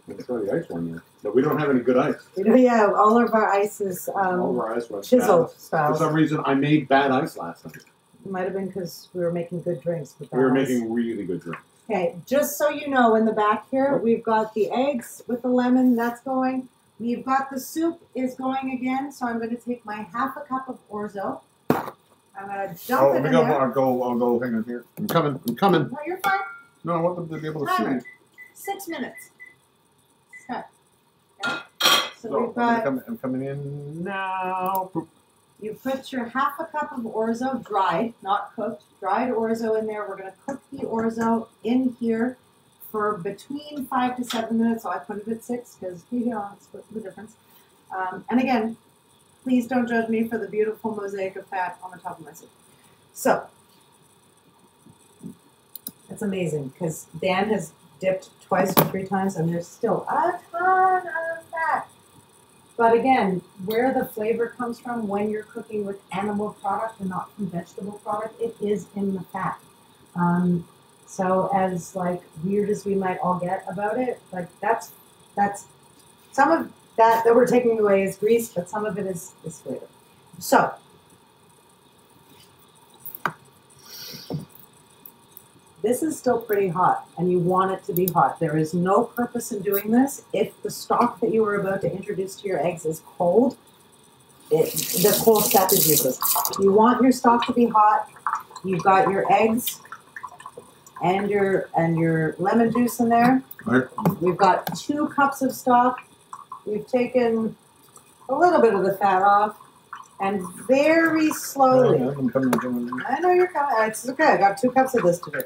A: We'll try the ice one yet. But we don't have any good ice.
B: Yeah, all of our ice is
A: All of our ice was
B: chiseled
A: bad.
B: style.
A: For some reason, I made bad ice last night.
B: It might have been because we were making good drinks with that
A: We were
B: ice.
A: making really good drinks.
B: Okay, just so you know, in the back here, we've got the eggs with the lemon, that's going. We've got the soup is going again, so I'm going to take my half a cup of orzo. I'm gonna dump it in there.
A: I'll go. Hang on here. I'm coming.
B: No, you're fine.
A: No, I want them to be able to
B: Timer.
A: see.
B: 6 minutes. Start. Okay. So
A: So
B: we've got.
A: I'm coming in now.
B: You put your half a cup of orzo, dried, not cooked, dried orzo in there. We're gonna cook the orzo in here for between 5 to 7 minutes. So I put it at 6 because it's what's the difference. And again, please don't judge me for the beautiful mosaic of fat on the top of my soup. So, it's amazing because Dan has dipped twice or 3 times and there's still a ton of fat. But again, where the flavor comes from when you're cooking with animal product and not from vegetable product, it is in the fat. So as like weird as we might all get about it, like that's some of that we're taking away is grease, but some of it is flavor. So this is still pretty hot, and you want it to be hot. There is no purpose in doing this if the stock that you are about to introduce to your eggs is cold. The cold step is useless. You want your stock to be hot. You've got your eggs and your lemon juice in there.
A: Right.
B: We've got 2 cups of stock. We've taken a little bit of the fat off, and very slowly.
A: I'm coming.
B: I know you're coming. It's okay. I got 2 cups of this to do.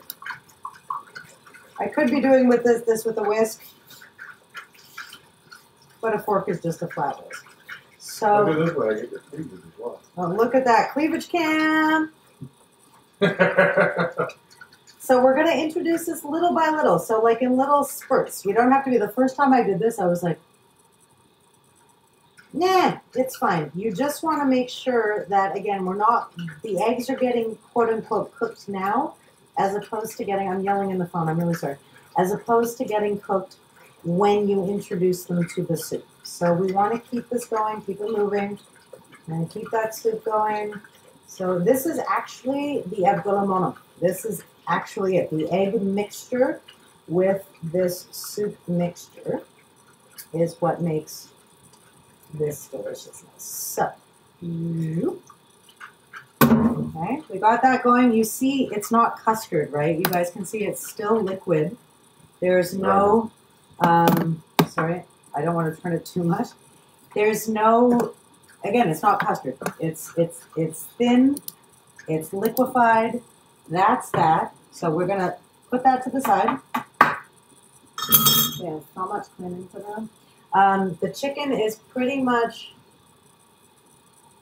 B: I could be doing with this with a whisk, but a fork is just a flat whisk. So
A: Look at this way. I get your cleavage as well.
B: oh, look at that cleavage cam. So we're going to introduce this little by little. So like in little spurts. You don't have to be. The first time I did this, I was like, nah, it's fine. You just want to make sure that, again, the eggs are getting quote unquote cooked now, as opposed to getting, I'm yelling in the phone, I'm really sorry, as opposed to getting cooked when you introduce them to the soup. So we want to keep this going, keep it moving, and keep that soup going. So this is actually the abgolomono. This is actually it. The egg mixture with this soup mixture is what makes this deliciousness. So, okay, we got that going. You see it's not custard, right? You guys can see it's still liquid. There's no, sorry, I don't want to turn it too much. There's no, again, it's not custard. It's thin, it's liquefied. That's that. So we're going to put that to the side. Yeah, not much cleaning for them. The chicken is pretty much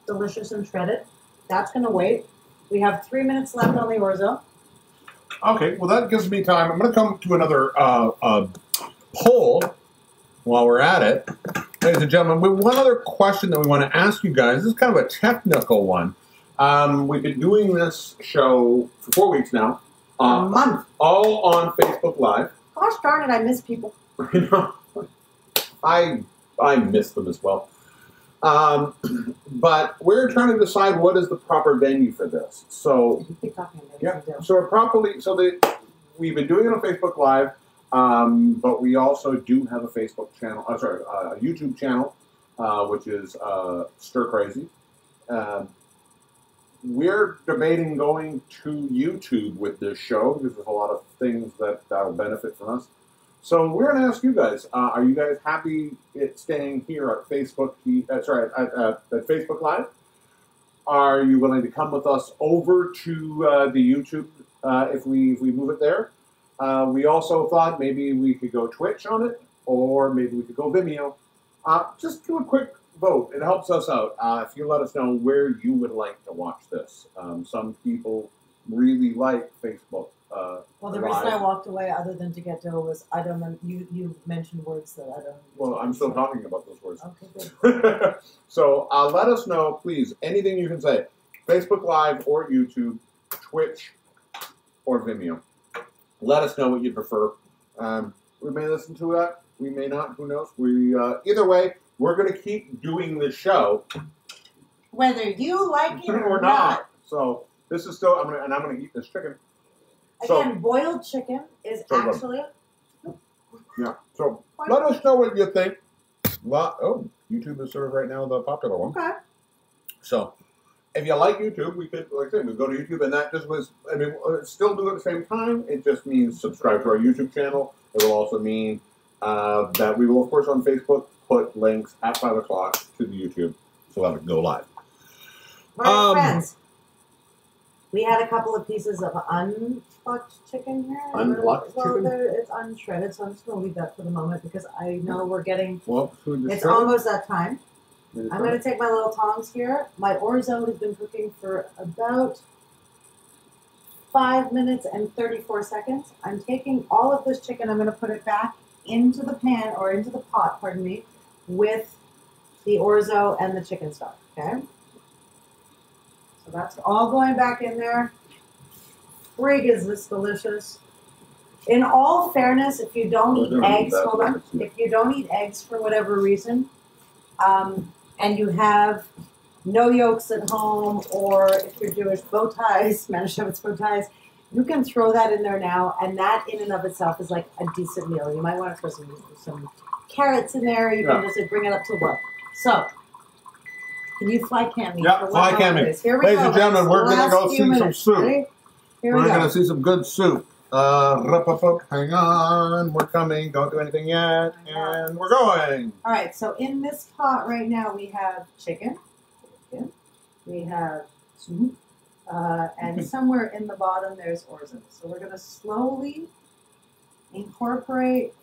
B: delicious and shredded. That's going to wait. We have 3 minutes left on the orzo.
A: Okay, well that gives me time. I'm going to come to another poll while we're at it. Ladies and gentlemen, we have one other question that we want to ask you guys. This is kind of a technical one. We've been doing this show for 4 weeks now.
B: A month.
A: All on Facebook Live.
B: Gosh darn it, I miss people.
A: I miss them as well. But we're trying to decide what is the proper venue for this. So
B: You keep talking,
A: yeah, we've been doing it on Facebook Live, but we also do have a Facebook channel. A YouTube channel, which is Stir Crazy. We're debating going to YouTube with this show because there's a lot of things that'll benefit from us. So we're going to ask you guys: are you guys happy staying here at Facebook? At Facebook Live? Are you willing to come with us over to the YouTube if we move it there? We also thought maybe we could go Twitch on it, or maybe we could go Vimeo. Just do a quick vote. It helps us out. If you let us know where you would like to watch this. Some people really like Facebook.
B: Well, the reason I walked away, other than to get dough, was I don't know. You mentioned words that I don't.
A: Well, I'm still talking about those words.
B: Okay, good.
A: So let us know, please. Anything you can say. Facebook Live or YouTube, Twitch, or Vimeo. Let us know what you prefer. We may listen to that. We may not. Who knows? Either way, we're going to keep doing this show,
B: Whether you like it
A: or not. So this is still. I'm going to eat this chicken.
B: Again, boiled chicken is actually.
A: Yeah. So let us know what you think. YouTube is sort of right now the popular one.
B: Okay.
A: So if you like YouTube, we could, like I said, we go to YouTube, and that just was, I mean, still do it at the same time. It just means subscribe to our YouTube channel. It will also mean that we will, of course, on Facebook, put links at 5 o'clock to the YouTube, so that it go live.
B: All right, friends. We had a couple of pieces of unplucked chicken here.
A: Unplucked chicken?
B: It's unshredded, so I'm just going to leave that for the moment because I know we're getting...
A: Well,
B: it's almost that time. I'm going to take my little tongs here. My orzo has been cooking for about 5 minutes and 34 seconds. I'm taking all of this chicken. I'm going to put it back into the pan, or into the pot, pardon me, with the orzo and the chicken stock, okay? So that's all going back in there. Frig, is this delicious. In all fairness, if you don't eat eggs, hold on. If you don't eat eggs for whatever reason, and you have no yolks at home, or if you're Jewish, bow ties, Manischewitz bow ties, you can throw that in there now, and that in and of itself is like a decent meal. You might want to throw some carrots in there. You can just bring it up to low. So, can you fly cam me?
A: Yeah, fly cam me. Ladies and gentlemen, we're going to go see some soup.
B: Ready? Here
A: We're going to see some good soup. Hang on, we're coming. Don't do anything yet, and we're going.
B: All right, so in this pot right now we have chicken. We have soup. And somewhere in the bottom there's orzo. So we're going to slowly incorporate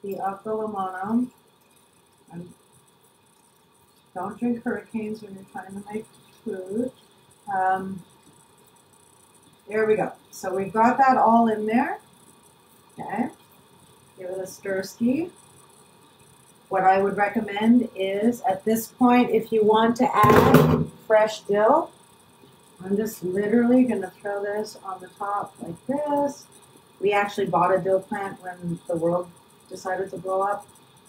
B: the aquilomano. Don't drink hurricanes when you're trying to make food. There we go. So we've got that all in there. Okay. Give it a stir-ski. What I would recommend is, at this point, if you want to add fresh dill, I'm just literally going to throw this on the top like this. We actually bought a dill plant when the world decided to blow up,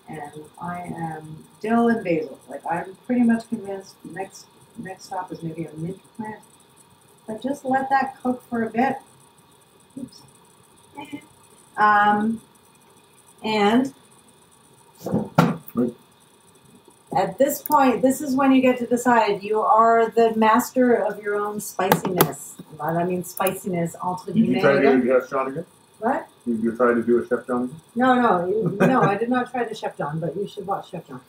B: and I am dill and basil. Like, I'm pretty much convinced next stop is maybe a mint plant. But just let that cook for a bit. Oops. And at this point, this is when you get to decide. You are the master of your own spiciness. I mean spiciness entre
A: Did you try to do Chef John again?
B: What?
A: Did you try to do a Chef John again?
B: No, I did not try to Chef John, but you should watch Chef John.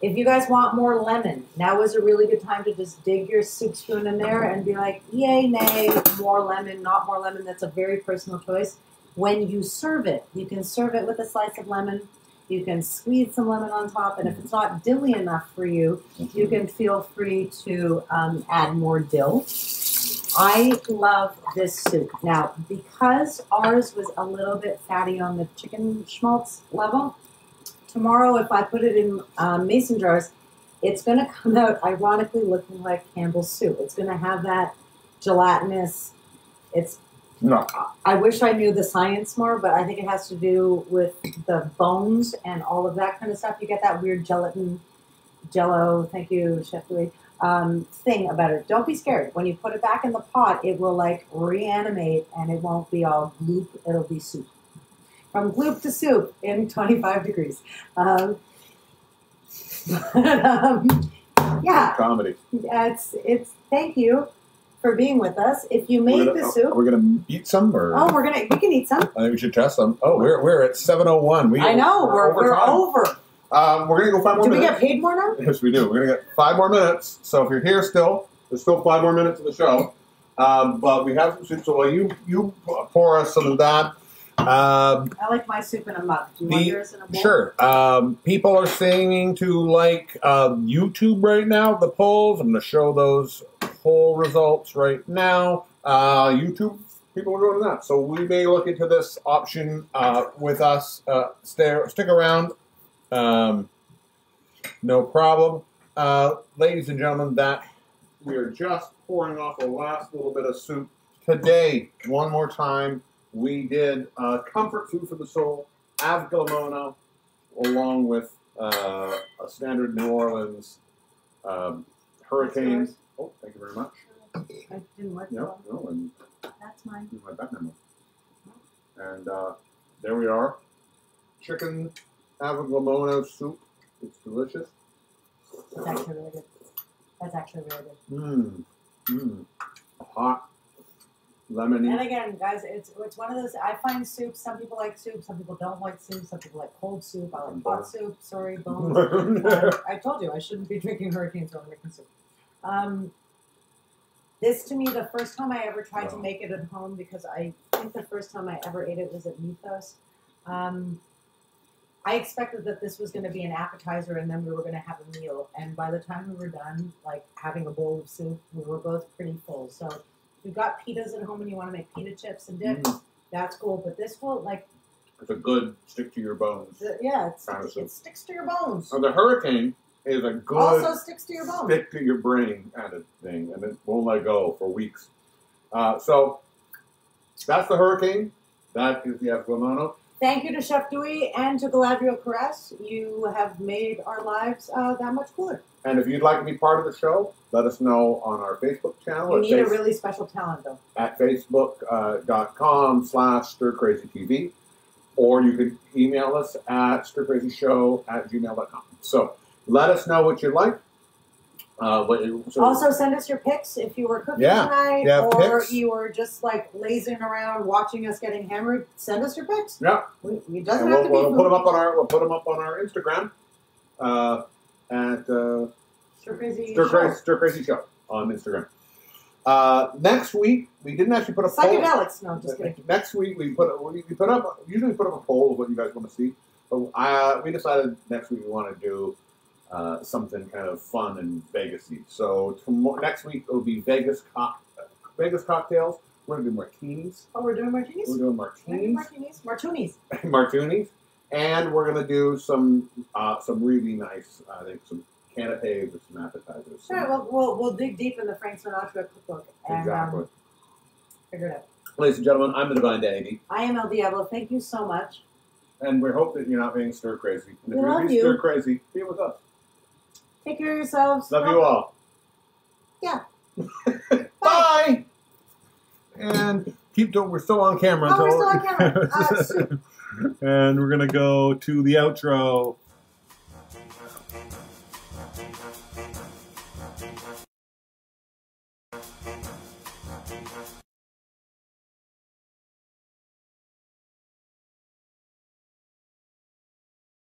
B: If you guys want more lemon, now is a really good time to just dig your soup spoon in there and be like, yay, nay, more lemon, not more lemon. That's a very personal choice. When you serve it, you can serve it with a slice of lemon. You can squeeze some lemon on top, and if it's not dilly enough for you, you can feel free to add more dill. I love this soup. Now, because ours was a little bit fatty on the chicken schmaltz level, tomorrow, if I put it in mason jars, it's going to come out ironically looking like Campbell's soup. It's going to have that gelatinous.
A: No.
B: I wish I knew the science more, but I think it has to do with the bones and all of that kind of stuff. You get that weird gelatin, jello, thank you, Chef Louis, thing about it. Don't be scared. When you put it back in the pot, it will like reanimate, and it won't be all gloop. It'll be soup. From gloop to soup in 25 degrees. Yeah.
A: Comedy.
B: It's. Thank you for being with us. If you made the soup,
A: we're gonna eat some, or
B: we can eat some.
A: I think we should test them. Oh, we're at 7:01.
B: I know we're over.
A: We're gonna go 5 more minutes.
B: Do we get paid more now?
A: Yes, we do. We're gonna get 5 more minutes. So if you're here still, there's still 5 more minutes of the show. But we have some soup. So while you pour us some of that.
B: I like my soup in a mug. Do you want yours in a bowl?
A: Sure. People are saying to like YouTube right now, the polls. I'm going to show those poll results right now. YouTube, people are going to that. So we may look into this option with us. Stick around. No problem. Ladies and gentlemen, that we are just pouring off the last little bit of soup. Today, one more time, we did comfort food for the soul, avgolemono, along with a standard New Orleans hurricane. Oh, thank you very much.
B: I didn't like that.
A: No, and
B: that's mine.
A: my background. And there we are, chicken avgolemono soup. It's delicious.
B: It's actually really good. That's actually really good.
A: Mmm. Mmm. Hot. Lemony.
B: And again, guys, it's one of those. I find soup. Some people like soup. Some people don't like soup. Some people like cold soup. I like hot soup. Sorry, bones. I told you I shouldn't be drinking hurricane soda making soup. This to me, the first time I ever tried to make it at home, because I think the first time I ever ate it was at Mythos. I expected that this was going to be an appetizer and then we were going to have a meal. And by the time we were done, like having a bowl of soup, we were both pretty full. So if you've got pitas at home and you want to make pita chips and dip, that's cool. But this will, like...
A: It's a good stick to your bones.
B: Yeah, it sticks to your bones.
A: So the hurricane is a good...
B: Also sticks to your bones.
A: Stick to your brain kind of thing. And it won't let go for weeks. So that's the hurricane. That is the Aflamano.
B: Thank you to Chef Dewey and to Galadriel Caress. You have made our lives that much cooler.
A: And if you'd like to be part of the show, let us know on our Facebook channel.
B: You need a really special talent, though.
A: At facebook.com/StirCrazyTV. Or you can email us at stircrazyshow@gmail.com. So let us know what you like.
B: Also, send us your pics if you were cooking tonight, or you were just like lazing around watching us getting hammered. Send us your pics.
A: Yeah,
B: it doesn't have to be.
A: We'll put them up on our Instagram at Stir Crazy Show on Instagram. Next week we didn't actually put a poll.
B: Psychedelics. No, just kidding.
A: Next week we put up usually put up a poll of what you guys want to see, but we decided next week we want to do something kind of fun and Vegas-y. So next week it will be Vegas cocktails. We're going to do martinis.
B: Oh, we're doing martinis?
A: We're doing martinis.
B: Martinis.
A: Martinis. And we're going to do some really nice, I think, some canapes or some appetizers.
B: All right, well, we'll dig deep in the Frank Sinatra cookbook and figure it out.
A: Ladies and gentlemen, I'm the Divine Dandy.
B: I am Elle Diabloe. Thank you so much.
A: And we hope that you're not being stir crazy. And if
B: you're
A: being stir crazy, be with us.
B: Take care of yourselves.
A: Love you all.
B: Yeah.
A: Bye. And we're still on camera.
B: Oh, we're still on camera.
A: And we're going to go to the outro.